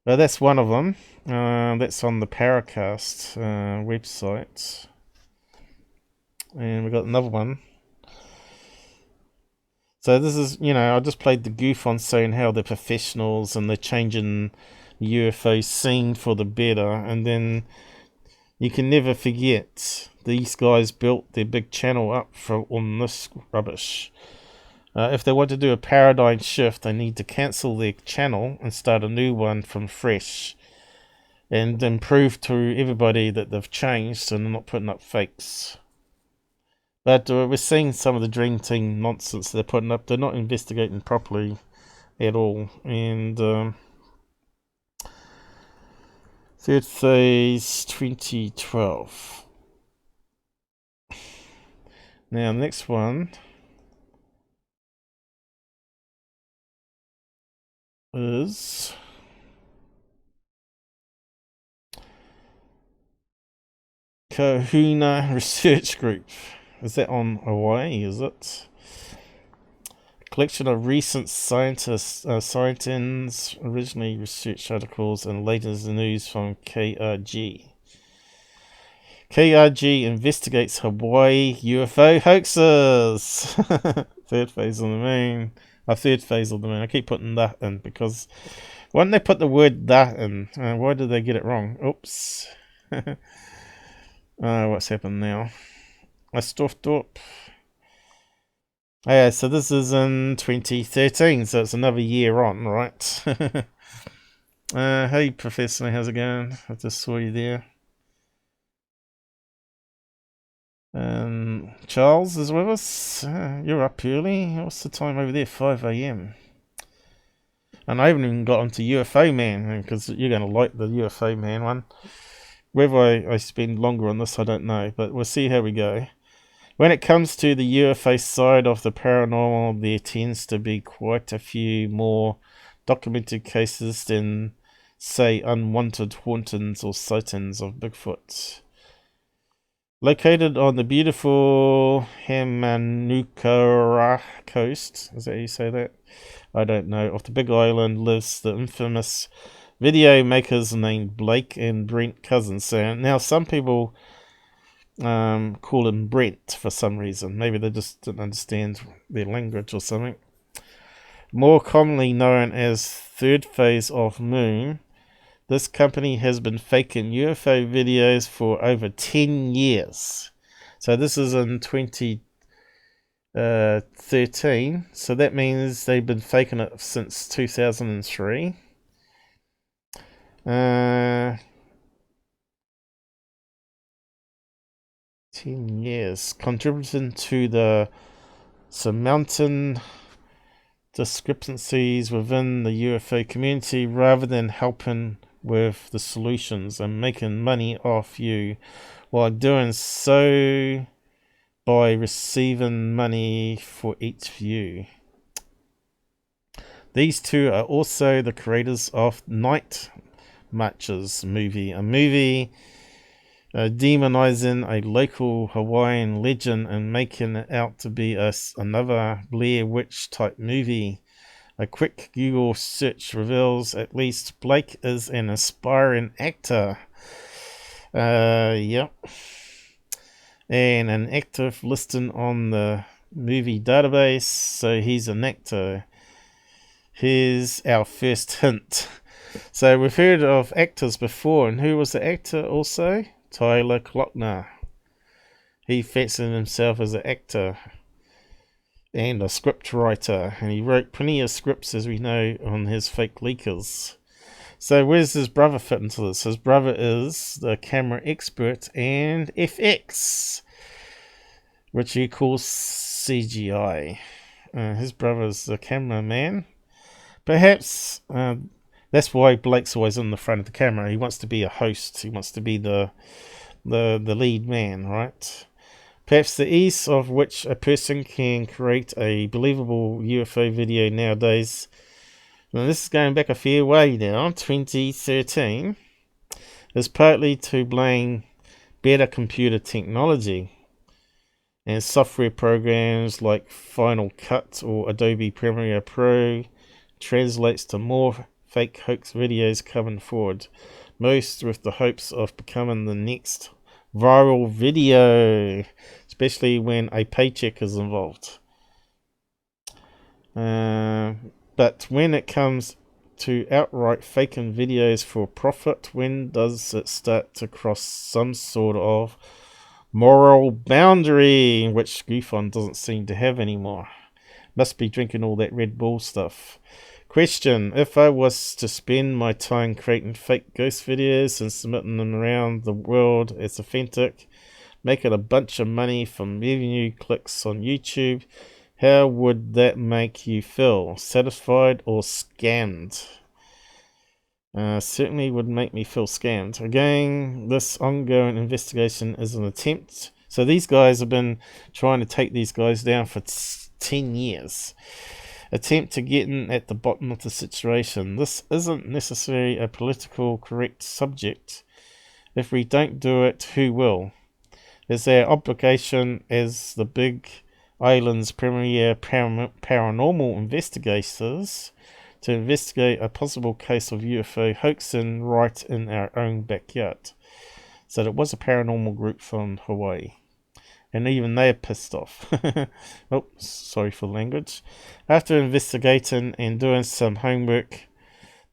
Well, that's one of them. That's on the Paracast website. And we got another one. So this is, I just played the goof on saying how they're professionals and they're changing the UFO scene for the better. And then you can never forget these guys built their big channel up on this rubbish. If they want to do a paradigm shift, they need to cancel their channel and start a new one from fresh. And then prove to everybody that they've changed and they're not putting up fakes. But we're seeing some of the Dream Team nonsense they're putting up. They're not investigating properly at all. And third phase 2012. Now, next one is Kahuna Research Group. Is that on Hawaii, is it? Collection of recent scientists, originally research articles and latest news from KRG. KRG investigates Hawaii UFO hoaxes. Third phase of the moon. Third phase of the moon. I keep putting that in because when they put the word that in, why did they get it wrong? Oops. What's happened now? I stuffed up. Yeah, so this is in 2013, so it's another year on, right? Hey, Professor, how's it going? I just saw you there. Charles is with us. You're up early. What's the time over there? 5 AM. And I haven't even got onto UFO Man, because you're going to like the UFO Man one. Whether I spend longer on this, I don't know, but we'll see how we go. When it comes to the UFO side of the paranormal, there tends to be quite a few more documented cases than, say, unwanted hauntings or sightings of Bigfoot. Located on the beautiful Hamanukara coast, is that how you say that? I don't know. Off the Big Island lives the infamous video makers named Blake and Brent Cousins. So now some people call him Brent for some reason. Maybe they just didn't understand their language or something. More commonly known as Third Phase of Moon, this company has been faking UFO videos for over 10 years. So this is in 2013. So that means they've been faking it since 2003. 10 years. Contributing to the surmounting discrepancies within the UFO community rather than helping with the solutions and making money off you while doing so by receiving money for each view. These two are also the creators of Night Marches movie, a movie demonizing a local Hawaiian legend and making it out to be another Blair Witch type movie. A quick Google search reveals at least Blake is an aspiring actor. Yep. And an active listing on the movie database, so he's an actor. Here's our first hint. So we've heard of actors before, and who was the actor also? Tyler Clockner. He fancied himself as an actor and a script writer, and he wrote plenty of scripts, as we know, on his fake leakers. So where's his brother fit into this? His brother is the camera expert and FX, which he calls CGI. His brother's the cameraman. Perhaps that's why Blake's always in the front of the camera. He wants to be a host. He wants to be the lead man, right? Perhaps the ease of which a person can create a believable UFO video nowadays. Now this is going back a fair way now, 2013, is partly to blame better computer technology and software programs like Final Cut or Adobe Premiere Pro translates to more fake hoax videos coming forward, most with the hopes of becoming the next viral video, especially when a paycheck is involved. But when it comes to outright faking videos for profit, when does it start to cross some sort of moral boundary, which MUFON doesn't seem to have anymore? Must be drinking all that Red Bull stuff. Question: if I was to spend my time creating fake ghost videos and submitting them around the world as authentic, making a bunch of money from revenue clicks on YouTube, how would that make you feel? Satisfied or scammed? Certainly would make me feel scammed. Again, this ongoing investigation is an attempt. So these guys have been trying to take these guys down for 10 years. Attempt to get in at the bottom of the situation. This isn't necessarily a political correct subject. If we don't do it, who will? It's our obligation as the Big Island's premier paranormal investigators to investigate a possible case of UFO hoaxing right in our own backyard. So it was a paranormal group from Hawaii. And even they are pissed off. Oh, sorry for the language. After investigating and doing some homework,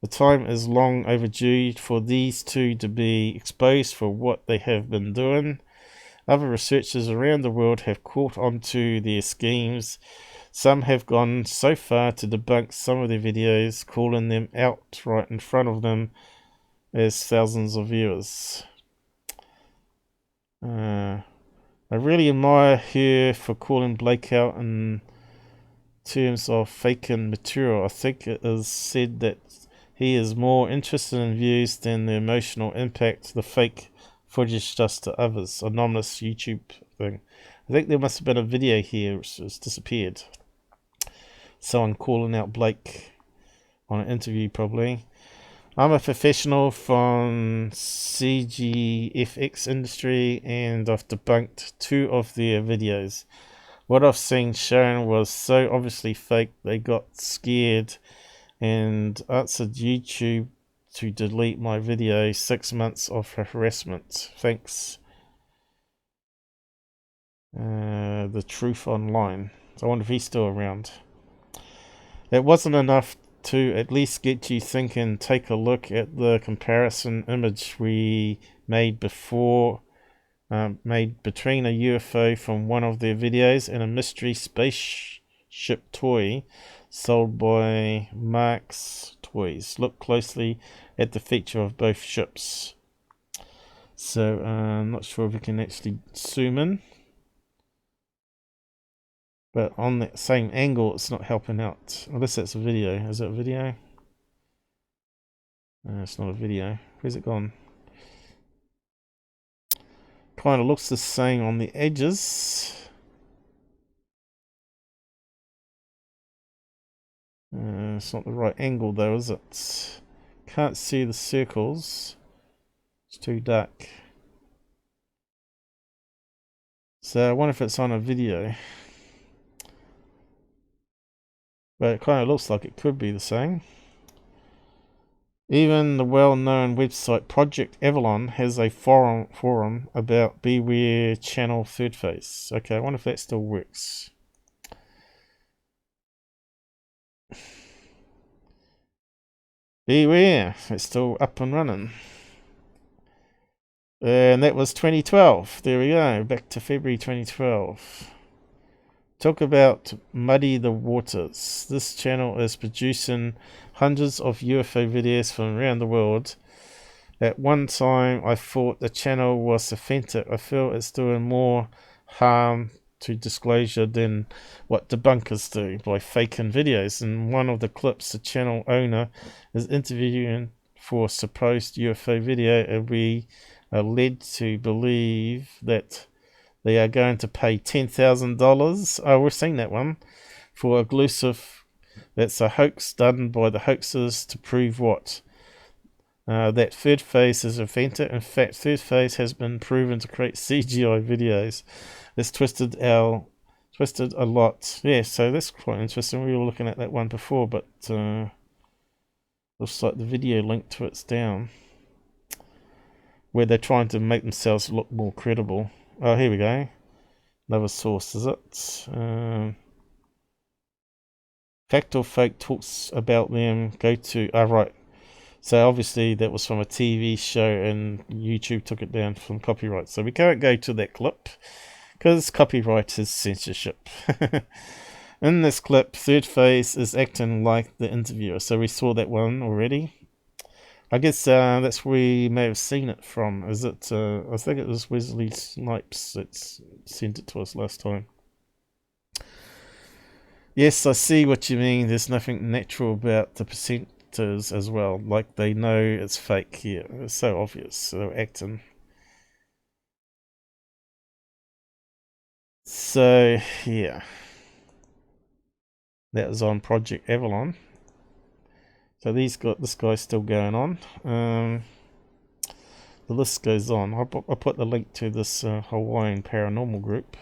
the time is long overdue for these two to be exposed for what they have been doing. Other researchers around the world have caught on to their schemes. Some have gone so far to debunk some of their videos, calling them out right in front of them as thousands of viewers. I really admire her for calling Blake out in terms of faking material. I think it is said that he is more interested in views than the emotional impact the fake footage does to others. Anonymous YouTube thing. I think there must have been a video here which has disappeared. Someone calling out Blake on an interview probably. I'm a professional from CGFX industry and I've debunked 2 of their videos. What I've seen shown was so obviously fake they got scared and answered YouTube to delete my video. 6 months of harassment. Thanks. The Truth Online. So I wonder if he's still around. It wasn't enough to at least get you thinking. Take a look at the comparison image we made before, made between a UFO from one of their videos and a mystery spaceship toy sold by Mark's Toys. Look closely at the feature of both ships. So I'm not sure if we can actually zoom in, but on that same angle it's not helping out, unless that's a video. Is it a video? It's not a video. Where's it gone? Kind of looks the same on the edges. It's not the right angle though, is it? Can't see the circles. It's too dark. So I wonder if it's on a video. But it kind of looks like it could be the same. Even the well-known website Project Avalon has a forum about Beware Channel Third Phase. Okay, I wonder if that still works. Beware, it's still up and running. And that was 2012. There we go, back to February 2012. Talk about muddy the waters. This channel is producing hundreds of UFO videos from around the world. At one time I thought the channel was authentic. I feel it's doing more harm to disclosure than what debunkers do by faking videos. In one of the clips, the channel owner is interviewing for a supposed UFO video, and we are led to believe that they are going to pay $10,000. Oh, we've seen that one. For elusive, that's a hoax done by the hoaxers to prove what? That Third Phase is authentic. In fact, Third Phase has been proven to create CGI videos. It's twisted a lot. Yeah, so that's quite interesting. We were looking at that one before, but looks like the video link to it's down, where they're trying to make themselves look more credible. Oh, here we go. Another source, is it? Fact or Fake talks about them. Go to... Oh, right. So obviously that was from a TV show and YouTube took it down from copyright. So we can't go to that clip because copyright is censorship. In this clip, Third Phase is acting like the interviewer. So we saw that one already. I guess that's where we may have seen it from. Is it? I think it was Wesley Snipes that sent it to us last time. Yes, I see what you mean. There's nothing natural about the presenters as well. Like they know it's fake here. It's so obvious. They're acting. So yeah, that was on Project Avalon. So this guy's still going on. The list goes on. I'll put the link to this Hawaiian paranormal group.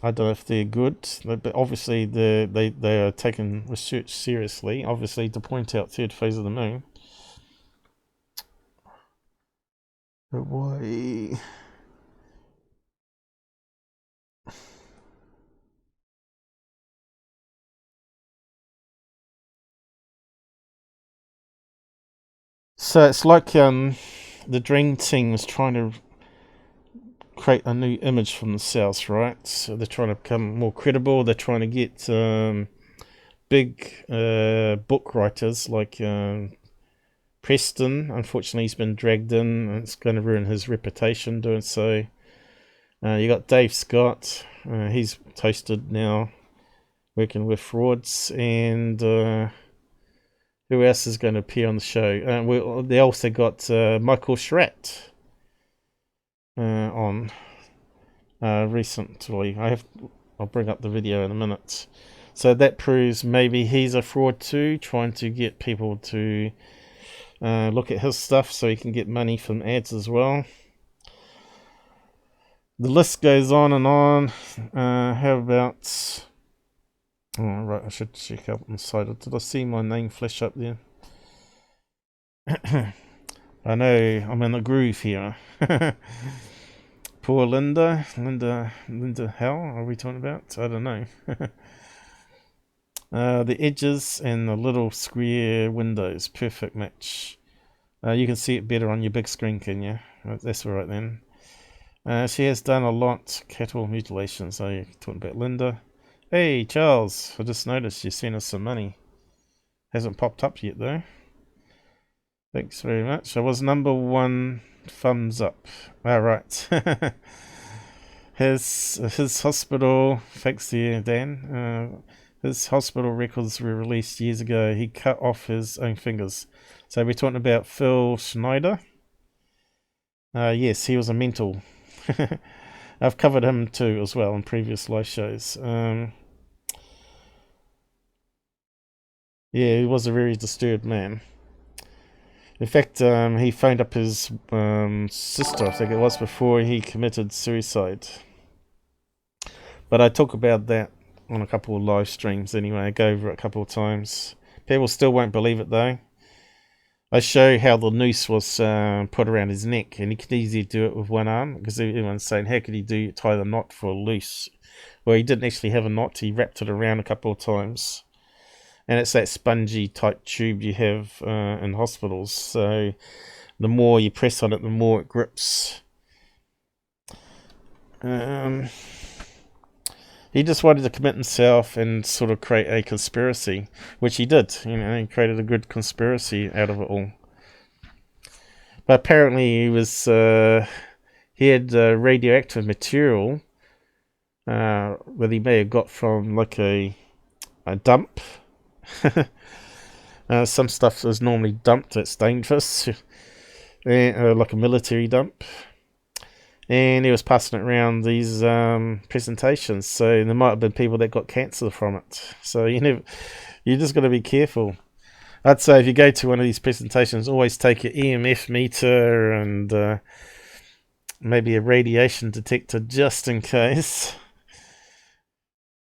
I don't know if they're good, but obviously they are taking research seriously. Obviously to point out Third Phase of the Moon. Hawaii. So it's like the Dream Team was trying to create a new image for themselves, right? So they're trying to become more credible. They're trying to get big book writers like Preston. Unfortunately, he's been dragged in, and it's going to ruin his reputation doing so. You got Dave Scott. He's toasted now, working with frauds, and who else is going to appear on the show? They also got Michael Schratt on recently. I'll bring up the video in a minute. So that proves maybe he's a fraud too, trying to get people to look at his stuff so he can get money from ads as well. The list goes on and on. How about... Oh, right, I should check out on the side. Did I see my name flash up there? I know I'm in a groove here. Poor Linda. Linda how are we talking about? I don't know. The edges and the little square windows. Perfect match. You can see it better on your big screen, can you? That's alright then. She has done a lot. Cattle mutilation. So you're talking about Linda. Hey, Charles. I just noticed you sent us some money. Hasn't popped up yet, though. Thanks very much. I was number 1 thumbs up. Alright. His hospital... Thanks to you, Dan. His hospital records were released years ago. He cut off his own fingers. So we're talking about Phil Schneider. Yes, he was a mental. I've covered him too as well in previous live shows. Yeah, he was a very disturbed man. In fact, he phoned up his sister, I think it was, before he committed suicide. But I talk about that on a couple of live streams anyway. I go over it a couple of times. People still won't believe it though. I show how the noose was put around his neck, and he could easily do it with one arm, because everyone's saying, how could he tie the knot for loose? Well, he didn't actually have a knot, he wrapped it around a couple of times. And it's that spongy type tube you have in hospitals, so the more you press on it, the more it grips. He just wanted to commit himself and sort of create a conspiracy, which he did. You know, he created a good conspiracy out of it all. But apparently he was he had radioactive material that he may have got from like a dump. Some stuff is normally dumped that's dangerous, like a military dump. And he was passing it around these presentations, so there might have been people that got cancer from it. So you just got to be careful. I'd say if you go to one of these presentations, always take your EMF meter and maybe a radiation detector just in case.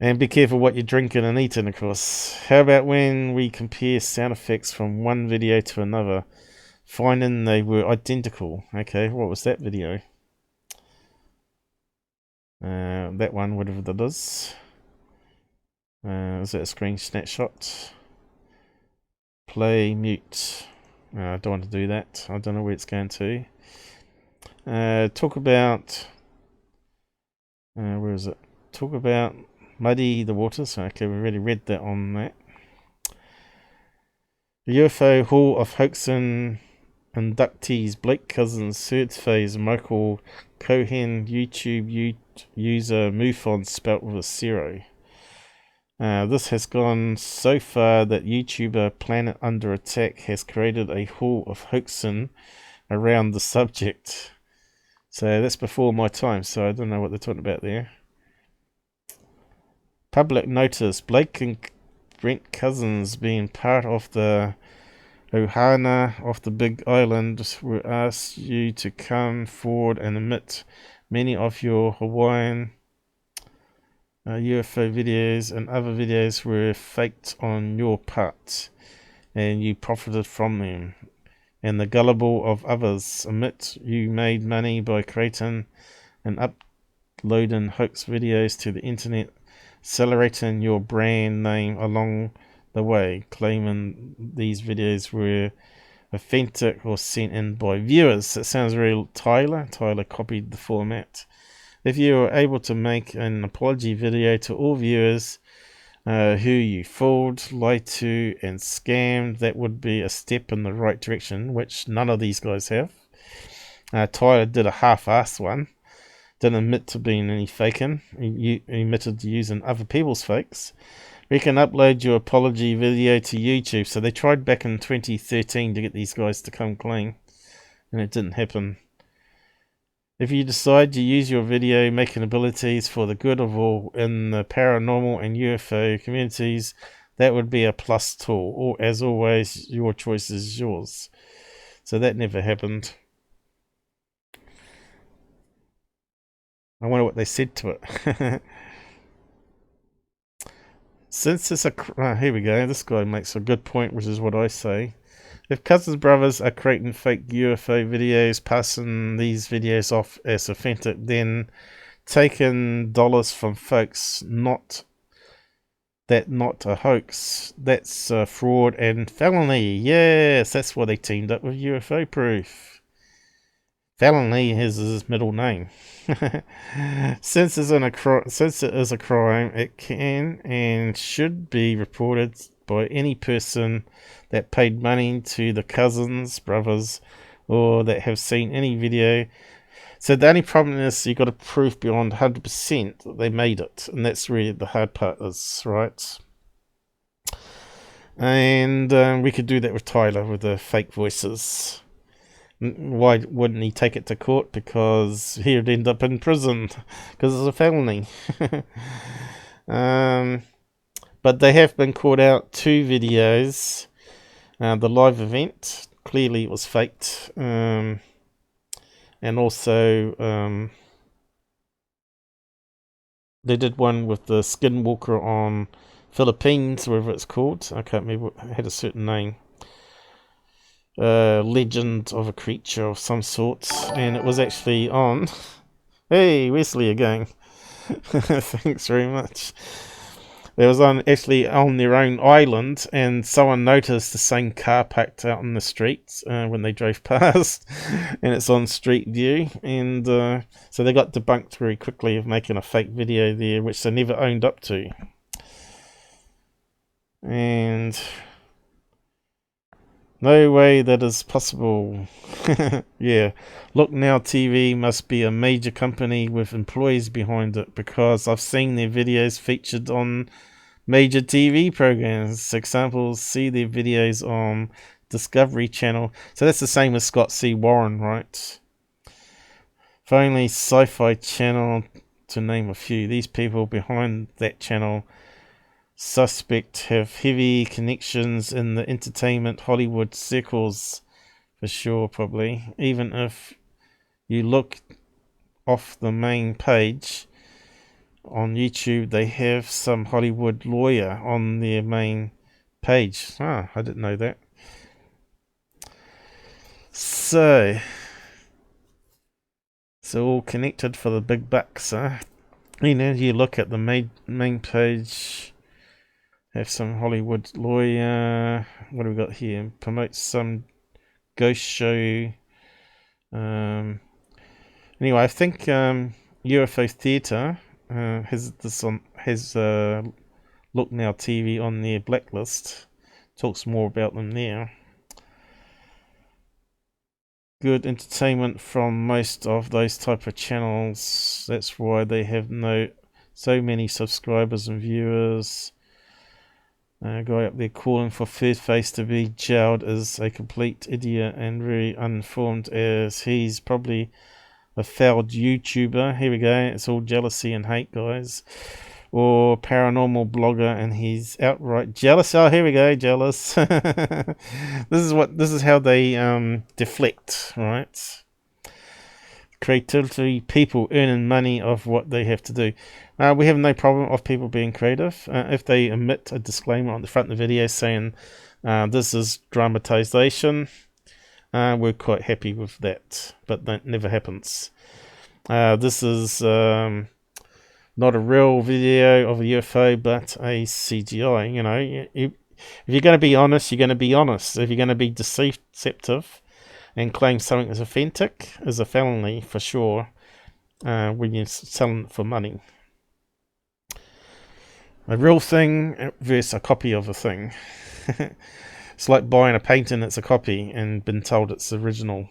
And be careful what you're drinking and eating, of course. How about when we compare sound effects from one video to another, finding they were identical? Okay, what was that video? That one, whatever that is. Is that a screen snapshot? Play, mute. I don't want to do that. I don't know where it's going to. Talk about... where is it? Talk about muddy the waters. Okay, we already read that on that. The UFO Hall of Hoaxin inductees Blake Cousins, third phase, Michael Cohen, YouTube user MUFON spelt with a 0. This has gone so far that YouTuber Planet Under Attack has created a hall of hoaxing around the subject. So that's before my time, so I don't know what they're talking about there. Public notice, Blake and Brent Cousins, being part of the Ohana of the Big Island, will ask you to come forward and admit many of your Hawaiian UFO videos and other videos were faked on your part, and you profited from them. And the gullible of others admit you made money by creating and uploading hoax videos to the internet, accelerating your brand name along the way, claiming these videos were authentic or sent in by viewers. That sounds very Tyler. Tyler copied the format. If you were able to make an apology video to all viewers who you fooled, lied to, and scammed, that would be a step in the right direction, which none of these guys have. Tyler did a half-assed one. Didn't admit to being any faking. He admitted to using other people's fakes. We can upload your apology video to YouTube. So they tried back in 2013 to get these guys to come clean, and it didn't happen. If you decide to use your video making abilities for the good of all in the paranormal and UFO communities, that would be a plus tool. Or, as always, your choice is yours. So that never happened. I wonder what they said to it. Since it's a... here we go. This guy makes a good point, which is what I say. If Cousins Brothers are creating fake UFO videos, passing these videos off as authentic, then taking dollars from folks not a hoax, that's fraud and felony. Yes, that's why they teamed up with UFO Proof. Felony is his middle name. Since it is a crime, it can and should be reported by any person that paid money to the Cousins Brothers or that have seen any video. So the only problem is you got to prove beyond 100% that they made it, and that's really the hard part is, right? And we could do that with Tyler with the fake voices. Why wouldn't he take it to court? Because he'd end up in prison because it's a felony. But they have been caught out 2 videos. The live event, clearly it was faked. And also they did one with the skinwalker on Philippines, whatever it's called. I can't remember, it had a certain name. Legend of a creature of some sort, and it was actually on. Hey, Wesley again. Thanks very much. It was actually on their own island, and someone noticed the same car parked out on the street when they drove past, and it's on Street View, and so they got debunked very quickly of making a fake video there, which they never owned up to. And no way that is possible. Yeah, Look Now TV must be a major company with employees behind it, because I've seen their videos featured on major TV programs. Examples, see their videos on Discovery Channel. So that's the same as Scott C. Warren, right? Finally, Sci-Fi Channel, to name a few. These people behind that channel suspect have heavy connections in the entertainment Hollywood circles, for sure, probably. Even if you look off the main page on YouTube, they have some Hollywood lawyer on their main page. Ah, I didn't know that. So it's all connected for the big bucks, huh? You know, you look at the main page, have some Hollywood lawyer. What do we got here? Promotes some ghost show. Anyway, I think UFO Theatre has Look Now TV on their blacklist. Talks more about them there. Good entertainment from most of those type of channels. That's why they have so many subscribers and viewers. Guy up there calling for Third Face to be jailed is a complete idiot and very uninformed, as he's probably a failed YouTuber. Here we go. It's all jealousy and hate, guys. Or paranormal blogger, and he's outright jealous. Oh, here we go, jealous. This is how they deflect, right? Creativity, people earning money of what they have to do. We have no problem of people being creative. If they omit a disclaimer on the front of the video saying this is dramatization, we're quite happy with that, but that never happens. This is not a real video of a UFO, but a CGI. You know, if you're going to be honest, you're going to be honest. If you're going to be deceptive and claim something is authentic, is a felony for sure when you're selling it for money. A real thing versus a copy of a thing. It's like buying a painting that's a copy and been told it's the original.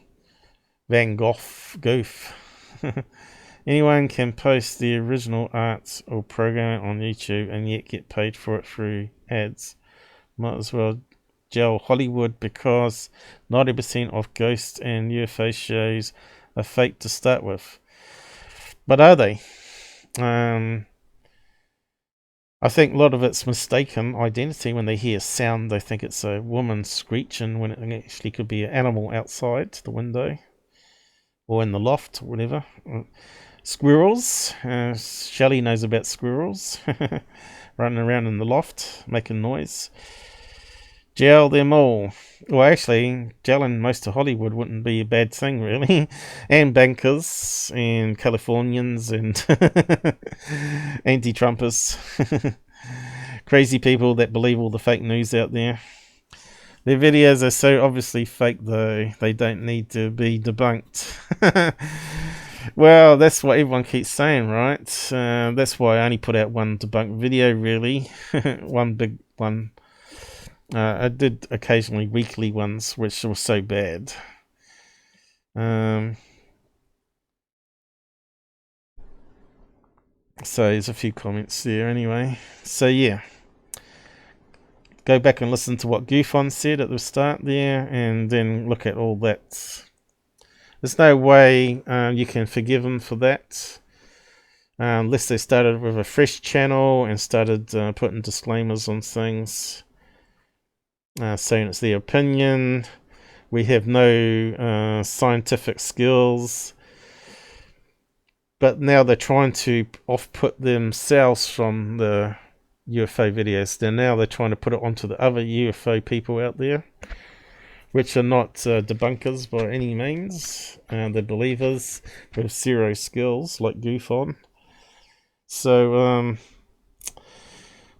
Van Gogh goof. Anyone can post the original art or program on YouTube and yet get paid for it through ads. Might as well jail Hollywood, because 90% of ghost and UFO shows are fake to start with. But are they? I think a lot of it's mistaken identity. When they hear sound, they think it's a woman screeching when it actually could be an animal outside the window or in the loft, or whatever. Squirrels. Shelly knows about squirrels running around in the loft making noise. Jail them all. Well, actually, jailing most of Hollywood wouldn't be a bad thing, really. And bankers, and Californians, and anti-Trumpers. Crazy people that believe all the fake news out there. Their videos are so obviously fake, though. They don't need to be debunked. Well, that's what everyone keeps saying, right? That's why I only put out one debunked video, really. One big one. I did occasionally weekly ones, which were so bad. So there's a few comments there anyway. So yeah. Go back and listen to what MUFON said at the start there, and then look at all that. There's no way you can forgive them for that. Unless they started with a fresh channel and started putting disclaimers on things. Saying it's their opinion. We have no scientific skills. But now they're trying to off-put themselves from the UFO videos. They're trying to put it onto the other UFO people out there, which are not debunkers by any means. They're believers with zero skills, like MUFON. So,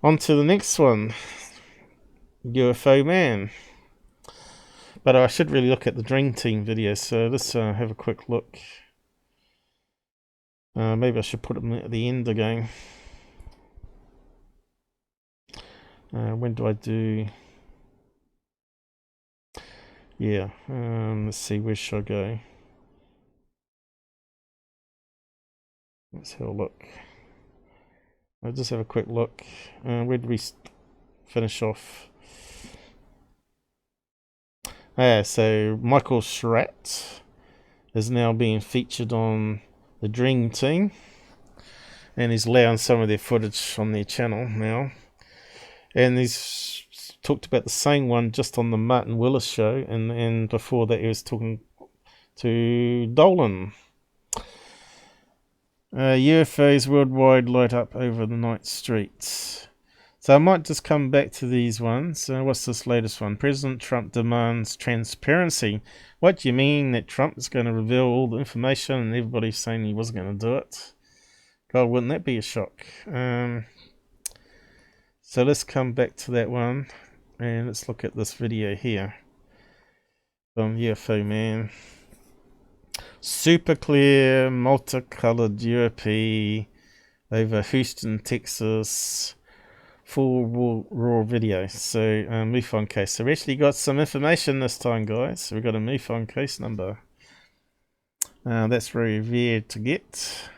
on to the next one. UFO Man. But I should really look at the Dream Team video, so let's have a quick look. Maybe I should put them at the end again. When do I do... Yeah, let's see, where should I go? Let's have a look. I'll just have a quick look. Where did we finish off? So Michael Schratt is now being featured on the Dream Team, and he's allowing some of their footage on their channel now. And he's talked about the same one just on the Martin Willis show, and before that he was talking to Dolan. UFOs worldwide light up over the night streets. So I might just come back to these ones. What's this latest one? President Trump demands transparency. What do you mean that Trump is going to reveal all the information and everybody's saying he wasn't going to do it? God, wouldn't that be a shock? So let's come back to that one and let's look at this video here from UFO Man. Super clear, multicolored UAP over Houston, Texas. Full raw video. So MUFON case. So we actually got some information this time, guys. So we got a MUFON case number. That's very rare to get.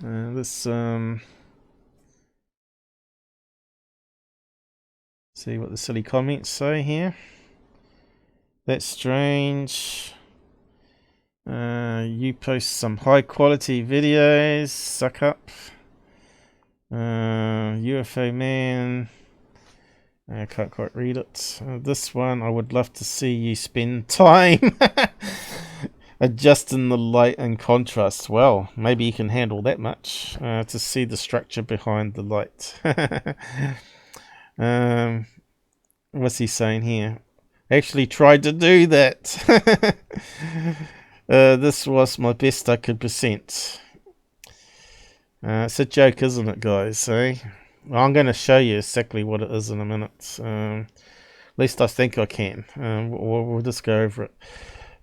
Let's see what the silly comments say here. That's strange. You post some high quality videos. Suck up. UFO Man. I can't quite read it. This one, I would love to see you spend time adjusting the light and contrast. Well, maybe you can handle that much to see the structure behind the light. What's he saying here? Actually tried to do that. This was my best I could present. It's a joke, isn't it, guys? Well, I'm going to show you exactly what it is in a minute. At least I think I can. We'll just go over it.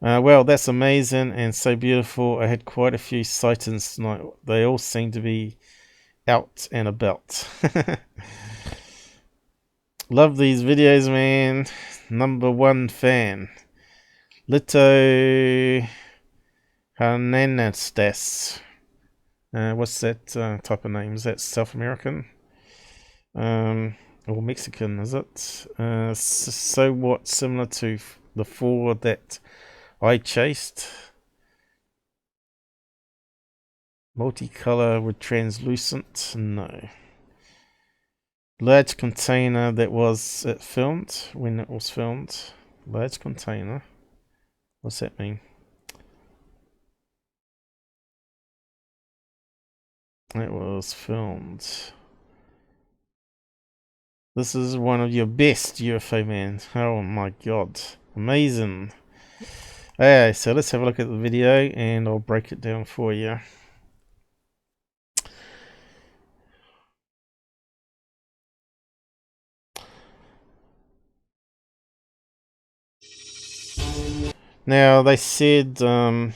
Well, that's amazing and so beautiful. I had quite a few sightings tonight. They all seem to be out and about. Love these videos, man. #1 fan. Lito Hernandez. What's that type of name? Is that South American? Or Mexican, is it? Somewhat similar to the 4 that I chased. Multicolor with translucent? No. Large container that was filmed, when it was filmed. Large container. What's that mean? It was filmed. This is one of your best UFO man. Oh my god. Amazing. Okay, so let's have a look at the video and I'll break it down for you. Now, they said that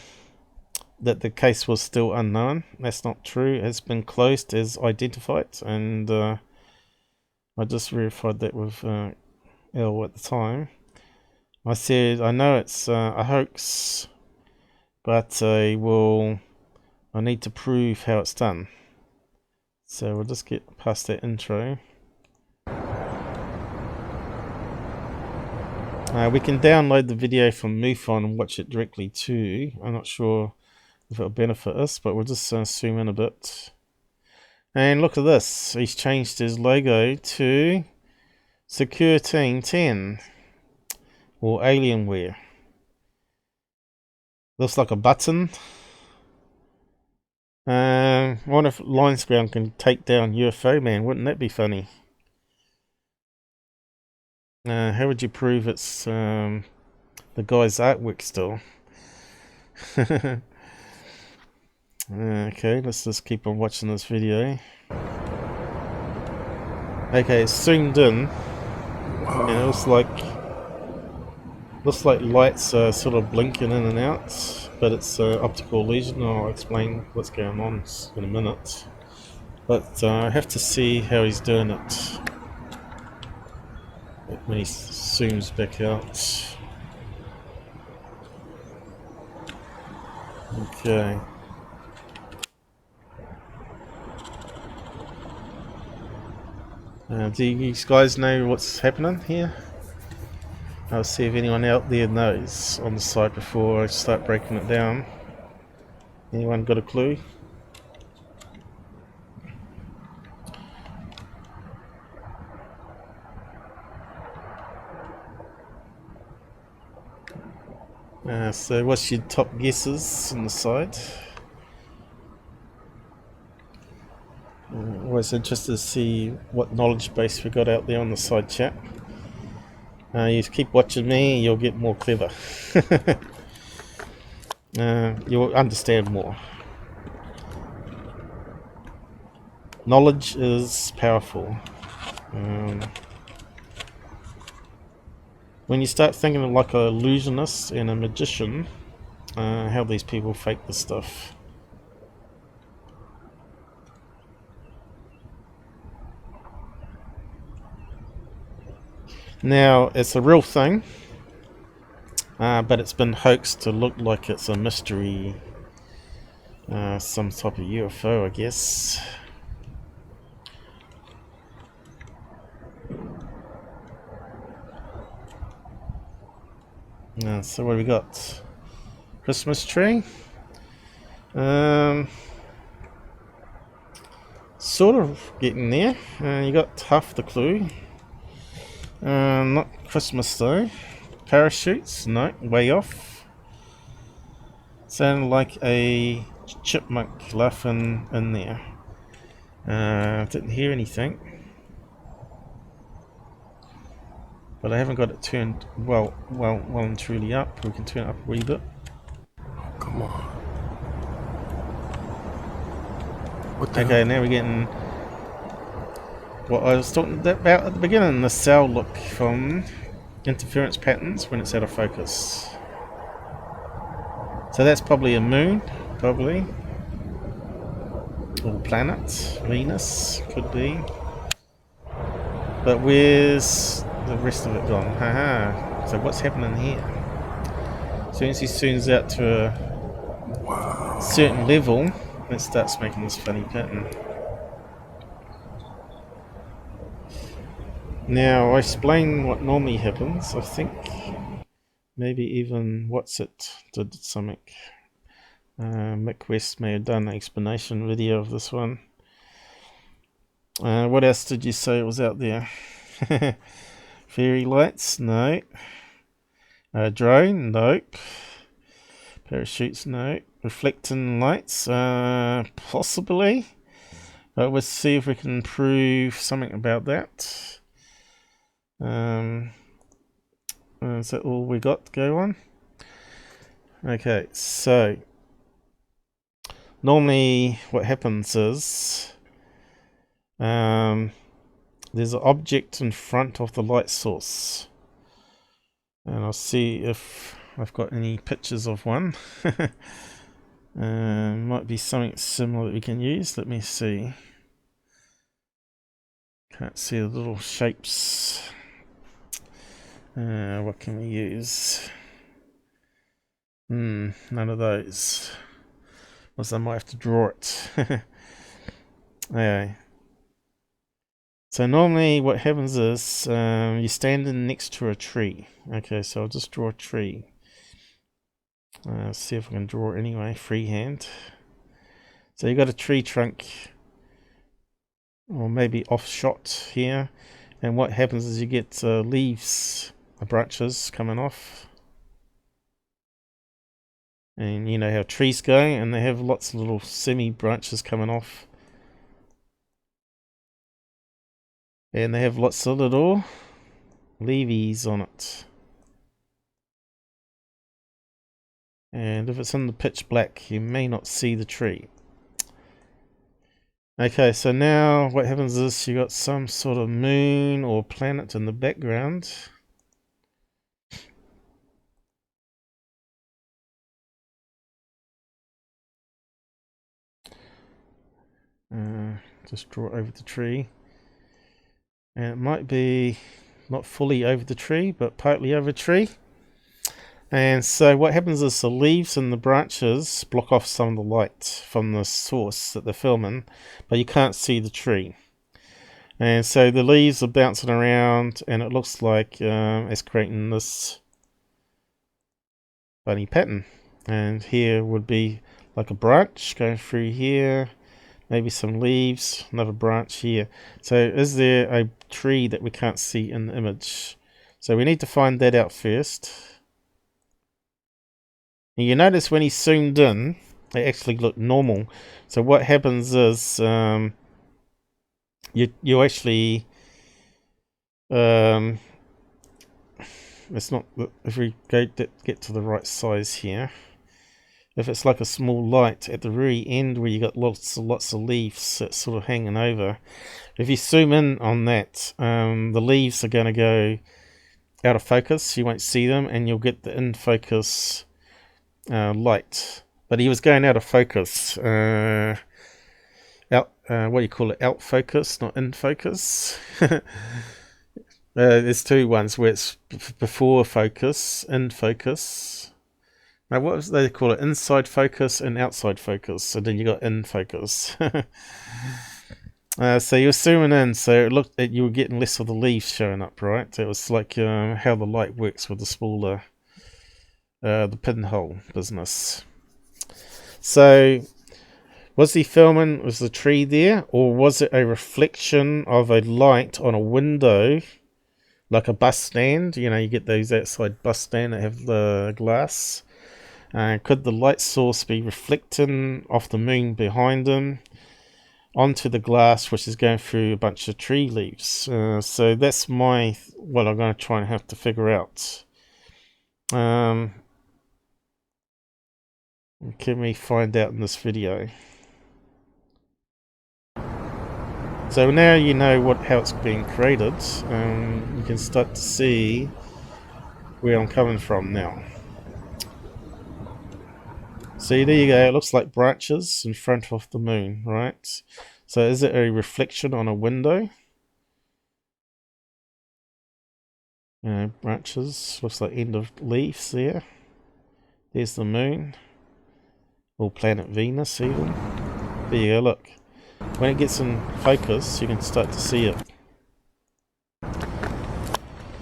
the case was still unknown. That's not true. It's been closed as identified, and I just verified that with Elle at the time. I said, I know it's a hoax, but I need to prove how it's done. So we'll just get past that intro. We can download the video from MUFON and watch it directly too. I'm not sure if it'll benefit us, but we'll just zoom in a bit. And look at this. He's changed his logo to Secure Team 10 or Alienware. Looks like a button. I wonder if Lines Ground can take down UFO Man. Wouldn't that be funny? How would you prove it's the guy's artwork still? Okay, let's just keep on watching this video. Okay, it's zoomed in, and it looks like lights are sort of blinking in and out, but it's optical illusion. I'll explain what's going on in a minute. But I have to see how he's doing it when he zooms back out. Okay. Do you guys know what's happening here? I'll see if anyone out there knows on the site before I start breaking it down. Anyone got a clue? So what's your top guesses on the side? Always interested to see what knowledge base we got out there on the side chat. You keep watching me, you'll get more clever. You'll understand more. Knowledge is powerful. When you start thinking of like an illusionist and a magician, how these people fake this stuff. Now, it's a real thing, but it's been hoaxed to look like it's a mystery, some type of UFO, I guess. So what have we got? Christmas tree. Sort of getting there. You got half the clue. Not Christmas though. Parachutes? No, way off. Sounded like a chipmunk laughing in there. Didn't hear anything. But I haven't got it turned well and truly up. We can turn it up a wee bit.
Oh, come on. What the
Okay, now we're getting what I was talking about at the beginning, the cell look from interference patterns when it's out of focus. So that's probably a moon, probably. Or planet, Venus, could be. But where's the rest of it gone? Haha. So what's happening here? As soon as he zooms out to a certain level, it starts making this funny pattern. Now, I explain what normally happens. I think maybe even What's It did something. Mick West may have done an explanation video of this one. What else did you say was out there? Fairy lights? No. Drone? Nope. Parachutes? No. Reflecting lights? Possibly. But we'll see if we can prove something about that. Is that all we got to go on? Okay, so normally what happens is there's an object in front of the light source, and I'll see if I've got any pictures of one. Might be something similar that we can use. Let me see. Can't see the little shapes. What can we use? None of those. Unless I might have to draw it. Okay. So normally what happens is you're standing next to a tree. Okay, so I'll just draw a tree. See if I can draw it anyway, freehand. So you got a tree trunk, or maybe off shot here, and what happens is you get leaves, branches coming off. And you know how trees go, and they have lots of little semi branches coming off. And they have lots of little leaves on it. And if it's in the pitch black, you may not see the tree. Okay, so now what happens is you got some sort of moon or planet in the background. Just draw it over the tree. And it might be not fully over the tree, but partly over the tree. And so what happens is the leaves and the branches block off some of the light from the source that they're filming, but you can't see the tree. And so the leaves are bouncing around, and it looks like it's creating this funny pattern. And here would be like a branch going through here, maybe some leaves, another branch here. So is there a tree that we can't see in the image? So we need to find that out first. And you notice when he zoomed in, it actually looked normal. So what happens is you actually it's not, if we get to the right size here, if it's like a small light at the very end where you got lots of leaves that's sort of hanging over, if you zoom in on that, the leaves are going to go out of focus. You won't see them, and you'll get the in focus light. But he was going out of focus. What do you call it? Out focus, not in focus. There's two ones where it's before focus, in focus. Now, what was they call it? Inside focus and outside focus. So then you got in focus. So you're zooming in, so it looked that you were getting less of the leaves showing up, right? It was like how the light works with the smaller, the pinhole business. So, was he filming? Was the tree there, or was it a reflection of a light on a window, like a bus stand? You know, you get those outside bus stand that have the glass. Could the light source be reflecting off the moon behind him onto the glass, which is going through a bunch of tree leaves? So that's what I'm going to try and have to figure out. Can we find out in this video? So now you know how it's being created. You can start to see where I'm coming from now. See, there you go. It looks like branches in front of the moon, right? So is it a reflection on a window? Branches. Looks like end of leaves there. There's the moon. Or planet Venus even. There you go, look. When it gets in focus, you can start to see it.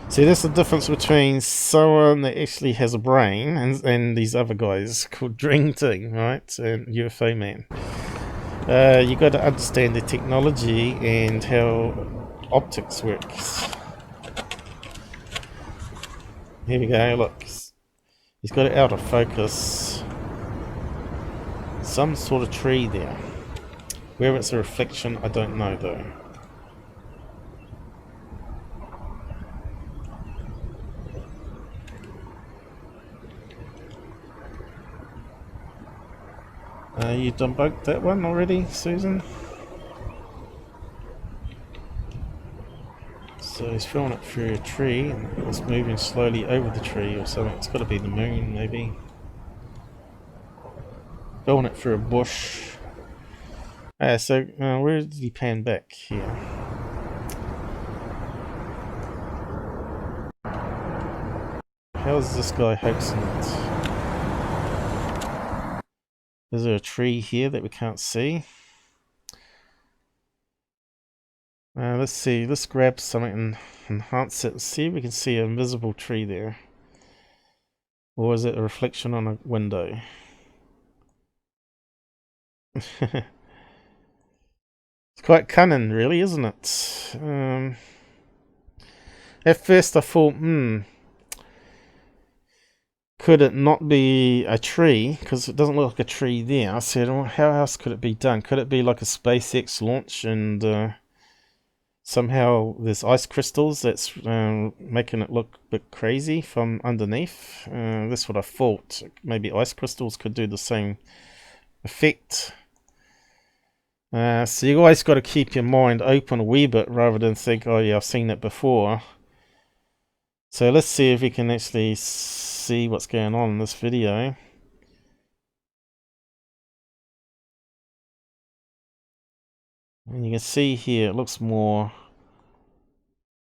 See, that's the difference between someone that actually has a brain and these other guys called DREAMTEAM, right? And UFO man. You got to understand the technology and how optics works. Here we go, look. He's got it out of focus. Some sort of tree there. Where it's a reflection, I don't know though. You debunked that one already, Susan? So he's filming it through a tree and it's moving slowly over the tree or something. It's got to be the moon, maybe. Filming it through a bush. So where did he pan back here? How is this guy hoaxing it? Is there a tree here that we can't see? Let's see, let's grab something and enhance it. See if we can see an invisible tree there. Or is it a reflection on a window? It's quite cunning, really, isn't it? At first I thought, could it not be a tree? Because it doesn't look like a tree there. I said, well, how else could it be done? Could it be like a SpaceX launch and somehow there's ice crystals that's making it look a bit crazy from underneath? That's what I thought. Maybe ice crystals could do the same effect. So you always got to keep your mind open a wee bit rather than think, oh yeah, I've seen it before. So let's see if we can actually see what's going on in this video. And you can see here it looks more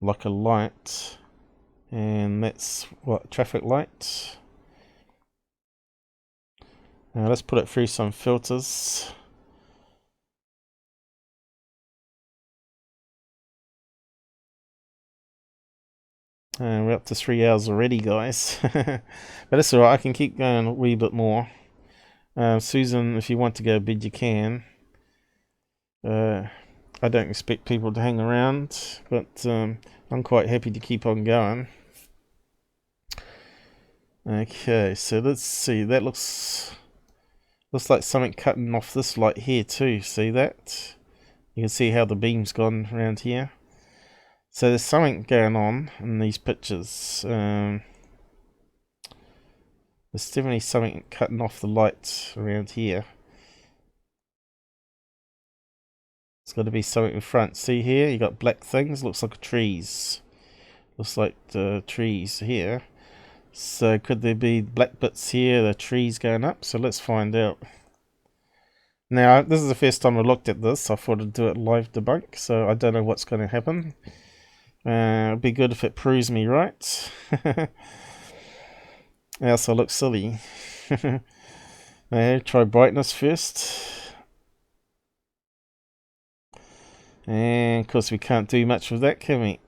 like a light, and that's what, traffic light. Now let's put it through some filters. We're up to 3 hours already, guys. But that's alright, I can keep going a wee bit more. Susan, if you want to go to bed, you can. I don't expect people to hang around, but I'm quite happy to keep on going. Okay, so let's see. That looks like something cutting off this light here too. See that? You can see how the beam's gone around here. So there's something going on in these pictures. There's definitely something cutting off the light around here. It's got to be something in front. See here, you got black things. Looks like trees. Looks like the trees here. So could there be black bits here, the trees going up? So let's find out. Now, this is the first time I looked at this. I thought I'd do it live debunk, so I don't know what's going to happen. It'd be good if it proves me right. Else I look silly. Try brightness first. And of course we can't do much with that, can we?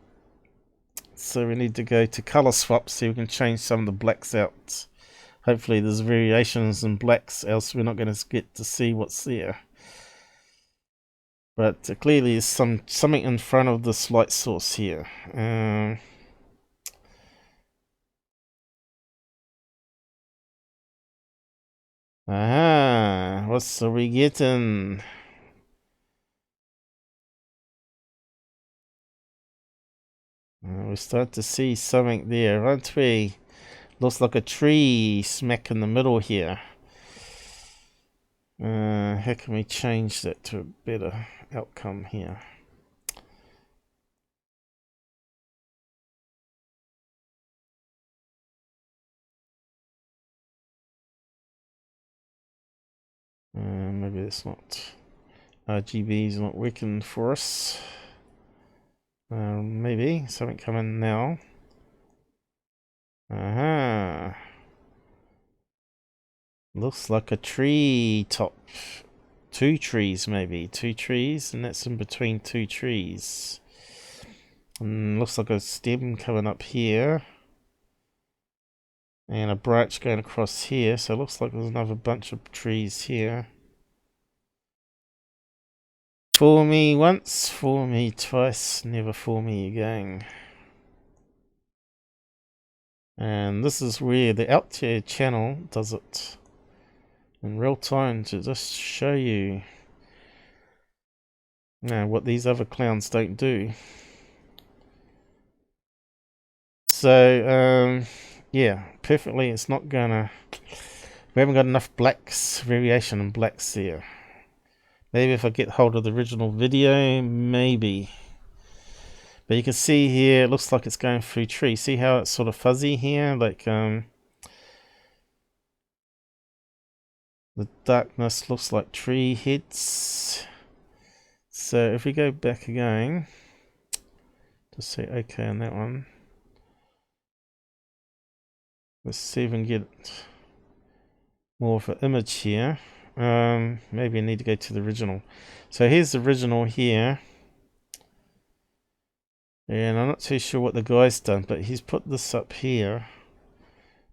So we need to go to color swap so we can change some of the blacks out. Hopefully there's variations in blacks, else we're not going to get to see what's there. But clearly there's something in front of this light source here. What's we getting? We start to see something there, aren't we? Looks like a tree smack in the middle here. How can we change that to a better outcome here? Maybe it's not. RGB is not working for us. Maybe something coming now. Looks like a tree top. 2 trees, maybe 2 trees, and that's in between 2 trees. And looks like a stem coming up here, and a branch going across here. So it looks like there's another bunch of trees here. Fool me once, fool me twice, never fool me again. And this is where the Eqyptians channel does it in real time to just show you what these other clowns don't do. So yeah, perfectly, it's not gonna We haven't got enough blacks, variation in blacks there. Maybe if I get hold of the original video, maybe. But you can see here, it looks like it's going through trees. See how it's sort of fuzzy here? Like, the darkness looks like tree heads. So if we go back again, to say okay on that one. Let's see if we can get more of an image here. Maybe I need to go to the original. So here's the original here. And I'm not too sure what the guy's done, but he's put this up here.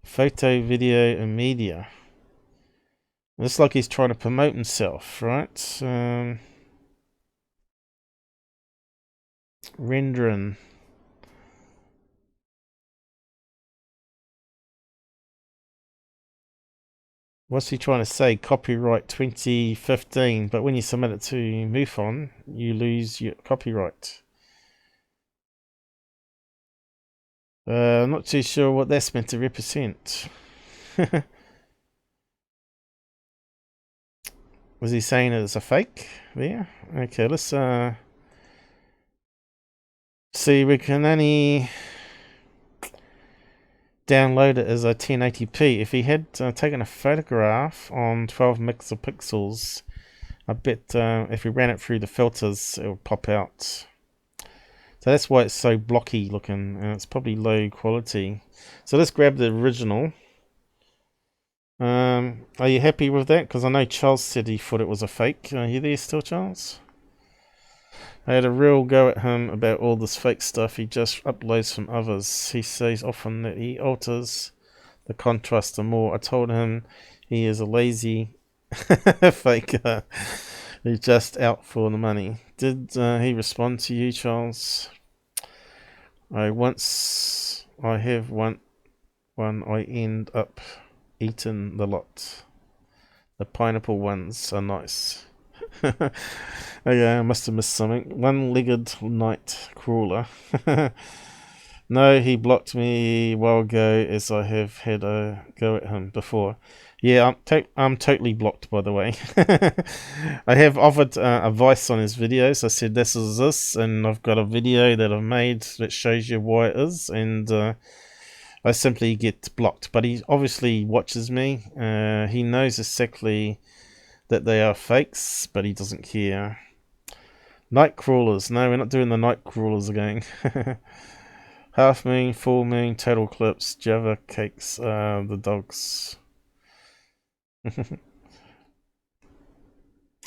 Photo, video, and media. Looks like he's trying to promote himself, right? Rendering. What's he trying to say? Copyright 2015, but when you submit it to MUFON, you lose your copyright. I'm not too sure what that's meant to represent. Was he saying it's a fake there? Okay, let's see. We can only download it as a 1080p. If he had taken a photograph on 12 megapixels, I bet if we ran it through the filters, it would pop out. So that's why it's so blocky looking, and it's probably low quality. So let's grab the original. Are you happy with that? Because I know Charles said he thought it was a fake. Are you there still, Charles? I had a real go at him about all this fake stuff. He just uploads from others. He says often that he alters the contrast and more. I told him he is a lazy faker. He's just out for the money. Did he respond to you, Charles? I have one I end up eating the lot. The pineapple ones are nice. Okay, I must have missed something. One-legged night crawler. No, he blocked me a while ago as I have had a go at him before. Yeah, I'm totally blocked, by the way. I have offered advice on his videos. I said this is this, and I've got a video that I've made that shows you why it is, and I simply get blocked. But he obviously watches me. He knows exactly that they are fakes, but he doesn't care. Night crawlers. No, we're not doing the night crawlers again. Half moon, full moon, total eclipse, Java cakes, the dogs.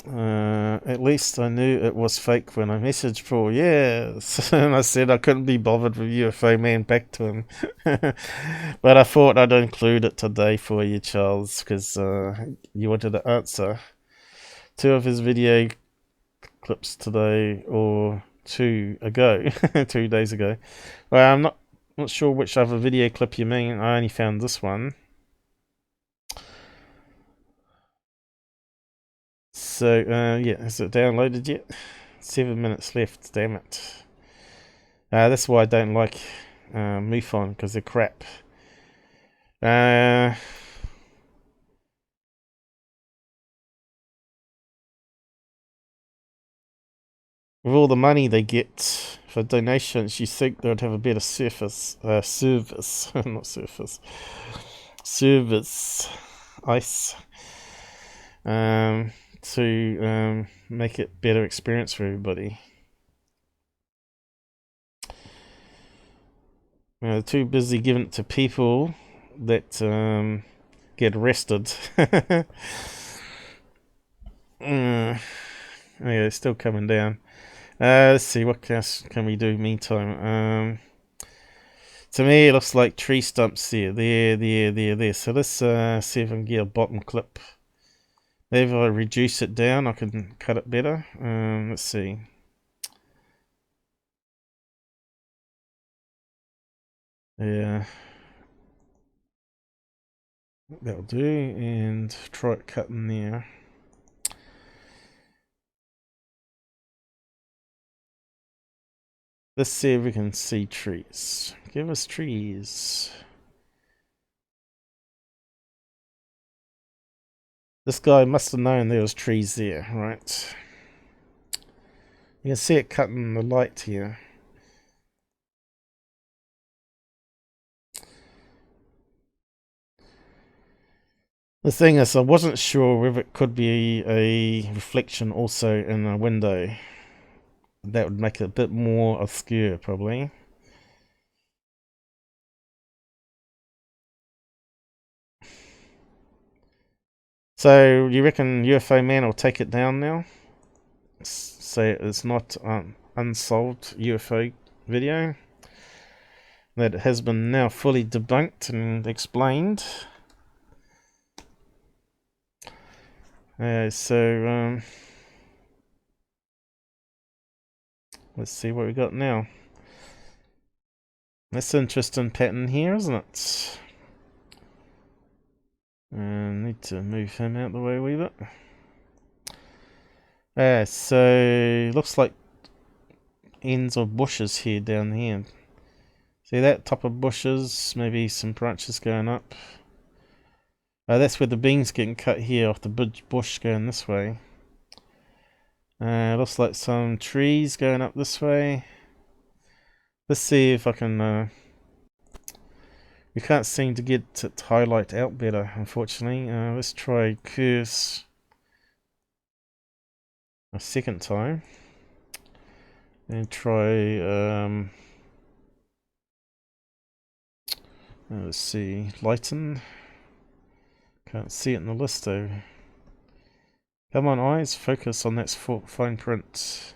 At least I knew it was fake when I messaged Paul. Yes. And I said I couldn't be bothered with UFO man back to him. But I thought I'd include it today for you, Charles, because you wanted to answer. 2 of his video clips today, or 2 ago, 2 days ago. Well, I'm not sure which other video clip you mean. I only found this one. So, yeah, is it downloaded yet? 7 minutes left, damn it. That's why I don't like MUFON, because they're crap. With all the money they get for donations, you think they'd have a better service, not surface, service, ice, to make it better experience for everybody. They're too busy giving it to people that get arrested. Okay, it's still coming down. Let's see, what else can we do meantime? To me, it looks like tree stumps there. So let's see if I can get a bottom clip. Maybe if I reduce it down, I can cut it better. Let's see. Yeah. That'll do. And try it cutting there. Let's see if we can see trees. Give us trees. This guy must have known there was trees there, right? You can see it cutting the light here. The thing is, I wasn't sure whether it could be a reflection also in a window. That would make it a bit more obscure, probably. So, you reckon UFO Man will take it down now? Say it's not unsolved UFO video? That has been now fully debunked and explained. So, let's see what we got now. That's an interesting pattern here, isn't it? Need to move him out the way a wee bit. So looks like ends of bushes here down here. See that top of bushes? Maybe some branches going up. That's where the beam's getting cut here off the bush going this way. Looks like some trees going up this way. Let's see if I can. We can't seem to get it to highlight out better, unfortunately. Let's try curves a second time. And try. Let's see, lighten. Can't see it in the list though. Come on, eyes, focus on that fine print.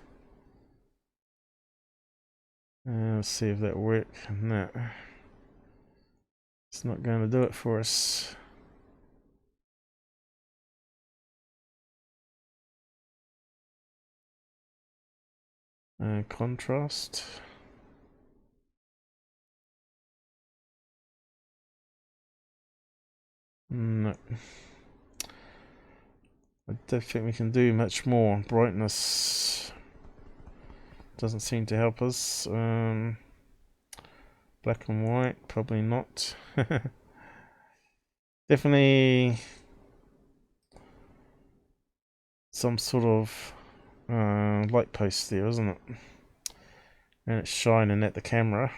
Let's see if that works. No. It's not going to do it for us. Contrast. No. I don't think we can do much more. Brightness doesn't seem to help us. Black and white, probably not. Definitely some sort of light post there, isn't it? And it's shining at the camera.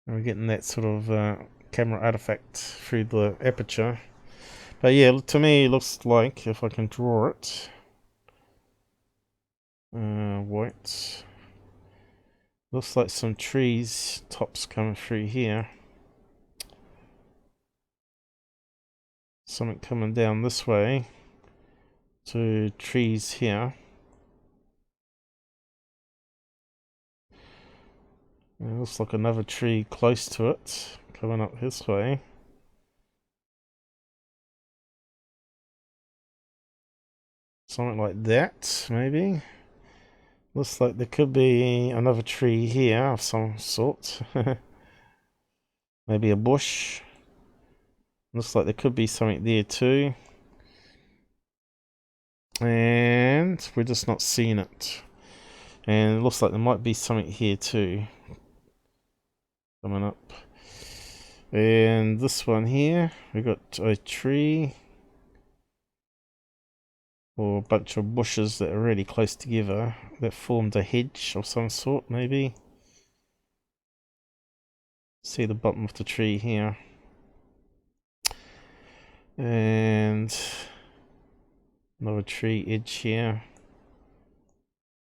And we're getting that sort of camera artifact through the aperture. But yeah, to me it looks like, if I can draw it, white. Looks like some trees tops coming through here. Something coming down this way to trees here. It looks like another tree close to it coming up this way. Something like that, maybe. Looks like there could be another tree here of some sort. Maybe a bush. Looks like there could be something there too. And we're just not seeing it. And it looks like there might be something here too. Coming up. And this one here, we got a tree. Or a bunch of bushes that are really close together that formed a hedge of some sort, maybe. See the bottom of the tree here. And another tree edge here.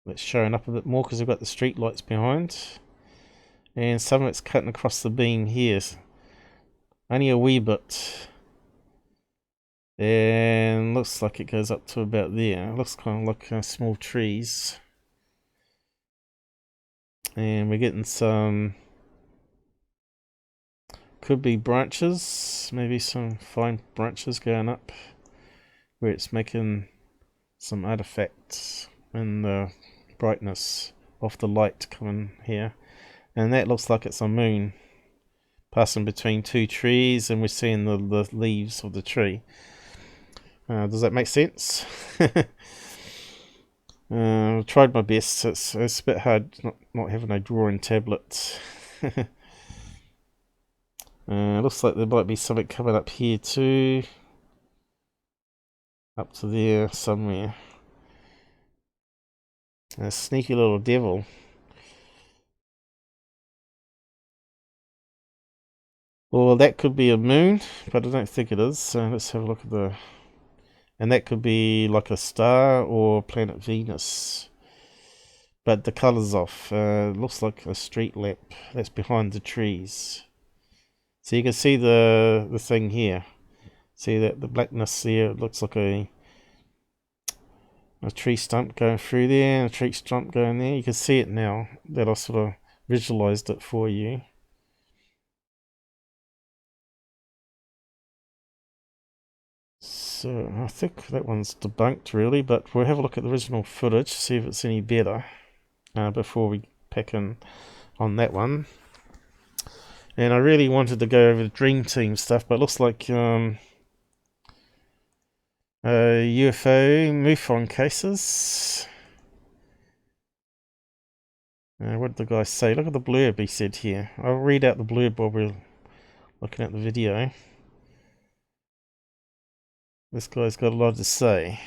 That's showing up a bit more because we've got the street lights behind. And some of it's cutting across the beam here. Only a wee bit. And looks like it goes up to about there. It looks kind of like small trees. And we're getting some, could be branches, maybe some fine branches going up where it's making some artifacts in the brightness of the light coming here. And that looks like it's a moon passing between two trees, and we're seeing the leaves of the tree. Does that make sense? I've tried my best. It's a bit hard not having a drawing tablet. Looks like there might be something coming up here too. Up to there somewhere. A sneaky little devil. Well, that could be a moon, but I don't think it is. So let's have a look at the... And that could be like a star or planet Venus. But the colour's off. Looks like a street lamp that's behind the trees. So you can see the thing here. See that the blackness there? It looks like a tree stump going through there, and a tree stump going there. You can see it now that I sort of visualized it for you. So I think that one's debunked really, but we'll have a look at the original footage, see if it's any better before we pack in on that one. And I really wanted to go over the Dream Team stuff, but it looks like UFO MUFON cases. What did the guy say? Look at the blurb he said here. I'll read out the blurb while we're looking at the video. This guy's got a lot to say.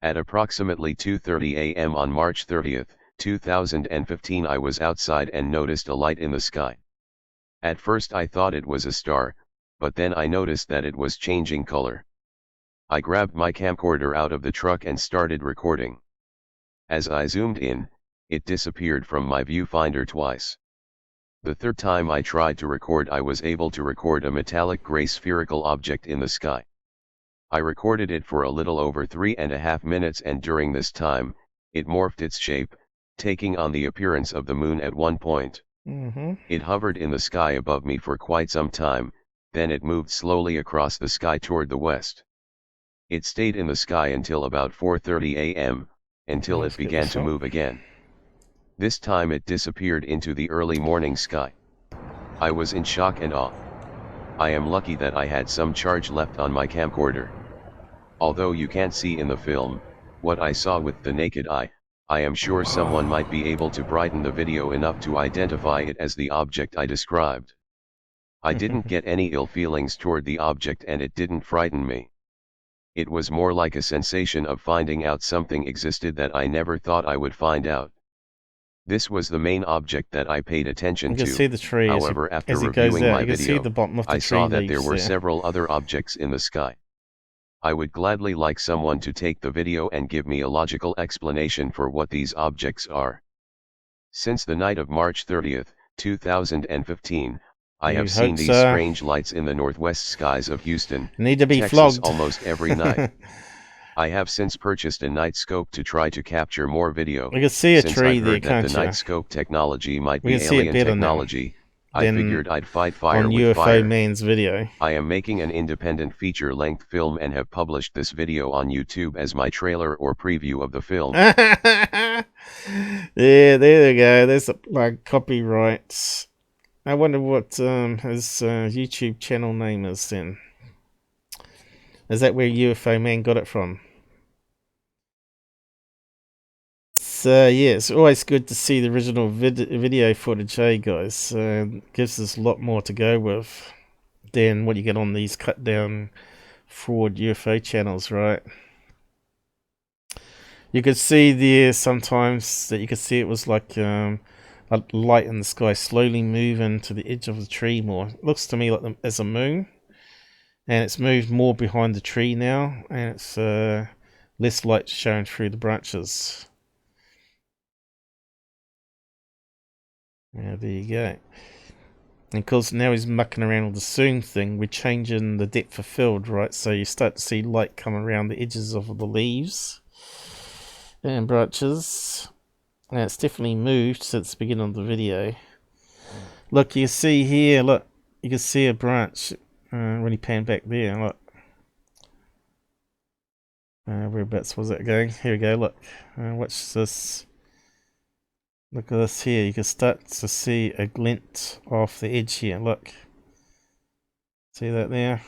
At approximately 2:30 a.m. on March 30th, 2015, I was outside and noticed a light in the sky. At first I thought it was a star, but then I noticed that it was changing color. I grabbed my camcorder out of the truck and started recording. As I zoomed in, it disappeared from my viewfinder twice. The third time I tried to record, I was able to record a metallic gray spherical object in the sky. I recorded it for a little over 3.5 minutes, and during this time, it morphed its shape, taking on the appearance of the moon at one point. It hovered in the sky above me for quite some time, then it moved slowly across the sky toward the west. It stayed in the sky until about 4:30 a.m., until it began to move again. This time it disappeared into the early morning sky. I was in shock and awe. I am lucky that I had some charge left on my camcorder. Although you can't see in the film what I saw with the naked eye, I am sure someone might be able to brighten the video enough to identify it as the object I described. I didn't get any ill feelings toward the object, and it didn't frighten me. It was more like a sensation of finding out something existed that I never thought I would find out. This was the main object that I paid attention to.
You can see the tree.
However, after reviewing my video, I saw that there were several other objects in the sky. I would gladly like someone to take the video and give me a logical explanation for what these objects are. Since the night of March 30th, 2015, I have seen these strange lights in the northwest skies of Houston, Texas
flogged
almost every night. I have since purchased a night scope to try to capture more video.
You can see a
Since
tree
I heard
there,
that
can't
the
you?
night scope technology might
We
be
can see it
alien
better
technology,
now
I
than
figured I'd fight fire
on
with
UFO
fire.
Man's video.
I am making an independent feature-length film and have published this video on YouTube as my trailer or preview of the film.
Yeah, there we go. There's like copyrights. I wonder what his YouTube channel name is then. Is that where UFO Man got it from? So yeah, it's always good to see the original video footage, guys? Gives us a lot more to go with than what you get on these cut down fraud UFO channels, right? You could see there sometimes that you could see it was like a light in the sky slowly moving to the edge of the tree more. It looks to me like as a moon, and it's moved more behind the tree now, and it's less light showing through the branches. Yeah, there you go. And of course now he's mucking around with the zoom thing. We're changing the depth of field, right? So you start to see light come around the edges of the leaves and branches. And it's definitely moved since the beginning of the video. Look, you see here, look, you can see a branch when you pan back there, look. Whereabouts was it going? Here we go, look. Watch this. Look at this here, you can start to see a glint off the edge here, look. See that there?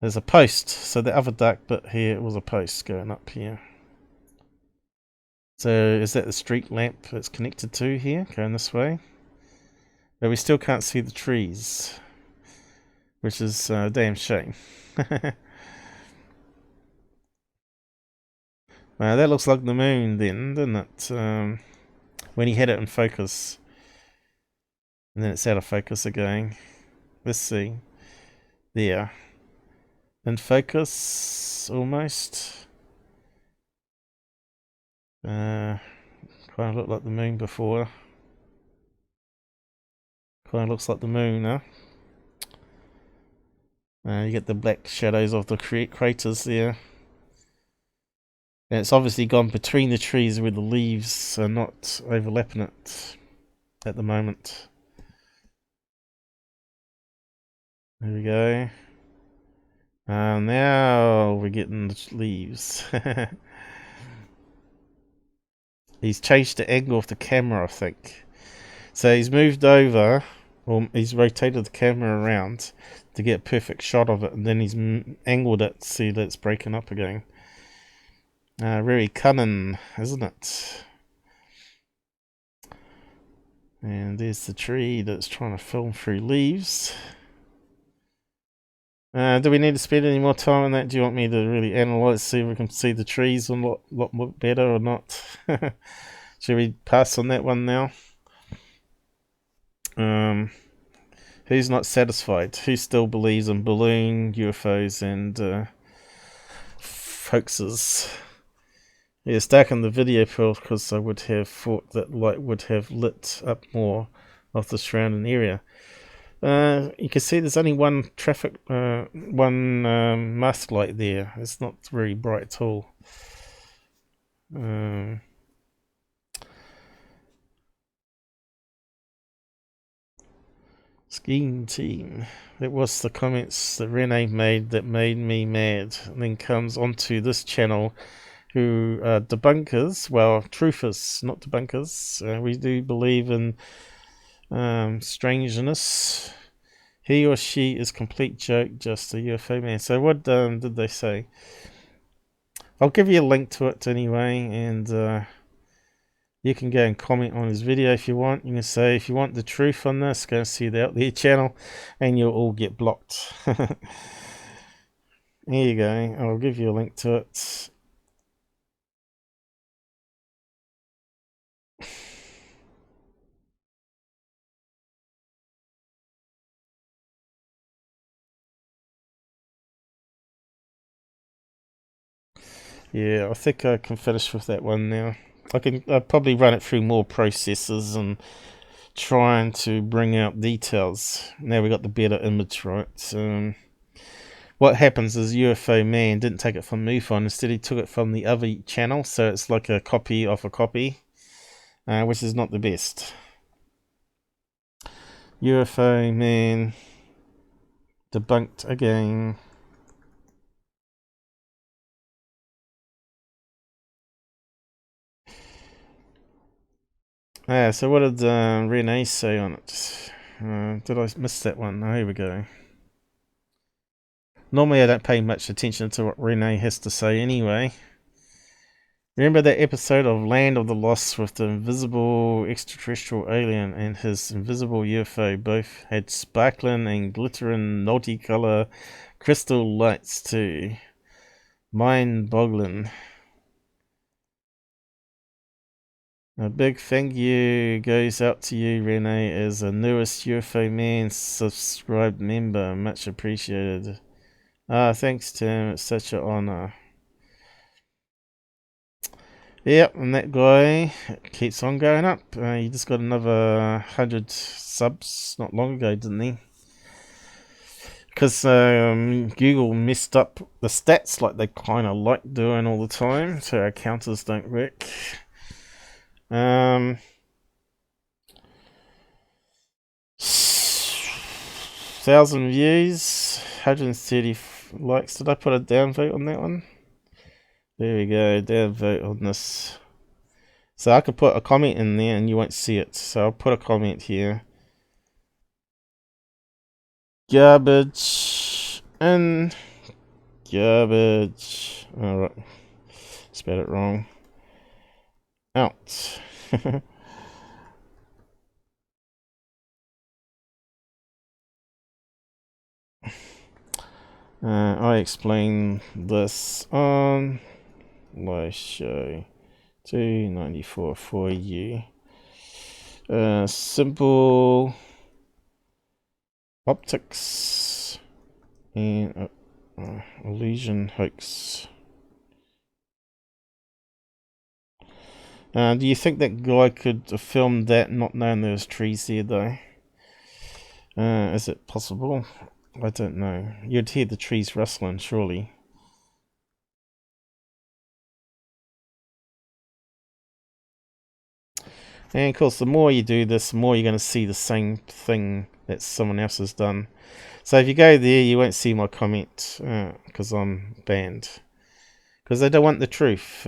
There's a post, so the other dark bit here was a post going up here. So is that the street lamp it's connected to here, going this way? But we still can't see the trees, which is a damn shame. Well, that looks like the moon then, doesn't it? When he had it in focus. And then it's out of focus again. Let's see. There. In focus, almost. Kind of looked like the moon before. Kind of looks like the moon, huh? You get the black shadows of the craters there. And it's obviously gone between the trees where the leaves are not overlapping it at the moment. There we go. Now we're getting the leaves. He's changed the angle of the camera, I think. So he's moved over, or he's rotated the camera around to get a perfect shot of it, and then he's angled it, see that it's breaking up again. Very cunning, isn't it? And there's the tree that's trying to film through leaves. Do we need to spend any more time on that? Do you want me to really analyze, see if we can see the trees a lot more better or not? Should we pass on that one now? Who's not satisfied? Who still believes in balloon, UFOs, and hoaxes? Yeah, it's dark in the video because I would have thought that light would have lit up more of the surrounding area. You can see there's only one mast light there. It's not very bright at all. Scheme team. It was the comments that Renee made that made me mad, and then comes onto this channel who are debunkers, well, truthers, not debunkers. We do believe in strangeness. He or she is complete joke, just a UFO man. So what did they say? I'll give you a link to it anyway, and you can go and comment on his video if you want. You can say, if you want the truth on this, go and see the Out There channel, and you'll all get blocked. There you go. I'll give you a link to it. Yeah, I think I can finish with that one now. I'll probably run it through more processes and trying to bring out details. Now we got the better image, right? What happens is UFO man didn't take it from MUFON. Instead, he took it from the other channel, so it's like a copy of a copy, which is not the best. UFO man debunked again. So what did Renee say on it? Did I miss that one? Oh, here we go. Normally I don't pay much attention to what Renee has to say anyway. Remember that episode of Land of the Lost with the invisible extraterrestrial alien and his invisible UFO? Both had sparkling and glittering multicolor crystal lights too. Mind-boggling. A big thank you goes out to you, Renee, as a newest UFO Man subscribed member. Much appreciated. Thanks, Tim. It's such an honor. Yep, and that guy keeps on going up. He just got another 100 subs not long ago, didn't he? Because Google messed up the stats like they kind of like doing all the time, so our counters don't work. 1,000 views, 130 likes. Did I put a downvote on that one? There we go, downvote on this. So I could put a comment in there and you won't see it. So I'll put a comment here. Garbage in Garbage. Alright. Spelled it wrong. Out. I explain this on live show 294 for you. Simple optics and illusion hoax. Do you think that guy could have filmed that not knowing there was trees there though? Is it possible? I don't know. You'd hear the trees rustling, surely. And of course, the more you do this, the more you're going to see the same thing that someone else has done. So if you go there, you won't see my comment because I'm banned. Because they don't want the truth.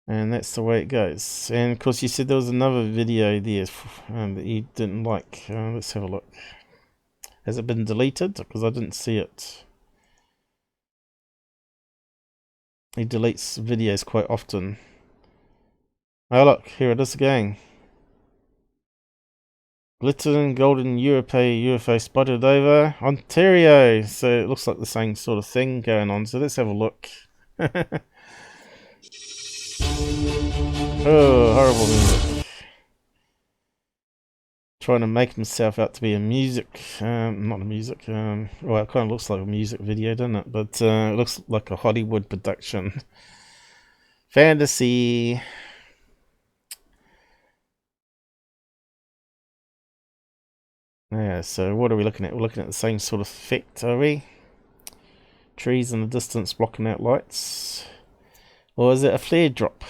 And that's the way it goes. And of course, you said there was another video there that you didn't like. Let's have a look. Has it been deleted? Because I didn't see it. He deletes videos quite often. Oh look, here it is again. Glittering golden UFO spotted over Ontario. So it looks like the same sort of thing going on. So let's have a look. Oh, horrible music. Trying to make himself out to be a music, not a music, well it kind of looks like a music video, doesn't it? But it looks like a Hollywood production. Fantasy. Yeah, so what are we looking at? We're looking at the same sort of effect, are we? Trees in the distance blocking out lights. Or is it a flare drop?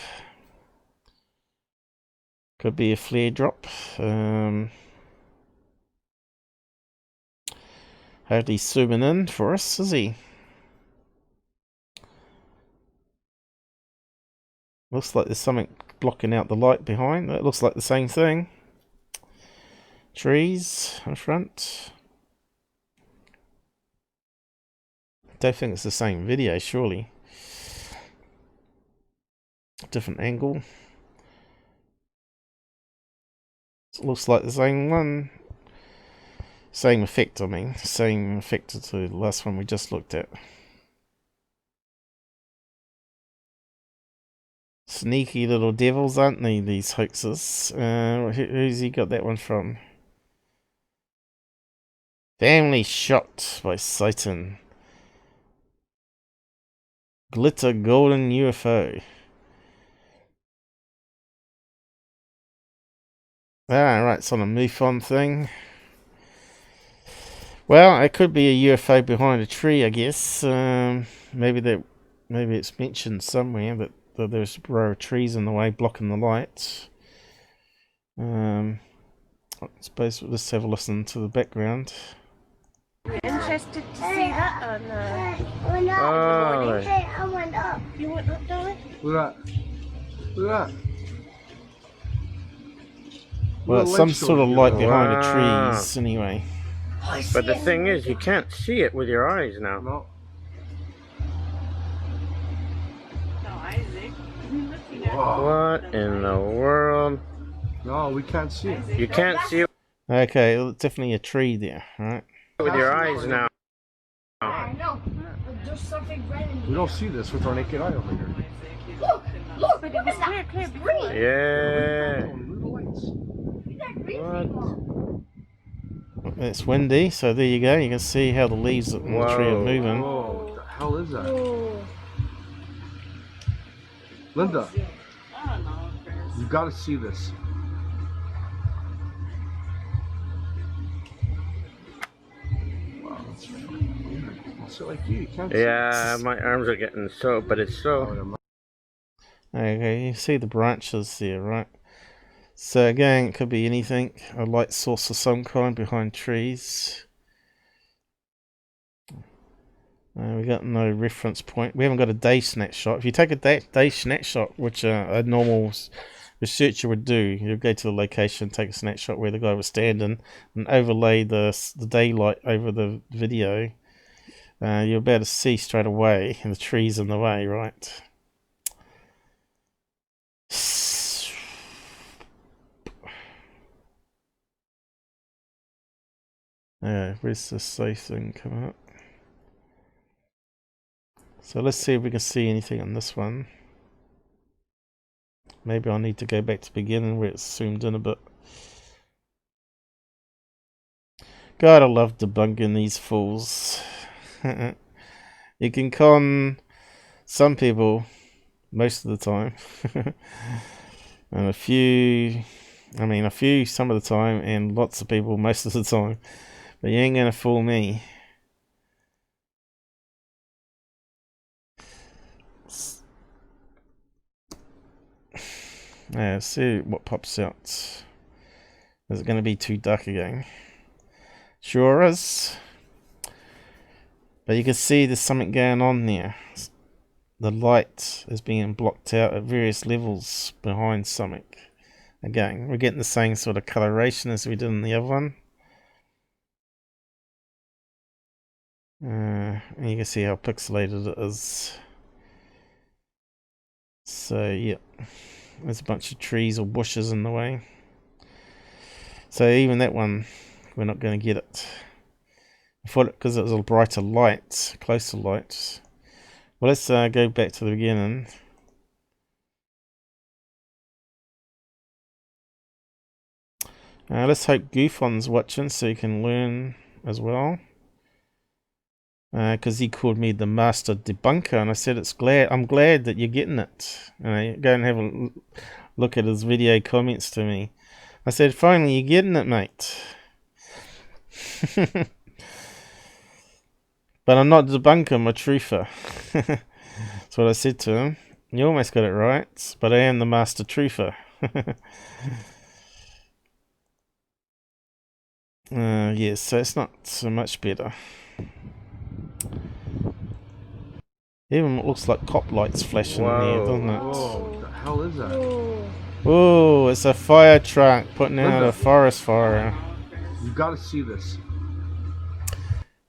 Could be a flare drop. How'd he zooming in for us, is he? Looks like there's something blocking out the light behind. That looks like the same thing. Trees in front. Don't think it's the same video, surely. Different angle. It looks like the same one. Same effect, I mean. Same effect to the last one we just looked at. Sneaky little devils, aren't they, these hoaxes? Who's he got that one from? Family shot by Satan. Glitter golden UFO. Ah, right, it's on a MUFON thing. Well, it could be a UFO behind a tree, I guess. Maybe it's mentioned somewhere that there's a row of trees in the way blocking the lights. I suppose we'll just have a listen to the background.
Interested to see that or no?
Oh,
I went up. You went up, darling?
Look at that. Look at that.
Well, it's some sort of light behind the trees, anyway.
But the thing is, you can't see it with your eyes now. No. What in the world? No, we can't see it. You can't see it.
Okay, well, it's definitely a tree there, right?
With your eyes now.
No, there's something red in here.
We don't see this with our naked eye over here.
Look, but it was clear green.
Yeah.
What? It's windy, so there you go. You can see how the leaves on the tree are moving.
Whoa, what the hell is that? Linda, you gotta see this. Wow, that's weird. So like you can't see it. My arms are getting so, but it's so.
Okay, you see the branches there, right? So again, it could be anything, a light source of some kind behind trees. We got no reference point. We haven't got a day snapshot. If you take a day snapshot, which a normal researcher would do, you'll go to the location, take a snapshot where the guy was standing, and overlay the daylight over the video. You're about to see straight away, and the tree's in the way, right? Where's the safe thing coming up? So let's see if we can see anything on this one. Maybe I'll need to go back to the beginning where it's zoomed in a bit. God, I love debunking these fools. You can con some people most of the time. And a few some of the time, and lots of people most of the time. But you ain't gonna fool me. Let's see what pops out. Is it going to be too dark again? Sure is. But you can see there's something going on there. The light is being blocked out at various levels behind something. Again, we're getting the same sort of coloration as we did in the other one. And you can see how pixelated it is. So, yeah. There's a bunch of trees or bushes in the way. So even that one, we're not going to get it. I thought because it was a brighter light, closer light. Well, let's go back to the beginning. Let's hope Goofon's watching so he can learn as well. Because he called me the master debunker, and I said I'm glad that you're getting it. Go and have a look at his video comments to me. I said, finally you're getting it, mate. But I'm not a debunker, I'm a truther. That's what I said to him. You almost got it right, but I am the master truther. Yes, so it's not so much better. Even looks like cop lights flashing in there, doesn't it?
Whoa, what the hell is that?
Oh, it's a fire truck putting out a forest fire.
You gotta see this.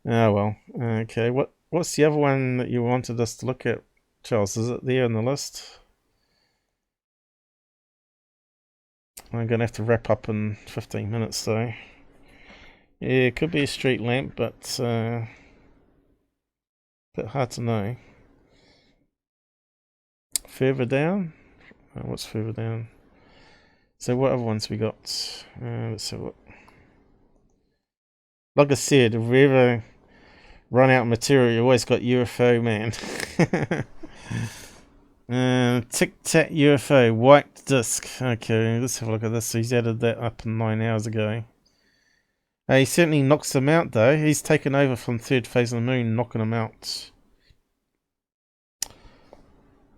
Oh well. Okay, what's the other one that you wanted us to look at, Charles? Is it there on the list? I'm gonna have to wrap up in 15 minutes though. Yeah, it could be a street lamp, but a bit hard to know. Further down? What's further down? So what other ones we got? Let's have a look. Like I said, if we ever run out of material, you always got UFO man. Tic Tac UFO, white disc. Okay, let's have a look at this. He's added that up 9 hours ago. He certainly knocks them out though. He's taken over from Third Phase of the Moon, knocking them out.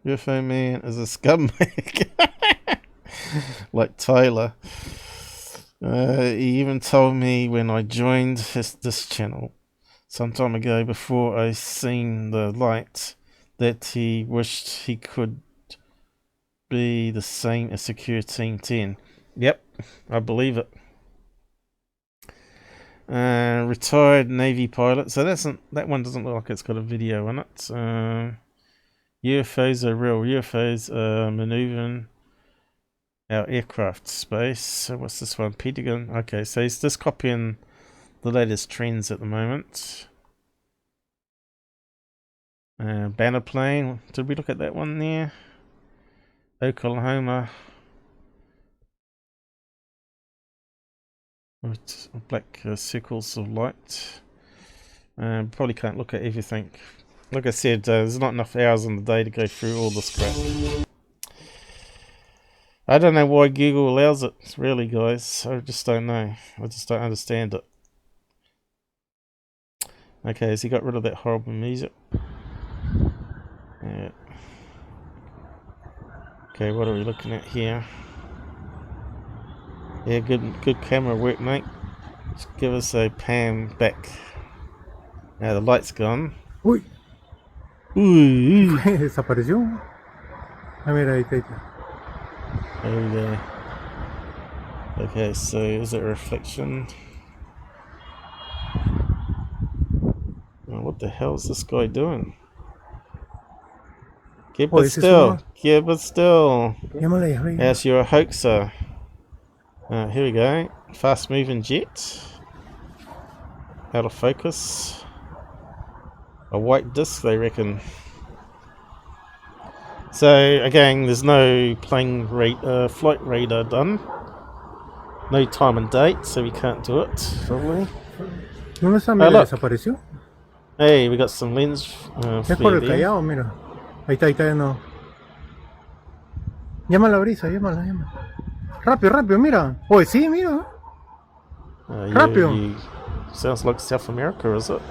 UFO man is a scumbag. Like Tyler. He even told me when I joined this channel some time ago, before I seen the light, that he wished he could be the same as Secure Team 10. Yep, I believe it. Retired Navy pilot. So that one doesn't look like it's got a video in it. UFOs are real. UFOs are maneuvering our aircraft space. So what's this one? Pentagon. Okay, so he's just copying the latest trends at the moment. Banner plane. Did we look at that one there? Oklahoma. With black circles of light. Probably can't look at everything. Like I said, there's not enough hours in the day to go through all this crap. I don't know why Google allows it, really, guys. I just don't know. I just don't understand it. Okay, has he got rid of that horrible music? Yeah. Okay, what are we looking at here? Yeah, good camera work, mate. Just give us a pan back. Now the light's gone.
Uy.
Uy.
Desapareció. A ver, ahí está.
Oh there. Okay, so is it a reflection? Oh, what What the hell's this guy doing? Keep it still. Keep it still. Yes, you're a hoaxer. Here we go. Fast moving jet. Out of focus. A white disc, they reckon. So again, there's no flight radar done. No time and date, so we can't do it. Probably.
Desapareció.
Hey, we got some lens.
Es por el Callao, mira. Ahí está de nuevo. Llama a la brisa, llámala. Rápido, rápido, mira. Oye, sí, mira. Rápido.
Sounds like South America, is it?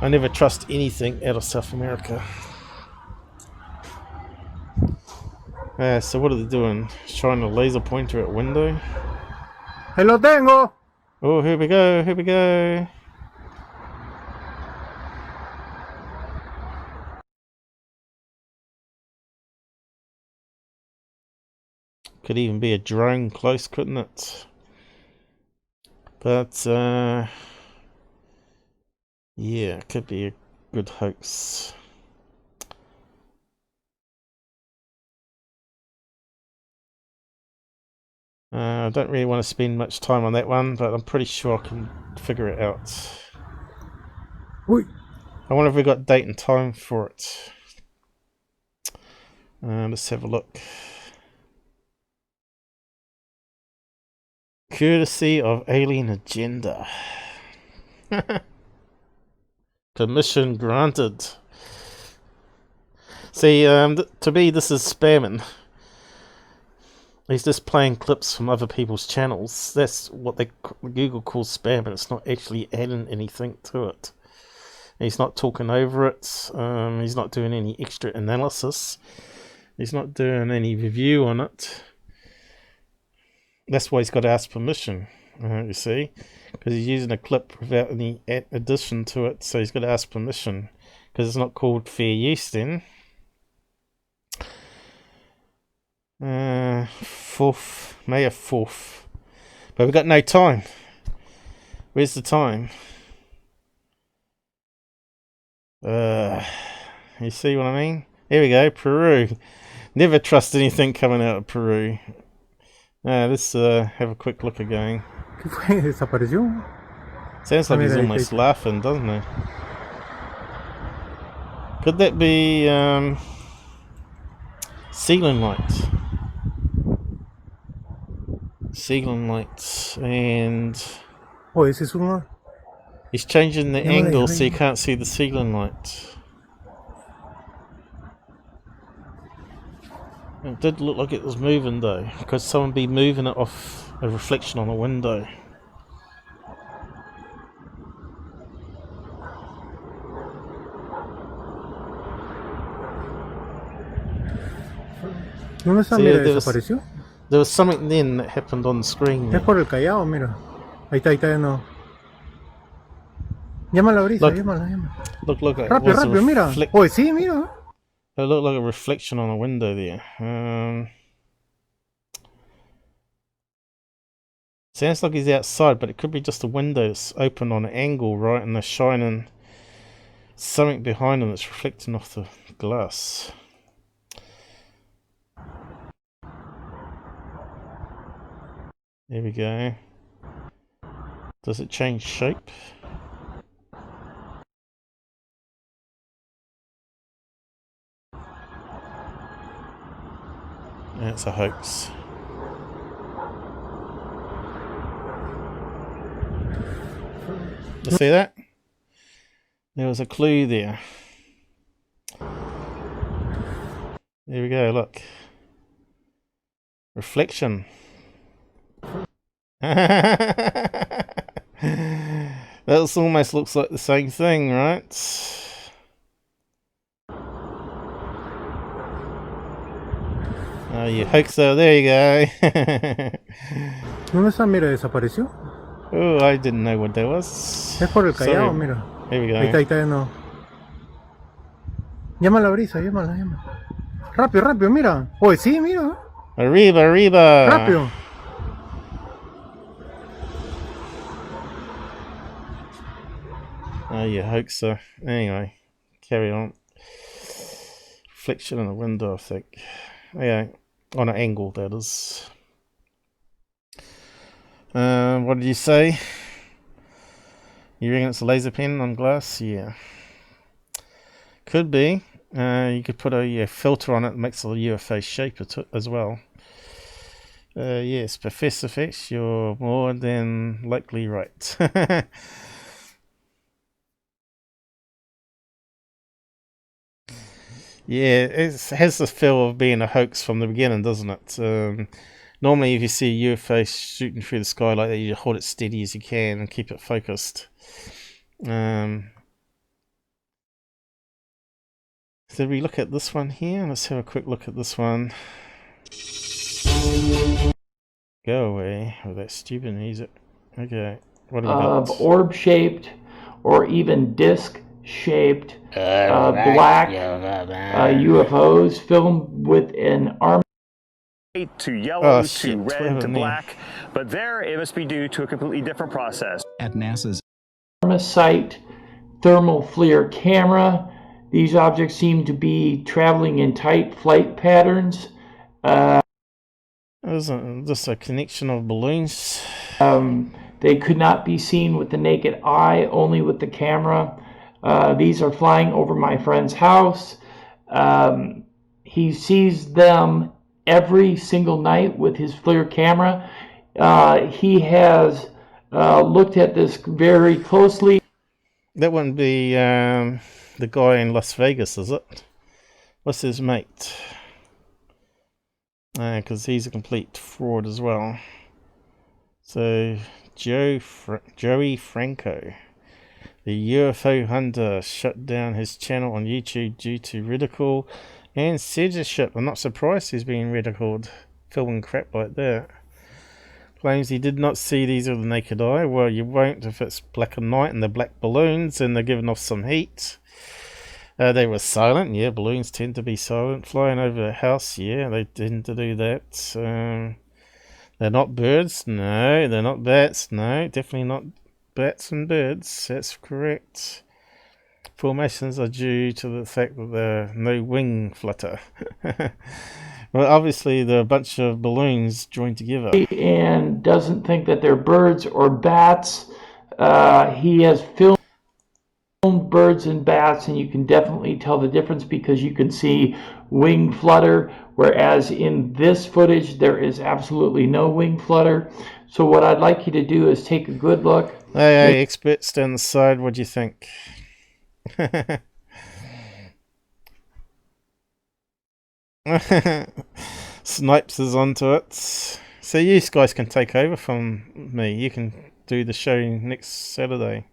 I never trust anything out of South America. So what are they doing? Shine a laser pointer at window?
¡Ahí lo tengo!
Oh, here we go, here we go. Could even be a drone close, couldn't it? But, yeah, it could be a good hoax. I don't really want to spend much time on that one, but I'm pretty sure I can figure it out. I wonder if we got date and time for it. Let's have a look. Courtesy of Alien Agenda. Permission granted. See, to me this is spamming. He's just playing clips from other people's channels. That's what Google calls spam, but it's not actually adding anything to it. He's not talking over it. He's not doing any extra analysis. He's not doing any review on it. That's why he's got to ask permission, you see, because he's using a clip without any addition to it, so he's got to ask permission, because it's not called fair use then. 4th, May 4th. But we've got no time. Where's the time? You see what I mean? Here we go, Peru. Never trust anything coming out of Peru. Let's have a quick look again.
¿Qué fue? ¿Desapareció?
Sounds like he's almost laughing, doesn't he? Could that be ceiling lights? Ceiling lights, and
oh, ese es uno.
He's changing the angle so you can't see the ceiling lights. It did look like it was moving though. Could someone be moving it off a reflection on a window?
¿Dónde está? Mira, desapareció.
There was something then that happened on the screen.
Es por el Callao, mira. Ahí está de nuevo. Llama a la brisa, llámala.
Look.
Rápido, rápido, mira. Oye, sí, mira.
It looked like a reflection on a window there. Sounds like he's outside, but it could be just a window that's open on an angle, right? And they're shining something behind him that's reflecting off the glass. There we go. Does it change shape? It's a hoax. You see that? There was a clue there. There we go, look. Reflection. That almost looks like the same thing, right? Oh, you hoaxer, there you go.
¿Dónde está? Mira, desapareció.
Oh, I didn't know what that was.
Es por el Callao, mira.
Here we go.
Ahí está de nuevo. Llama a la brisa, llámala. Rápido, rápido, mira. Oye, sí, mira.
Arriba.
Rápido.
Oh, you hoaxer. Anyway, carry on. Reflection in the window, I think. Okay, on an angle, that is. What did you say? You reckon it's a laser pen on glass? Yeah. Could be. You could put a filter on it that makes a UFO shape as well. Yes, Professor Fitch, you're more than likely right. Yeah, it has the feel of being a hoax from the beginning, doesn't it? Normally, if you see a UFO shooting through the sky like that, you hold it steady as you can and keep it focused. So we look at this one here. Let's have a quick look at this one. Go away with that stupid music. Okay, what have we got?
Orb-shaped or even disc-shaped black UFOs filmed with an arm.
To yellow to red to black, but there it must be due to a completely different process.
At NASA's Sight thermal FLIR camera, these objects seem to be traveling in tight flight patterns.
Isn't this a connection of balloons?
They could not be seen with the naked eye, only with the camera. These are flying over my friend's house. He sees them every single night with his FLIR camera. He has looked at this very closely.
That wouldn't be the guy in Las Vegas, is it? What's his mate? Because he's a complete fraud as well. So, Joey Franco, the UFO hunter, shut down his channel on YouTube due to ridicule and censorship. I'm not surprised he's being ridiculed, filming crap like that. Claims he did not see these with the naked eye. Well, you won't if it's black and white and they're black balloons and they're giving off some heat. They were silent. Yeah, balloons tend to be silent. Flying over the house. Yeah, they tend to do that. They're not birds. No, they're not bats. No, definitely not bats and birds. That's correct. Formations are due to the fact that there are no wing flutter. Well, obviously, there are a bunch of balloons joined together.
And doesn't think that they're birds or bats. He has filmed birds and bats, and you can definitely tell the difference because you can see wing flutter, whereas in this footage there is absolutely no wing flutter. So what I'd like you to do is take a good look.
Hey, experts down the side, what do you think? Snipes is onto it. So you guys can take over from me. You can do the show next Saturday.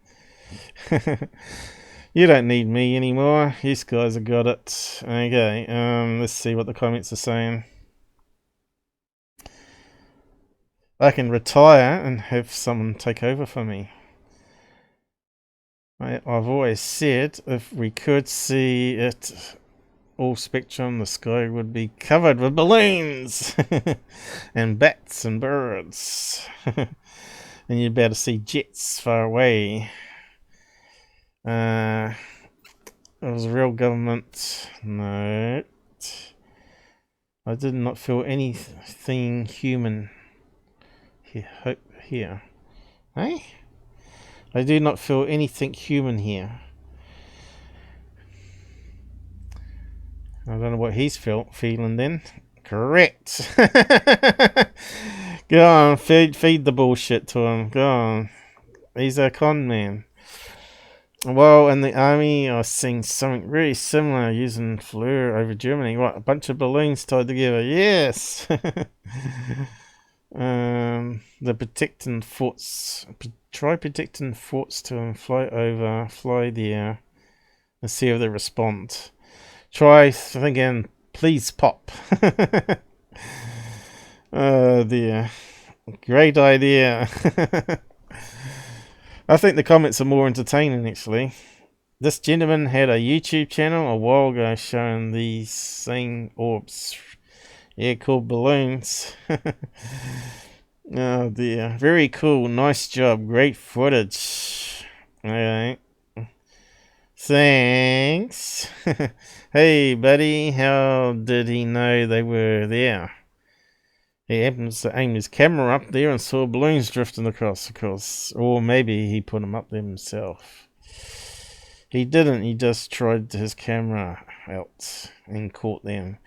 You don't need me anymore. You guys have got it. Okay, let's see what the comments are saying. I can retire and have someone take over for me. I've always said if we could see it all spectrum, the sky would be covered with balloons and bats and birds. And you'd be able to see jets far away. It was real government. No. I did not feel anything human here. Hey? I do not feel anything human here. I don't know what he's feeling then. Correct. Go on, feed the bullshit to him. Go on. He's a con man. Well, in the army, I was seeing something really similar using FLIR over Germany. What, a bunch of balloons tied together? Yes! The protecting forts. Try protecting forts to fly there, and see if they respond. Try thinking, please pop. Oh dear. Great idea. I think the comments are more entertaining, actually. This gentleman had a YouTube channel a while ago showing these same orbs. Yeah, called balloons. Oh dear. Very cool. Nice job. Great footage. Okay. Thanks. Hey, buddy, how did he know they were there? He happens to aim his camera up there and saw balloons drifting across, of course. Or maybe he put them up there himself. He didn't, he just tried his camera out and caught them.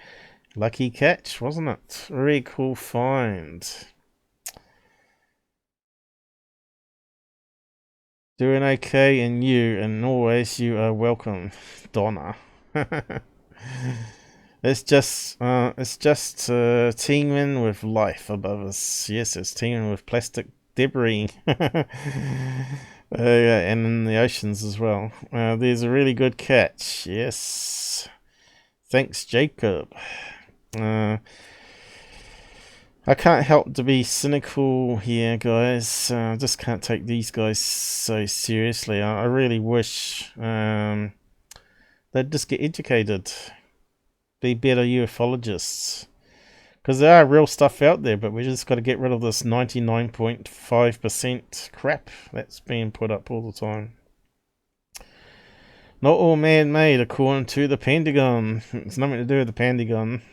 Lucky catch, wasn't it? Very cool find. Doing okay, and always you are welcome, Donna. It's just teeming with life above us. Yes, it's teeming with plastic debris. And in the oceans as well. There's a really good catch. Yes. Thanks, Jacob. I can't help to be cynical here, guys. I just can't take these guys so seriously. I really wish they'd just get educated. Be better ufologists. Because there are real stuff out there, but we just got to get rid of this 99.5% crap that's being put up all the time. Not all man-made, according to the Pentagon. It's nothing to do with the Pentagon.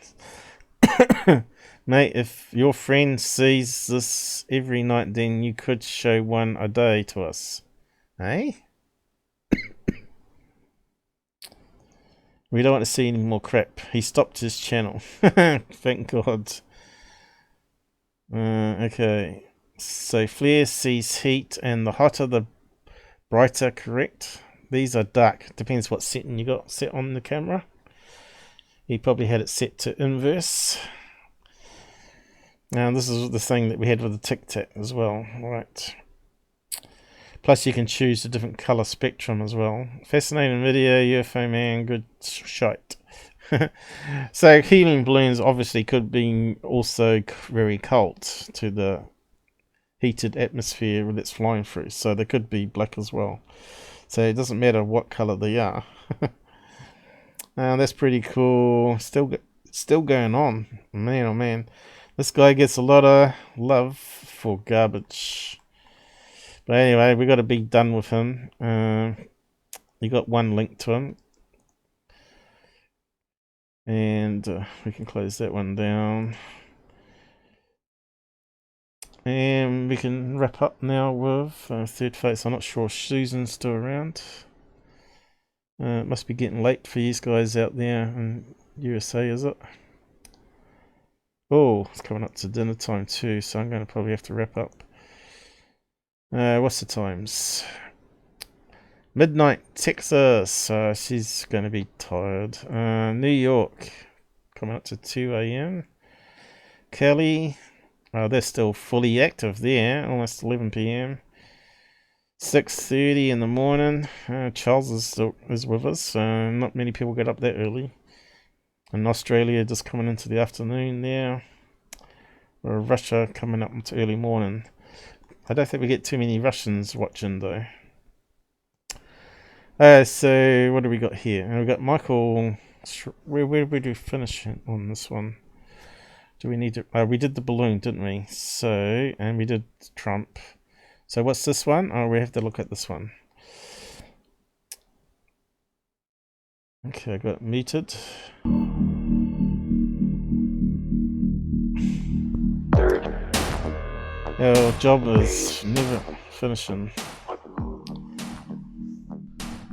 Mate, if your friend sees this every night, then you could show one a day to us. Eh? We don't want to see any more crap. He stopped his channel. Thank God. Okay. So flare sees heat, and the hotter the brighter, correct? These are dark. Depends what setting you got set on the camera. He probably had it set to inverse. Now this is the thing that we had with the Tic Tac as well. Right. Plus you can choose a different colour spectrum as well. Fascinating video, UFO man, good shite. So helium balloons obviously could be also very cold to the heated atmosphere that's flying through. So they could be black as well. So it doesn't matter what colour they are. That's pretty cool. Still going on. Man, oh man. This guy gets a lot of love for garbage. But anyway, we got to be done with him. You got one link to him. And we can close that one down. And we can wrap up now with Third Phase. I'm not sure if Susan's still around. It must be getting late for you guys out there in USA, is it? Oh, it's coming up to dinner time too, so I'm going to probably have to wrap up. What's the times? Midnight, Texas. She's going to be tired. New York, coming up to 2 a.m. Kelly, they're still fully active there, almost 11 p.m. 6:30 in the morning. Charles is with us. Not many people get up that early. In Australia, just coming into the afternoon there. Or Russia coming up into early morning. I don't think we get too many Russians watching though. So what do we got here? We've got Michael. Where did we finish on this one? Do we need to? We did the balloon, didn't we? So, and we did Trump. So what's this one? Oh, we have to look at this one. Okay, I got muted. Our job is never finishing.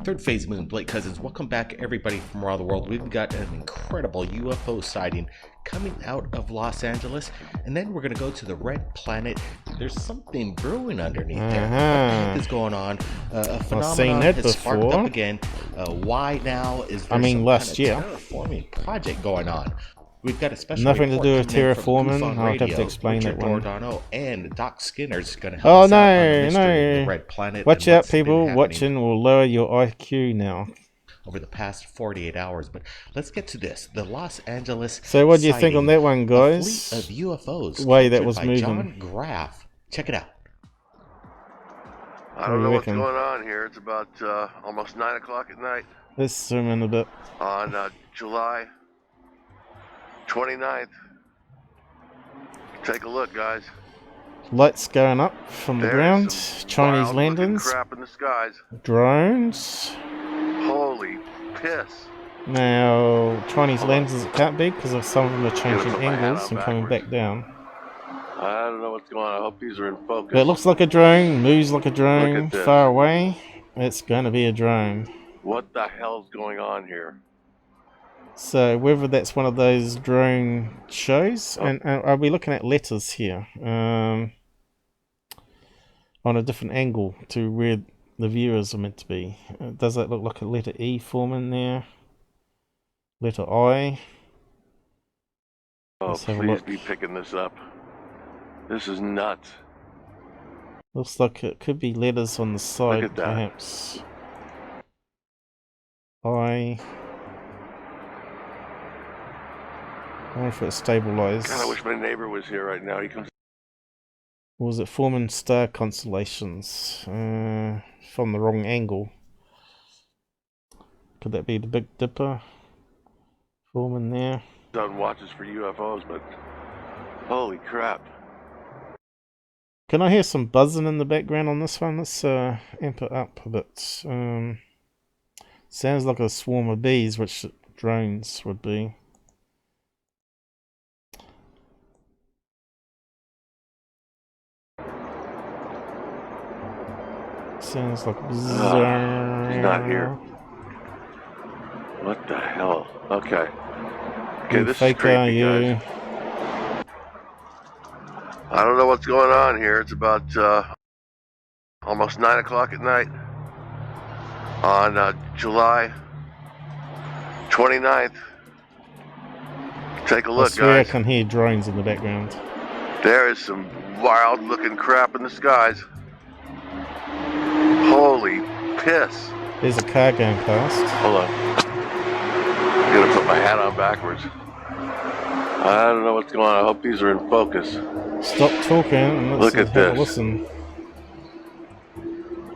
Third Phase Moon, Blake Cousins, welcome back everybody from around the world. We've got an incredible UFO sighting coming out of Los Angeles, and then we're going to go to the Red Planet. There's something brewing underneath there. What the heck is going on? A phenomenon has sparked up again. Why now? Is there some
last
kind of
year.
terraforming project going on? We've got a special
nothing to do with terraforming. I'll have to explain that one.
And Doc Skinner's going to help us out on the mystery of the Red Planet.
Watch out, people. Watching will lower your IQ now.
Over the past 48 hours, but let's get to this. The Los Angeles.
So, what do you think on that one, guys?
A fleet of UFOs.
Way that was
by
moving.
John Graff. Check it out.
I don't know what's going on here. It's about almost 9 o'clock at night.
Let's zoom in a bit.
On July 29th. Take a look, guys.
Lights going up from the ground. Chinese landings.
Crap in the skies.
Drones.
Holy piss.
Now, Chinese lenses it can't be because some of them are changing angles and coming back down.
I don't know what's going on. I hope these are in focus.
But it looks like a drone, moves like a drone,
Look at this.
far away. It's going to be a drone.
What the hell's going on here?
So whether that's one of those drone shows, and are we looking at letters here on a different angle to where the viewers are meant to be? Does that look like a letter E forming there? Letter I?
Oh,
Let's have a
please
look.
be picking this up. This is nuts.
Looks like it could be letters on the side,
at that.
perhaps. I wonder if it's stabilized.
God, I wish my neighbor was here right now. He comes.
Or was it forming star constellations from the wrong angle? Could that be the Big Dipper forming there?
On watches for UFOs, but holy crap.
Can I hear some buzzing in the background on this one? Let's amp it up a bit. Sounds like a swarm of bees, which drones would be. Sounds like
He's not here. What the hell? Okay. Okay, this is crazy, guys. I don't know what's going on here. It's about almost 9 o'clock at night on July 29th. Take a look,
I swear
guys.
I can hear drones in the background.
There is some wild looking crap in the skies. Holy piss.
There's a car going past.
Hold on. I'm gonna put my hat on backwards. I don't know what's going on. I hope these are in focus.
Stop talking and let's
Look at
have a
this.
listen.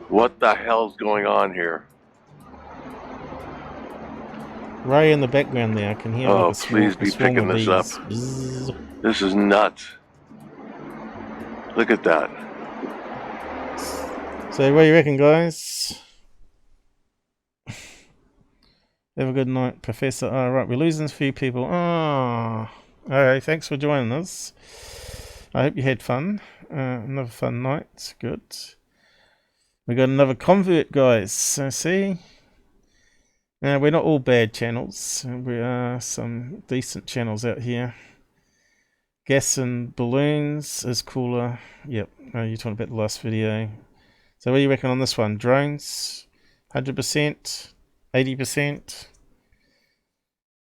What the hell's going on here?
Right in the background there, I can hear.
Oh,
like
please be picking this up. This is nuts. Look at that.
So what do you reckon, guys? Have a good night, Professor. All right, we're losing a few people. Oh, alright, thanks for joining us. I hope you had fun. Another fun night. Good. We got another convert, guys. So see, we're not all bad channels. We are some decent channels out here. Gas and balloons is cooler. Yep. You're talking about the last video. So what do you reckon on this one? Drones, 100%, 80%.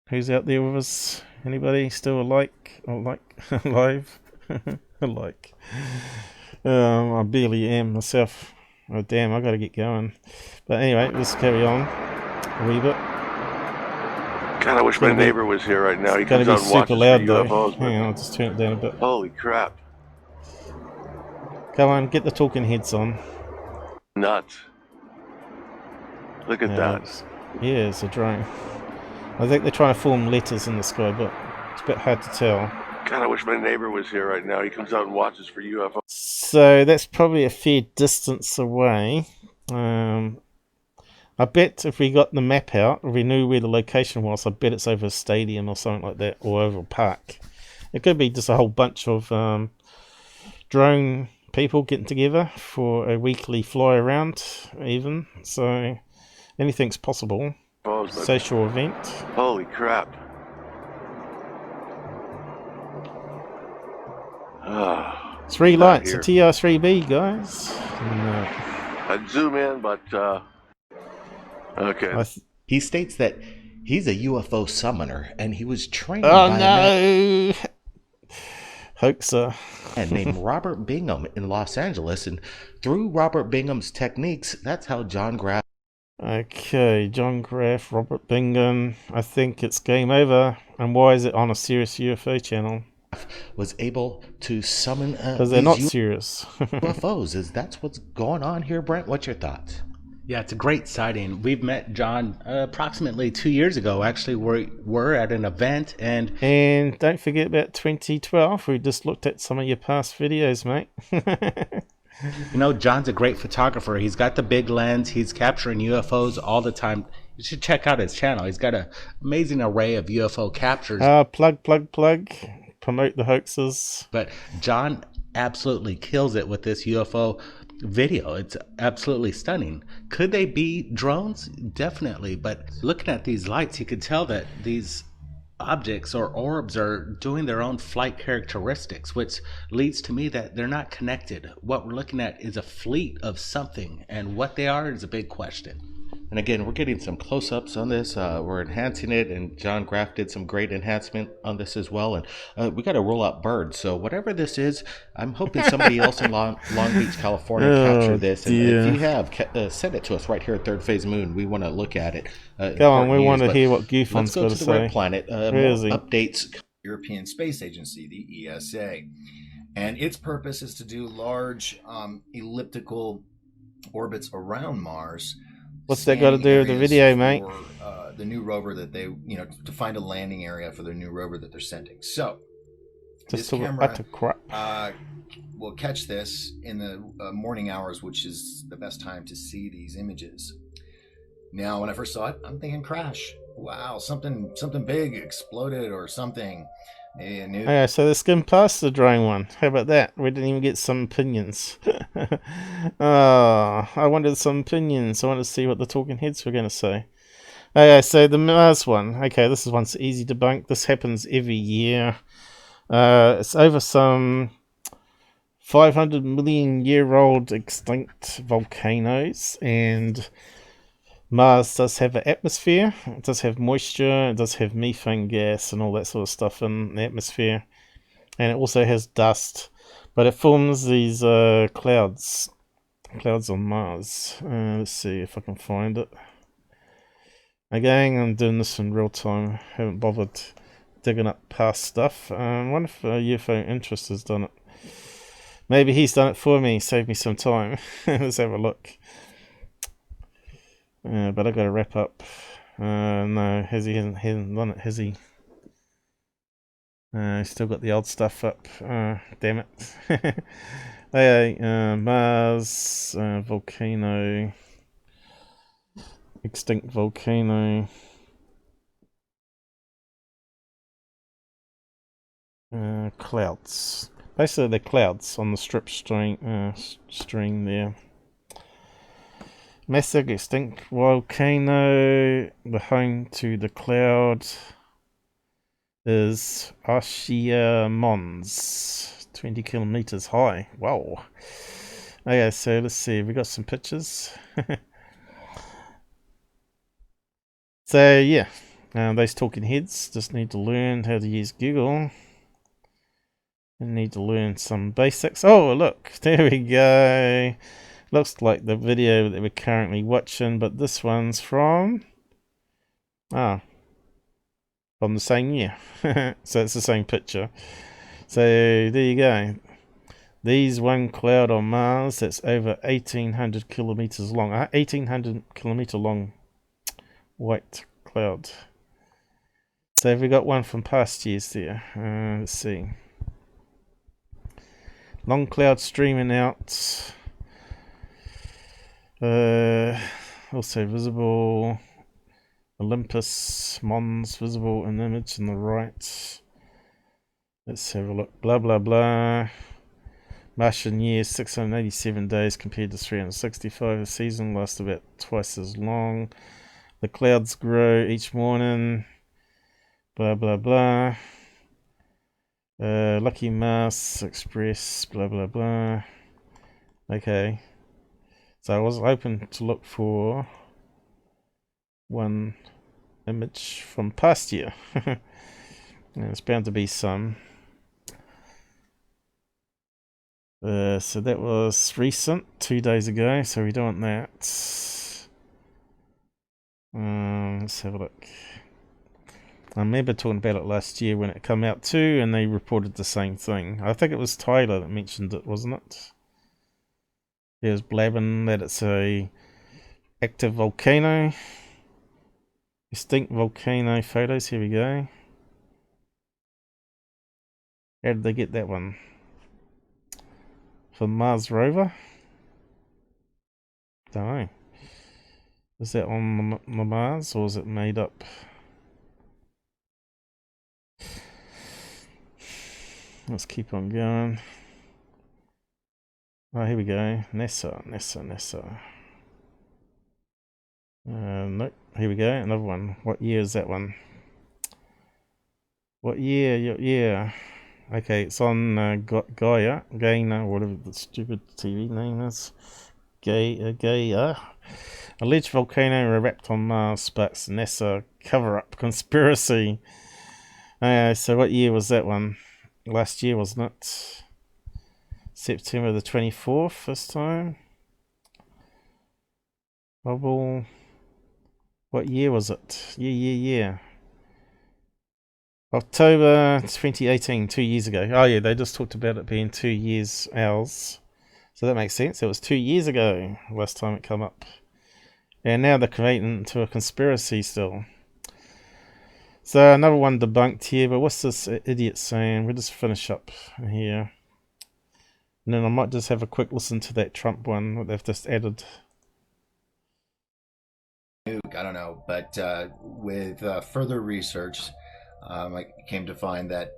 Who's out there with us? Anybody still alive? Alive? Like. I barely am myself. Oh damn, I gotta get going. But anyway, let's carry on a wee bit.
God, I wish my neighbor was here right now. He
It's gonna
comes
be
on and
super
watches
loud
for
though.
UFOs.
Hang on, I'll just turn it down a bit.
Holy crap.
Come on, get the talking heads on.
Nuts. Look at that.
Yeah, it's a drone. I think they're trying to form letters in the sky, but it's a bit hard to tell.
God, I wish my neighbor was here right now. He comes out and watches for UFOs.
So that's probably a fair distance away. I bet if we got the map out, if we knew where the location was, I bet it's over a stadium or something like that, or over a park. It could be just a whole bunch of drone people getting together for a weekly fly around, even. So anything's possible. Social event.
Holy crap.
Three lights, a TR3B, guys.
I'd zoom in, but okay.
He states that he's a UFO summoner and he was trained
Oh
by
no! Hoaxer.
a man named Robert Bingham in Los Angeles, and through Robert Bingham's techniques, that's how John Graff.
Okay, John Graff, Robert Bingham. I think it's game over. And why is it on a serious UFO channel?
Was able to summon
because they're not serious.
UFOs. Is that's what's going on here, Brent? What's your thoughts?
Yeah, it's a great sighting. We've met John approximately 2 years ago. Actually, we're at an event, and
don't forget about 2012. We just looked at some of your past videos, mate.
You know, John's a great photographer. He's got the big lens. He's capturing UFOs all the time. You should check out his channel. He's got an amazing array of UFO captures.
Plug. Promote the hoaxes.
But John absolutely kills it with this UFO video. It's absolutely stunning. Could they be drones? Definitely. But looking at these lights, you could tell that these objects or orbs are doing their own flight characteristics, which leads to me that they're not connected. What we're looking at is a fleet of something, and what they are is a big question.
And again, we're getting some close-ups on this. We're enhancing it, and John Graff did some great enhancement on this as well. And we got to roll out birds. So whatever this is, I'm hoping somebody else in Long Beach, California, captured this. And if you have, send it to us right here at Third Phase Moon. We want to look at it.
Go on, we want to hear what Goofon's got to say.
Let's go to the Red Planet. Updates.
European Space Agency, the ESA, and its purpose is to do large elliptical orbits around Mars.
What's that got to do with the video, mate?
The new rover that they, to find a landing area for their new rover that they're sending. So, this camera will catch this in the morning hours, which is the best time to see these images. Now, when I first saw it, I'm thinking crash. Wow, something big exploded or something.
Yeah, so they skimmed past the drone one. How about that? We didn't even get some opinions. I wanted some opinions. I wanted to see what the talking heads were going to say. Okay, so the Mars one. Okay, this is one's easy to debunk. This happens every year. It's over some 500 million year old extinct volcanoes, and Mars does have an atmosphere, it does have moisture, it does have methane gas and all that sort of stuff in the atmosphere, and it also has dust, but it forms these clouds on Mars. Let's see if I can find it. Again, I'm doing this in real time, haven't bothered digging up past stuff. I wonder if UFO Interest has done it. Maybe he's done it for me, saved me some time. Let's have a look. But I got to wrap up. No, he hasn't done it, has he? He's still got the old stuff up. Damn it. Okay, Mars, volcano, extinct volcano. Clouds. Basically, they're clouds on the strip string there. Massive extinct volcano. The home to the cloud is Oshia Mons, 20 kilometers high. Wow. Okay, so let's see. We got some pictures. So yeah, those talking heads just need to learn how to use Google. And need to learn some basics. Oh, look, there we go. Looks like the video that we're currently watching, but this one's from the same year. So it's the same picture. So there you go. These one cloud on Mars that's over 1,800 kilometers long. 1,800 kilometer long white cloud. So have we got one from past years there? Let's see. Long cloud streaming out. Also visible. Olympus Mons visible in image on the right. Let's have a look. Blah blah blah. Martian year 687 days compared to 365. The season lasts about twice as long. The clouds grow each morning. Blah blah blah. Lucky Mars Express. Blah blah blah. Okay. So I was hoping to look for one image from past year. There's bound to be some. So that was recent, 2 days ago, so we don't want that. Let's have a look. I remember talking about it last year when it came out too, and they reported the same thing. I think it was Tyler that mentioned it, wasn't it? He was blabbing that it's a active volcano. Extinct volcano photos, here we go. How did they get that one? From Mars rover? Don't know. Is that on the Mars, or is it made up? Let's keep on going. Oh, here we go. NASA. Nope. Here we go. Another one. What year is that one? What year? Yeah. Okay, it's on Gaia, whatever the stupid TV name is. Gaia. Alleged volcano erupted on Mars, but NASA cover-up conspiracy. So what year was that one? Last year, wasn't it? September the 24th this time. Bubble. What year was it? Yeah. October 2018, 2 years ago. Oh yeah, they just talked about it being 2 years ours. So that makes sense. It was 2 years ago last time it came up. And now they're creating into a conspiracy still. So another one debunked here, but what's this idiot saying? We'll just finish up here. And then I might just have a quick listen to that Trump one that they've just added.
I don't know, but with further research, I came to find that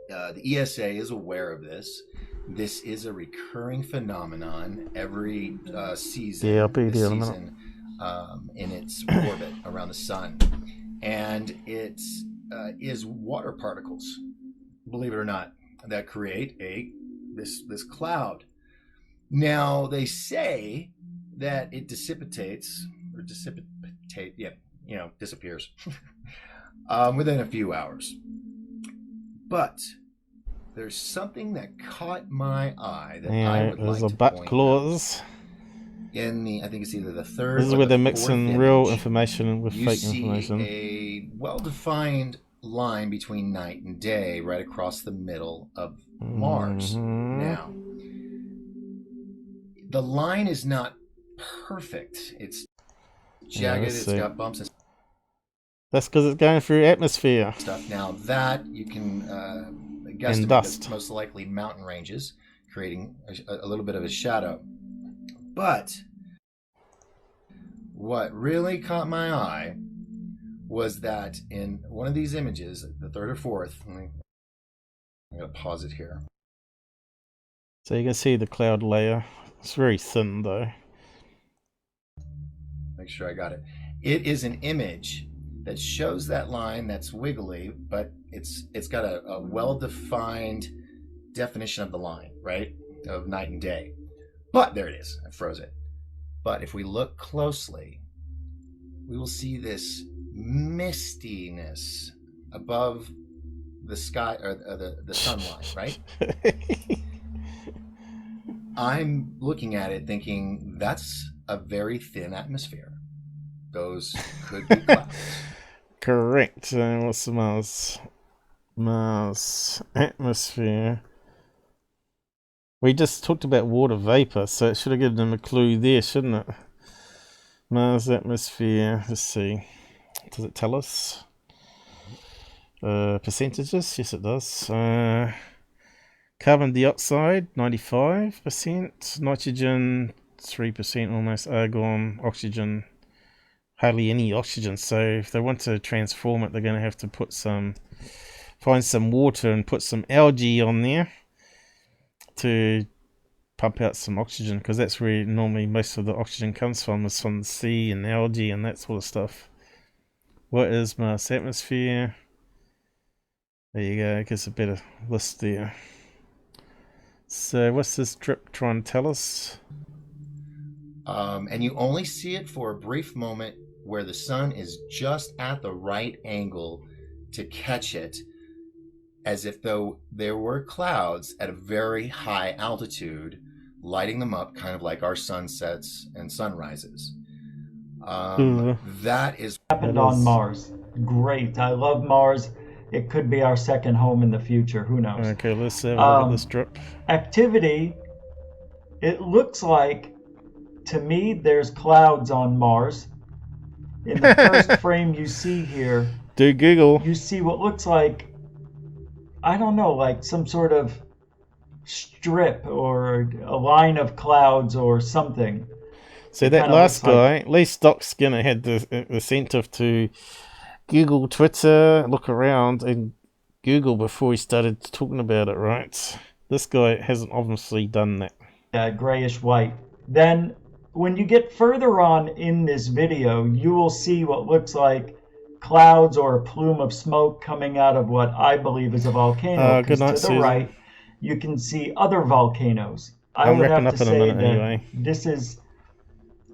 the ESA is aware of this. This is a recurring phenomenon every season.
Yeah, I'll be there in a minute.
In its orbit around the sun, and it is water particles, believe it or not, that create this cloud. Now they say that it disappears within a few hours. But there's something that caught my eye that I would like to point out. I think it's either the third.
This is where they're mixing real information with fake information.
You see a well-defined line between night and day right across the middle of Mars. Now, the line is not perfect. It's jagged. It's got bumps and
that's because it's going through atmosphere
stuff. Now that you can guess
and dust.
Most likely mountain ranges, creating a little bit of a shadow. But what really caught my eye was that in one of these images, the third or fourth, I'm going to pause it here.
So you can see the cloud layer. It's very thin though.
Make sure I got it. It is an image that shows that line that's wiggly, but it's got a well-defined definition of the line, right? Of night and day. But there it is. I froze it. But if we look closely, we will see this mistiness above the sky or the sunline, right? I'm looking at it thinking that's a very thin atmosphere. Those could be clouds.
Correct. What's the Mars atmosphere? We just talked about water vapor, so it should have given them a clue there, shouldn't it? Mars atmosphere. Let's see. Does it tell us? Percentages? Yes, it does. Carbon dioxide, 95%. Nitrogen, 3% almost. Argon, oxygen, hardly any oxygen. So if they want to transform it, they're going to have to find some water and put some algae on there to pump out some oxygen, because that's where normally most of the oxygen comes from, is from the sea and algae and that sort of stuff. What is Mars atmosphere? There you go, it gives a better list there. So what's this strip trying to tell us?
And you only see it for a brief moment where the sun is just at the right angle to catch it, as if though there were clouds at a very high altitude lighting them up, kind of like our sunsets and sunrises. That is
happened on Mars. Great. I love Mars. It could be our second home in the future. Who knows?
Okay, let's have a look at this strip.
Activity. It looks like, to me, there's clouds on Mars. In the first frame you see here,
do Google.
You see what looks like, I don't know, like some sort of strip or a line of clouds or something.
So that last guy, at least Doc Skinner had the incentive to Google, Twitter, look around and Google before he started talking about it, right? This guy hasn't obviously done that.
Grayish white. Then when you get further on in this video, you will see what looks like clouds or a plume of smoke coming out of what I believe is a volcano.
Good night,
to the
Susan.
right, you can see other volcanoes. I
I'm
would
wrapping
have
up
to
in a
say
minute
that
anyway.
this is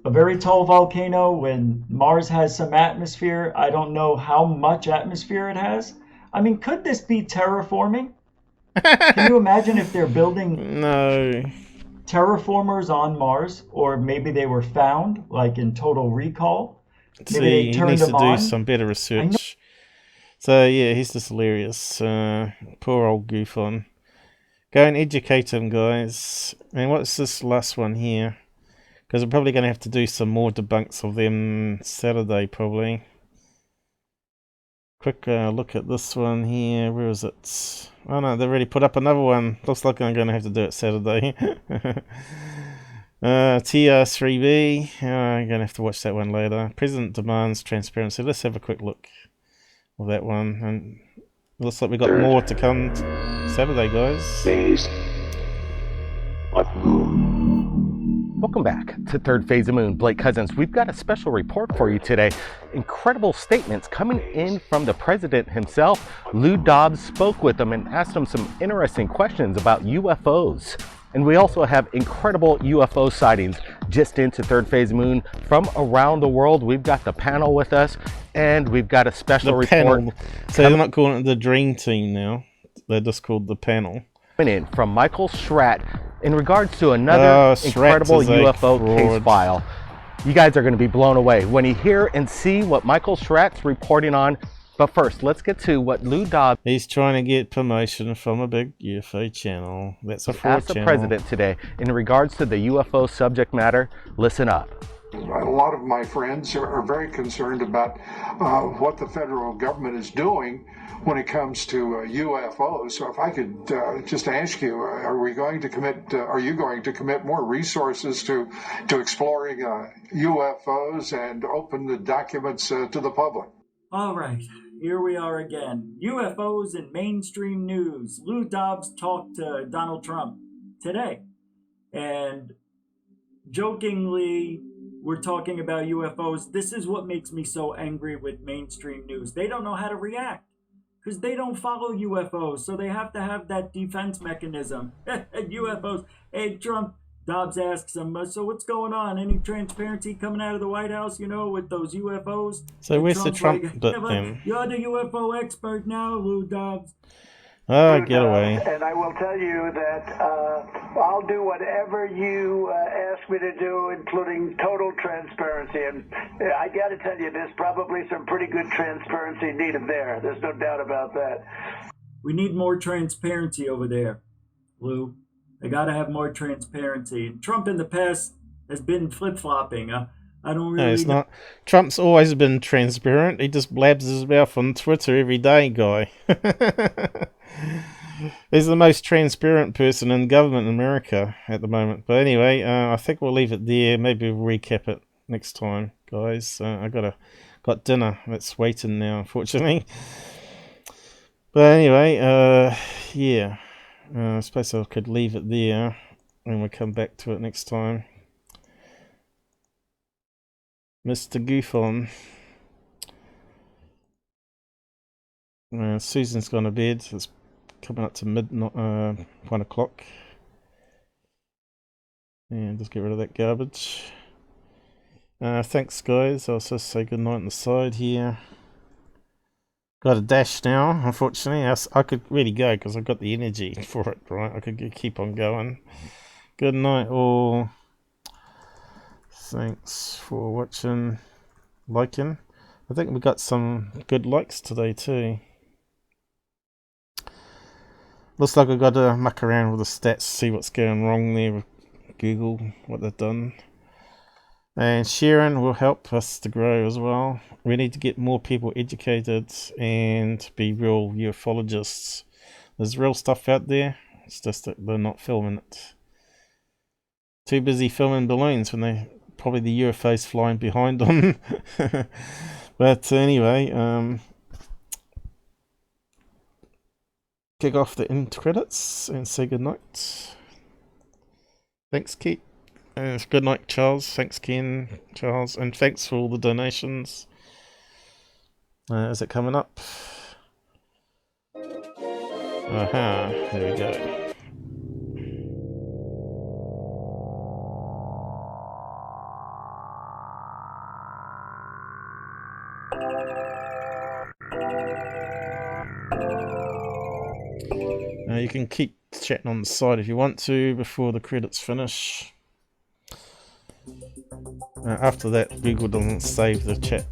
a very tall volcano. When Mars has some atmosphere, I don't know how much atmosphere it has. I mean, could this be terraforming? Can you imagine if they're building terraformers on Mars, or maybe they were found, like in Total Recall? Maybe they
he
turned
needs to
them
do
on.
some better research. So yeah, he's just hilarious. Poor old Goofon. Go and educate him, guys. And what's this last one here? Because I'm probably going to have to do some more debunks of them Saturday, probably. Quick look at this one here. Where is it? Oh no, they've already put up another one. Looks like I'm going to have to do it Saturday. TR3B. I'm going to have to watch that one later. President demands transparency. Let's have a quick look of that one. And it looks like we've got more to come Saturday, guys.
Welcome back to Third Phase of Moon. Blake Cousins, we've got a special report for you today. Incredible statements coming in from the president himself. Lou Dobbs spoke with him and asked him some interesting questions about UFOs. And we also have incredible UFO sightings just into Third Phase of Moon from around the world. We've got the panel with us, and we've got a special report.
Panel. So they're not calling it the Dream Team now. They're just called the panel.
In from Michael Schratt in regards to another incredible UFO case file. You guys are going to be blown away when you hear and see what Michael Schratt's reporting on. But first, let's get to what Lou Dobbs...
He's trying to get promotion from a big UFO channel. That's a fraud
asked the
channel.
president today in regards to the UFO subject matter. Listen up.
A lot of my friends are very concerned about what the federal government is doing when it comes to UFOs. So if I could just ask you, are you going to commit more resources to exploring UFOs and open the documents to the public?
All right, here we are again. UFOs in mainstream news. Lou Dobbs talked to Donald Trump today, and jokingly, we're talking about UFOs. This is what makes me so angry with mainstream news. They don't know how to react because they don't follow UFOs. So they have to have that defense mechanism. UFOs. Hey, Trump, Dobbs asks him, so what's going on? Any transparency coming out of the White House, with those UFOs?
So where's the Trump bit then?
You're the UFO expert now, Lou Dobbs.
Oh, get away.
And I will tell you that I'll do whatever you ask me to do, including total transparency. And I got to tell you, there's probably some pretty good transparency needed there. There's no doubt about that.
We need more transparency over there, Lou. They got to have more transparency. And Trump in the past has been flip-flopping. I don't really...
No, it's not. Trump's always been transparent. He just blabs his mouth on Twitter every day, guy. He's the most transparent person in government in America at the moment. But anyway, I think we'll leave it there. Maybe we'll recap it next time, guys. I got dinner that's waiting now, unfortunately. But anyway, yeah. I suppose I could leave it there and we'll come back to it next time. Mr. Goofon. Susan's gone to bed. It's coming up to 1 o'clock. And just get rid of that garbage. Thanks, guys. I'll just say good night on the side here. Got a dash now, unfortunately. I could really go because I've got the energy for it, right? I could keep on going. Good night, all. Thanks for watching, liking. I think we got some good likes today too. Looks like I've got to muck around with the stats, see what's going wrong there with Google, what they've done. And sharing will help us to grow as well. We need to get more people educated and be real ufologists. There's real stuff out there, it's just that they're not filming it. Too busy filming balloons when they probably the UFOs flying behind them. But anyway, kick off the end credits and say goodnight. Thanks, Keith. Good night, Charles. Thanks, Ken, Charles, and thanks for all the donations. Is it coming up? Aha, there we go. You can keep chatting on the side if you want to before the credits finish. After that, Google doesn't save the chat.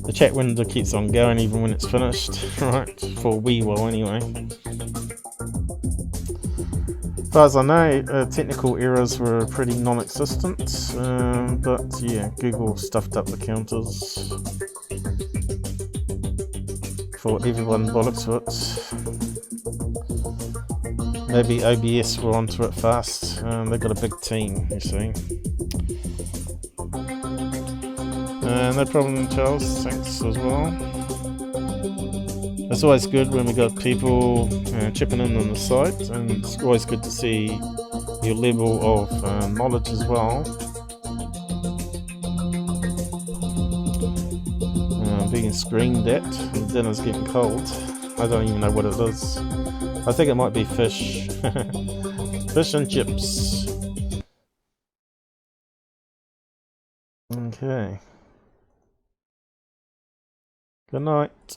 The chat window keeps on going even when it's finished, right? For a wee while anyway. As far as I know, technical errors were pretty non-existent, but yeah, Google stuffed up the counters. For everyone bollocks to it. Maybe OBS were onto it fast. They've got a big team, you see. No problem, Charles. Thanks as well. It's always good when we got people chipping in on the side, and it's always good to see your level of knowledge as well. Being screamed at, and dinner's getting cold. I don't even know what it is. I think it might be fish. Fish and chips. Okay. Good night.